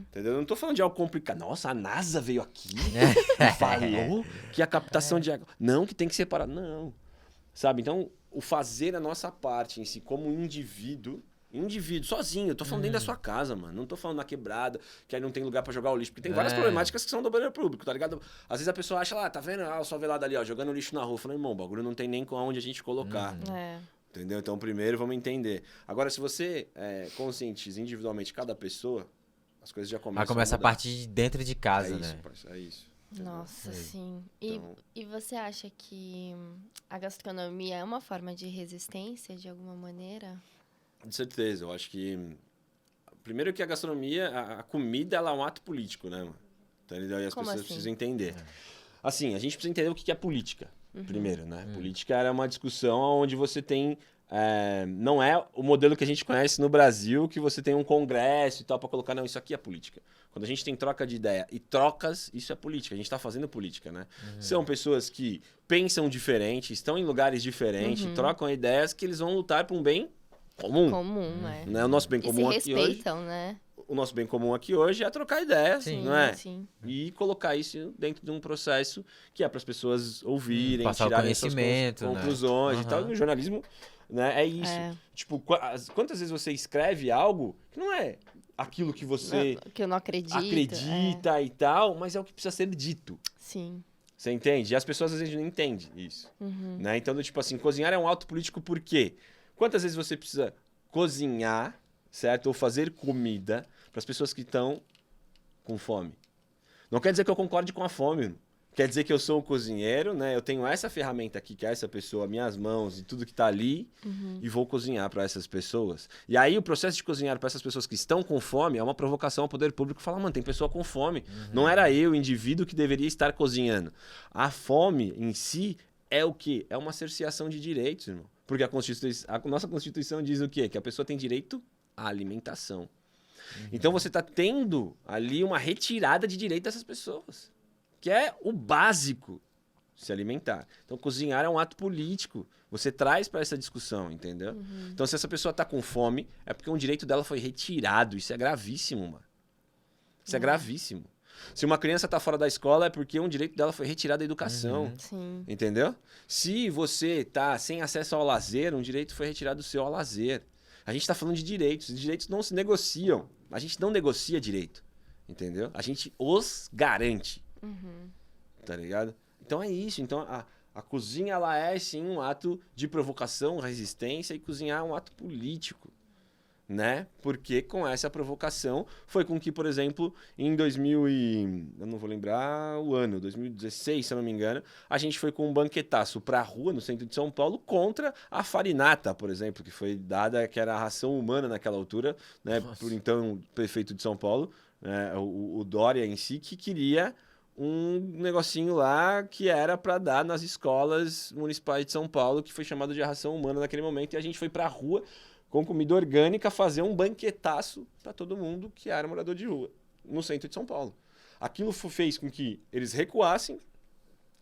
Entendeu? Eu não tô falando de algo complicado. Nossa, a NASA veio aqui e falou que a captação de água... Não, que tem que separar. Não. Sabe? Então, o fazer a nossa parte em si, como indivíduo, sozinho. Eu tô falando dentro da sua casa, mano. Não tô falando na quebrada, que aí não tem lugar pra jogar o lixo. Porque tem várias problemáticas que são do banheiro público, tá ligado? Às vezes a pessoa acha lá, tá vendo? O favelado ali, ó, jogando lixo na rua. Eu falo, irmão, o bagulho não tem nem com onde a gente colocar. Entendeu? Então, primeiro, vamos entender. Agora, se você conscientiza individualmente cada pessoa, as coisas já começam a começa a partir de dentro de casa, né? É isso. Nossa, sim. E você acha que a gastronomia é uma forma de resistência, de alguma maneira? De certeza. Eu acho que... Primeiro que a gastronomia, a comida, ela é um ato político, né, mano? Entendeu? E as pessoas precisam entender. Assim, a gente precisa entender o que é política. Primeiro, né? Política era uma discussão onde você tem não é o modelo que a gente conhece no Brasil, que você tem um congresso e tal pra colocar. Não, isso aqui é política. Quando a gente tem troca de ideia e trocas, isso é política. A gente tá fazendo política, né? São pessoas que pensam diferente, estão em lugares diferentes, trocam ideias que eles vão lutar por um bem comum. Né? O nosso bem comum se aqui hoje... respeitam, né? O nosso bem comum aqui hoje é trocar ideias, não é? Sim. E colocar isso dentro de um processo que é para as pessoas ouvirem, passar o tirarem suas conhecimento, conclusões e tal. E no jornalismo, né, é isso. Tipo, quantas vezes você escreve algo que não é aquilo que você que eu não acredito. acredita e tal, mas é o que precisa ser dito. Sim. Você entende? E as pessoas às vezes não entendem isso. Né? Então, tipo assim, cozinhar é um ato político por quê? Quantas vezes você precisa cozinhar, certo? Ou fazer comida para as pessoas que estão com fome. Não quer dizer que eu concorde com a fome. Quer dizer que eu sou um cozinheiro, né? Eu tenho essa ferramenta aqui, que é essa pessoa, minhas mãos e tudo que está ali, e vou cozinhar para essas pessoas. E aí o processo de cozinhar para essas pessoas que estão com fome é uma provocação ao poder público. Falar, mano, tem pessoa com fome. Não era eu, o indivíduo, que deveria estar cozinhando. A fome em si é o quê? É uma cerceação de direitos, irmão. Porque a nossa Constituição diz o quê? Que a pessoa tem direito à alimentação. Então você está tendo ali uma retirada de direito dessas pessoas, que é o básico, se alimentar. Então cozinhar é um ato político, você traz para essa discussão, entendeu? Então se essa pessoa está com fome, é porque um direito dela foi retirado, isso é gravíssimo, mano. Isso é gravíssimo. Se uma criança está fora da escola, é porque um direito dela foi retirado da educação, entendeu? Se você está sem acesso ao lazer, um direito foi retirado do seu ao lazer. A gente está falando de direitos. Os direitos não se negociam. A gente não negocia direito. Entendeu? A gente os garante. Tá ligado? Então é isso. Então a cozinha, ela é sim um ato de provocação, resistência, e cozinhar é um ato político. Né? Porque com essa provocação foi com que, por exemplo, em eu não vou lembrar o ano, 2016, se eu não me engano, a gente foi com um banquetaço pra rua, no centro de São Paulo, contra a farinata, por exemplo, que foi dada, que era a ração humana naquela altura, né? Por então prefeito de São Paulo, né? O Dória em si, que queria um negocinho lá que era para dar nas escolas municipais de São Paulo, que foi chamado de ração humana naquele momento, e a gente foi pra rua com comida orgânica, fazer um banquetaço para todo mundo que era morador de rua, no centro de São Paulo. Aquilo fez com que eles recuassem,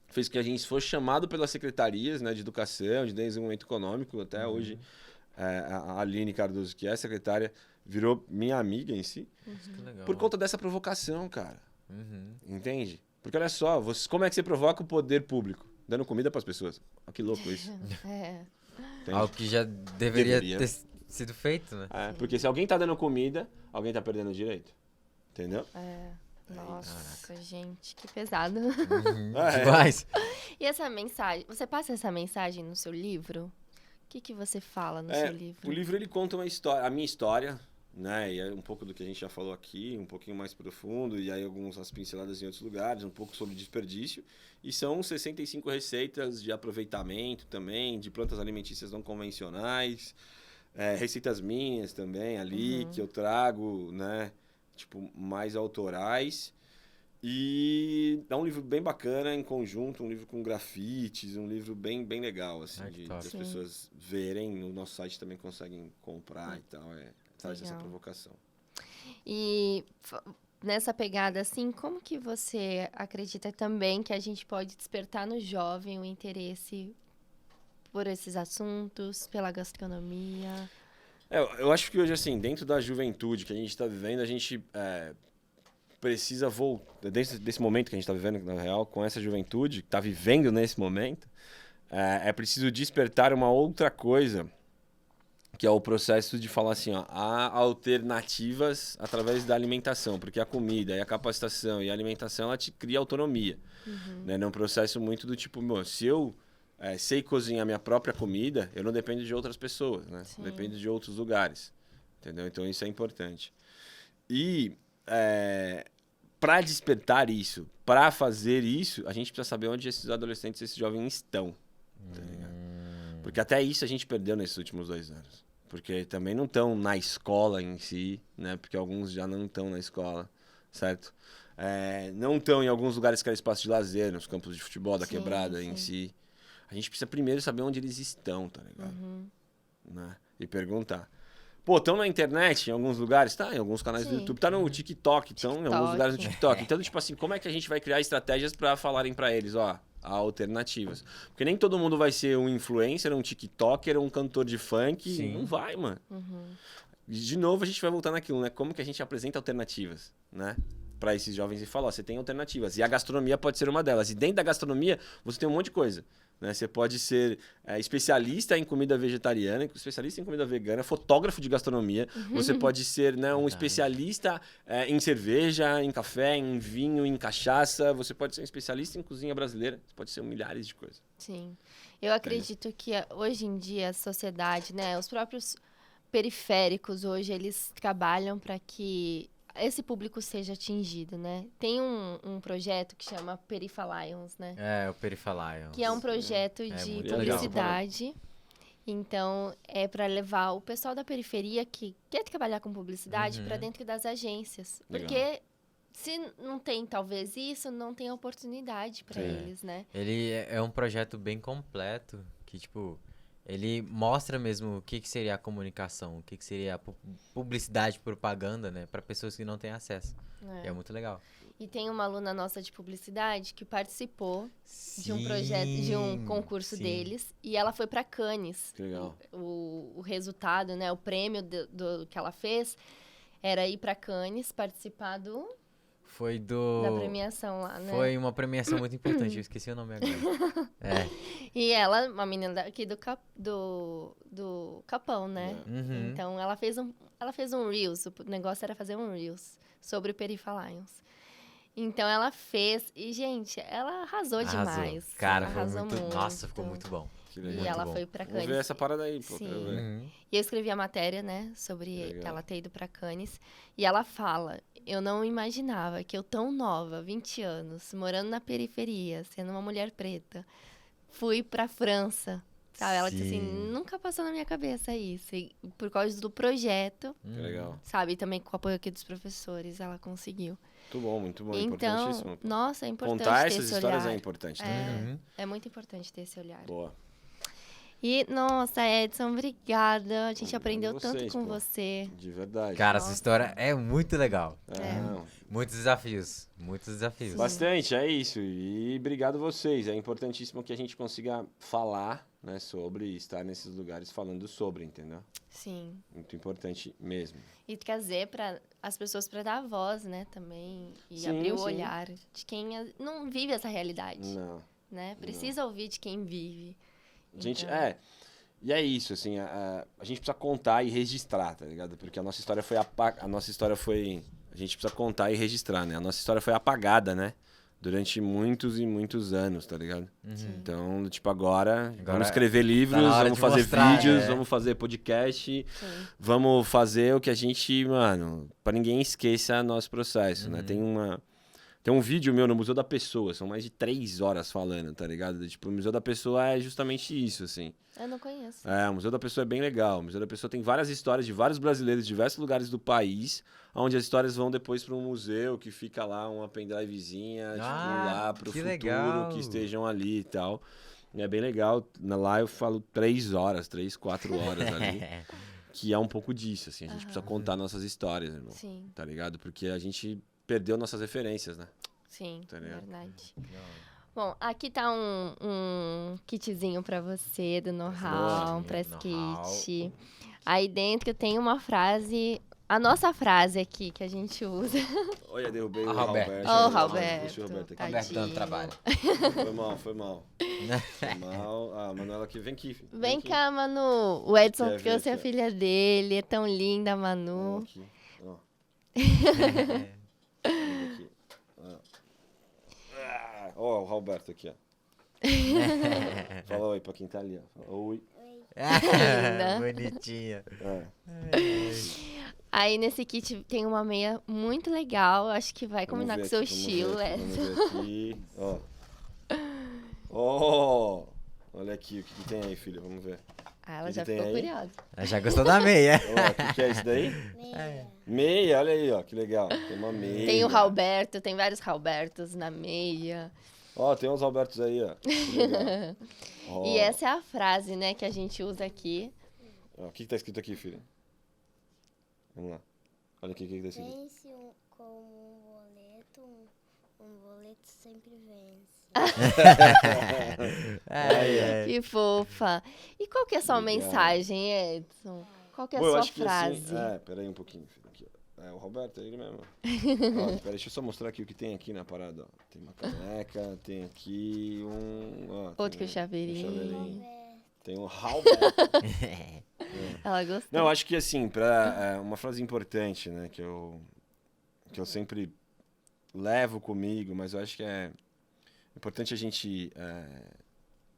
fez com que a gente fosse chamado pelas secretarias, né, de educação, de desenvolvimento econômico, até hoje a Aline Cardoso, que é secretária, virou minha amiga em si, por conta dessa provocação, cara. Entende? Porque olha só, como é que você provoca o poder público? Dando comida para as pessoas. Olha que louco isso. Algo que já deveria ter sido feito, né? Porque se alguém tá dando comida, alguém tá perdendo direito. Entendeu? Nossa, gente, que pesado. Demais. E essa mensagem, você passa essa mensagem no seu livro? O que você fala no seu livro? O livro, ele conta uma história, a minha história, né? E é um pouco do que a gente já falou aqui, um pouquinho mais profundo, e aí algumas pinceladas em outros lugares, um pouco sobre desperdício. E são 65 receitas de aproveitamento também, de plantas alimentícias não convencionais, receitas minhas também ali, que eu trago, né? Tipo, mais autorais. E é um livro bem bacana, em conjunto, um livro com grafites, um livro bem, bem legal, assim, das pessoas verem. No nosso site também conseguem comprar e tal, traz essa provocação. E nessa pegada, assim, como que você acredita também que a gente pode despertar no jovem o interesse por esses assuntos, pela gastronomia? Eu acho que hoje, assim, dentro da juventude que a gente está vivendo, a gente precisa voltar, desse momento que a gente está vivendo, na real, com essa juventude que está vivendo nesse momento, é preciso despertar uma outra coisa, que é o processo de falar assim, ó, há alternativas através da alimentação, porque a comida e a capacitação e a alimentação, ela te cria autonomia, né? É um processo muito do tipo, se eu sei cozinhar minha própria comida, eu não dependo de outras pessoas, né? Dependo de outros lugares, entendeu? Então isso é importante. E para despertar isso, para fazer isso, a gente precisa saber onde esses adolescentes, esses jovens estão, tá ligado? Porque até isso a gente perdeu nesses últimos 2 anos. Porque também não estão na escola em si, né? Porque alguns já não estão na escola, certo? Não estão em alguns lugares que era espaço de lazer, nos campos de futebol da quebrada em si. A gente precisa primeiro saber onde eles estão, tá ligado? né? E perguntar. Pô, estão na internet, em alguns lugares? Tá, em alguns canais do YouTube. Tá no TikTok, estão em alguns lugares no TikTok. Então, tipo assim, como é que a gente vai criar estratégias para falarem para eles, ó, há alternativas? Porque nem todo mundo vai ser um influencer, um TikToker, um cantor de funk. Sim. Não vai, mano. De novo, a gente vai voltar naquilo, né? Como que a gente apresenta alternativas, né? Para esses jovens e falar, ó, você tem alternativas. E a gastronomia pode ser uma delas. E dentro da gastronomia, você tem um monte de coisa. Né? Você pode ser especialista em comida vegetariana, especialista em comida vegana, fotógrafo de gastronomia. Você pode ser, né, um especialista em cerveja, em café, em vinho, em cachaça. Você pode ser um especialista em cozinha brasileira. Você pode ser milhares de coisas. Sim. Eu acredito que hoje em dia a sociedade, né, os próprios periféricos hoje, eles trabalham para que esse público seja atingido, né? Tem um projeto que chama Perifalions, né? O Perifalions. Que é um projeto de publicidade. Então, é para levar o pessoal da periferia que quer trabalhar com publicidade para dentro das agências. Legal. Porque se não tem, talvez, isso, não tem oportunidade para eles, né? Ele é um projeto bem completo, que, tipo, ele mostra mesmo o que seria a comunicação, o que seria a publicidade, propaganda, né? Para pessoas que não têm acesso. É muito legal. E tem uma aluna nossa de publicidade que participou de um projeto, de um concurso deles. E ela foi para Cannes. Que legal. O resultado, né? O prêmio do que ela fez era ir para Cannes, participar Foi da premiação lá, né? Foi uma premiação muito importante, eu esqueci o nome agora. E ela, uma menina aqui do Capão, né? Então, ela fez um Reels, o negócio era fazer um Reels sobre o Perifalions. Então, ela fez, e, gente, ela arrasou demais. Cara, ela foi arrasou muito... Nossa, ficou muito bom. Que legal. E ela foi pra Cannes. Vamos ver essa parada aí, pô. Sim. Quero ver. E eu escrevi a matéria, né, sobre ela ter ido pra Cannes. E ela fala, eu não imaginava que eu tão nova, 20 anos, morando na periferia, sendo uma mulher preta, fui pra França. Sabe? Ela disse assim, nunca passou na minha cabeça isso. E por causa do projeto, Que legal. sabe? E também com o apoio aqui dos professores, ela conseguiu. Muito bom. Então, Importantíssimo. Pô. nossa, é importante Contar ter essas esse histórias olhar. é importante. Né? É muito importante ter esse olhar. Boa. E, nossa, Edson, obrigada. A gente aprendeu vocês, tanto com pô. você. De verdade. Cara, essa história é muito legal. Não. Muitos desafios. Muitos desafios. Bastante, é isso. E obrigado vocês. É importantíssimo que a gente consiga falar, né, sobre estar nesses lugares falando sobre, entendeu? Sim. Muito importante mesmo. E trazer para as pessoas para dar voz, né, também. E Sim, abrir o sim. olhar de quem não vive essa realidade. Não. Né? Precisa ouvir de quem vive. Gente, Então, e é isso, assim, a gente precisa contar e registrar, tá ligado? Porque a nossa história foi a gente precisa contar e registrar, né? A nossa história foi apagada, né? Durante muitos e muitos anos, tá ligado? Então, tipo, agora vamos escrever livros, vamos fazer mostrar, vídeos, vamos fazer podcast, vamos fazer o que a gente, mano, pra ninguém esqueça nosso processo, né? Tem um vídeo meu no Museu da Pessoa, são mais de 3 horas falando, tá ligado? Tipo, o Museu da Pessoa é justamente isso, assim. eu não conheço. O Museu da Pessoa é bem legal. O Museu da Pessoa tem várias histórias de vários brasileiros de diversos lugares do país, onde as histórias vão depois para um museu que fica lá, uma pendrivezinha, tipo, lá pro futuro, legal. que estejam ali e tal. E é bem legal. Lá eu falo 3 horas, 3, 4 horas ali. Que é um pouco disso, assim. A gente precisa contar nossas histórias, irmão. Sim. Tá ligado? Porque a gente perdeu nossas referências, né? Sim, Tá ligado? verdade. Bom, aqui tá um kitzinho pra você do know-how, um press kit. Aí dentro tem uma frase, a nossa frase aqui que a gente usa. Olha, derrubei o Roberto. Roberto. Ô, Roberto. Deixa o Roberto aqui. Roberto dando trabalho. Foi mal. Foi mal. Ah, Manuela aqui, vem aqui. Filho. Vem aqui. cá, Manu. O Edson Quer ver trouxe a aqui, ó. filha dele, é tão linda, Vem Manu. aqui, ó. Vem aqui. Ó, o Roberto aqui, ó. Fala oi pra quem tá ali, ó. Fala oi. Linda. Bonitinha. Aí nesse kit tem uma meia muito legal, acho que vai combinar com o seu estilo, Vamos Edson. ver aqui, ó. Ó, olha aqui, o que tem aí, filha? Vamos ver. Ah, ela Que já tem ficou aí? curiosa. Ela já gostou da meia. Ó, o que é isso daí? Meia, olha aí, ó, que legal. Tem uma meia. Tem o Roberto, tem vários Robertos na meia. Ó, tem uns Albertos aí, ó. Que legal. Ó, E essa é a frase, né, que a gente usa aqui Ó, o que tá escrito aqui, filho? Vamos lá. Olha aqui o que tá escrito. Vence como um boleto, um boleto sempre vence. Que fofa. E qual que é a sua Legal. mensagem, Edson? Qual que é a Pô, eu sua acho que frase? assim, peraí um pouquinho, filho. Aqui, ó. O Roberto, é ele mesmo. Ó, peraí, deixa eu só mostrar aqui o que tem aqui na parada, ó. Tem uma caneca, tem aqui um... Ó, Outro tem chaveirinho. chaveirinho. Tem um Roberto. Ela gostou. Não, eu acho que assim, uma frase importante, né, que eu sempre levo comigo, mas eu acho que é importante a gente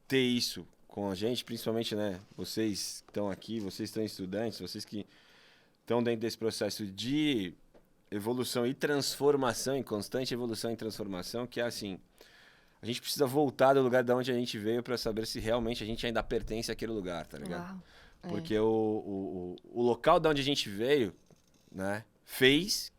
ter isso com a gente, principalmente, né, vocês que estão aqui, vocês que estão estudantes, vocês que estão dentro desse processo de evolução e transformação, em constante evolução e transformação, que é assim, a gente precisa voltar do lugar de onde a gente veio para saber se realmente a gente ainda pertence àquele lugar, tá ligado? Uau. Porque o local de onde a gente veio, né, fez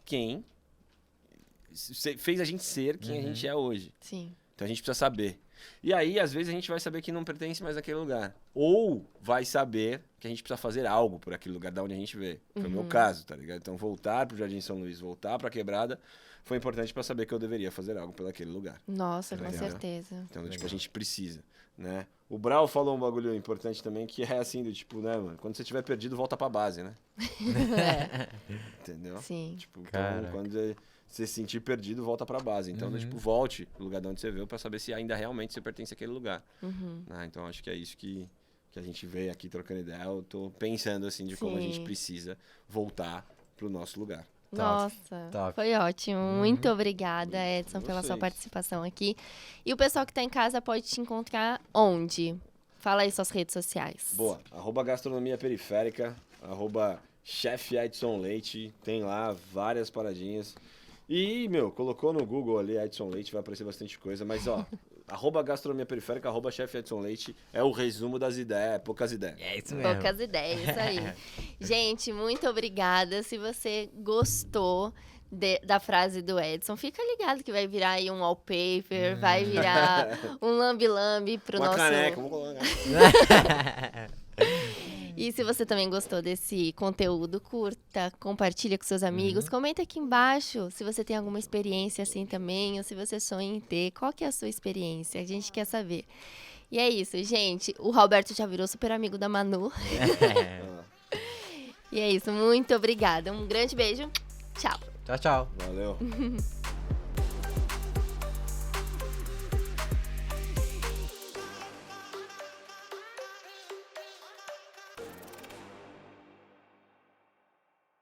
a gente ser quem a gente é hoje. Sim. Então a gente precisa saber. E aí, às vezes, a gente vai saber que não pertence mais naquele lugar. Ou vai saber que a gente precisa fazer algo por aquele lugar de onde a gente veio. Foi o meu caso, tá ligado? Então, voltar pro Jardim São Luís, voltar pra Quebrada, foi importante para saber que eu deveria fazer algo por aquele lugar. Nossa, com Legal. certeza. Então, tipo, a gente precisa, né? O Brau falou um bagulho importante também, que é assim, do tipo, né, mano? Quando você estiver perdido, volta pra base, né? Entendeu? Sim. Tipo, Caraca. então, quando você se sentir perdido, volta pra base. Então, tipo, volte no lugar de onde você veio pra saber se ainda realmente você pertence àquele lugar. Né? Então, acho que é isso que a gente veio aqui trocando ideia. Eu tô pensando, assim, de como a gente Sim. precisa voltar pro nosso lugar. Nossa, top. foi ótimo. Muito obrigada, Edson, pela sua Vocês. participação aqui. E o pessoal que tá em casa pode te encontrar onde? Fala aí suas redes sociais. Boa. @gastronomia periférica, @chef Edson Leite. Tem lá várias paradinhas. E, colocou no Google ali Edson Leite, vai aparecer bastante coisa. Mas, ó, @gastronomia periférica, @chef Edson Leite é o resumo das ideias, poucas ideias. É isso mesmo. Poucas ideias, isso aí. Gente, muito obrigada. Se você gostou da frase do Edson, fica ligado que vai virar aí um wallpaper, vai virar um lambi-lambi pro Uma nosso... caneca, vamos colocar. E se você também gostou desse conteúdo, curta, compartilha com seus amigos, comenta aqui embaixo se você tem alguma experiência assim também, ou se você sonha em ter, qual que é a sua experiência, a gente quer saber. E é isso, gente, o Roberto já virou super amigo da Manu. E é isso, muito obrigada, um grande beijo, tchau. Tchau, tchau. Valeu.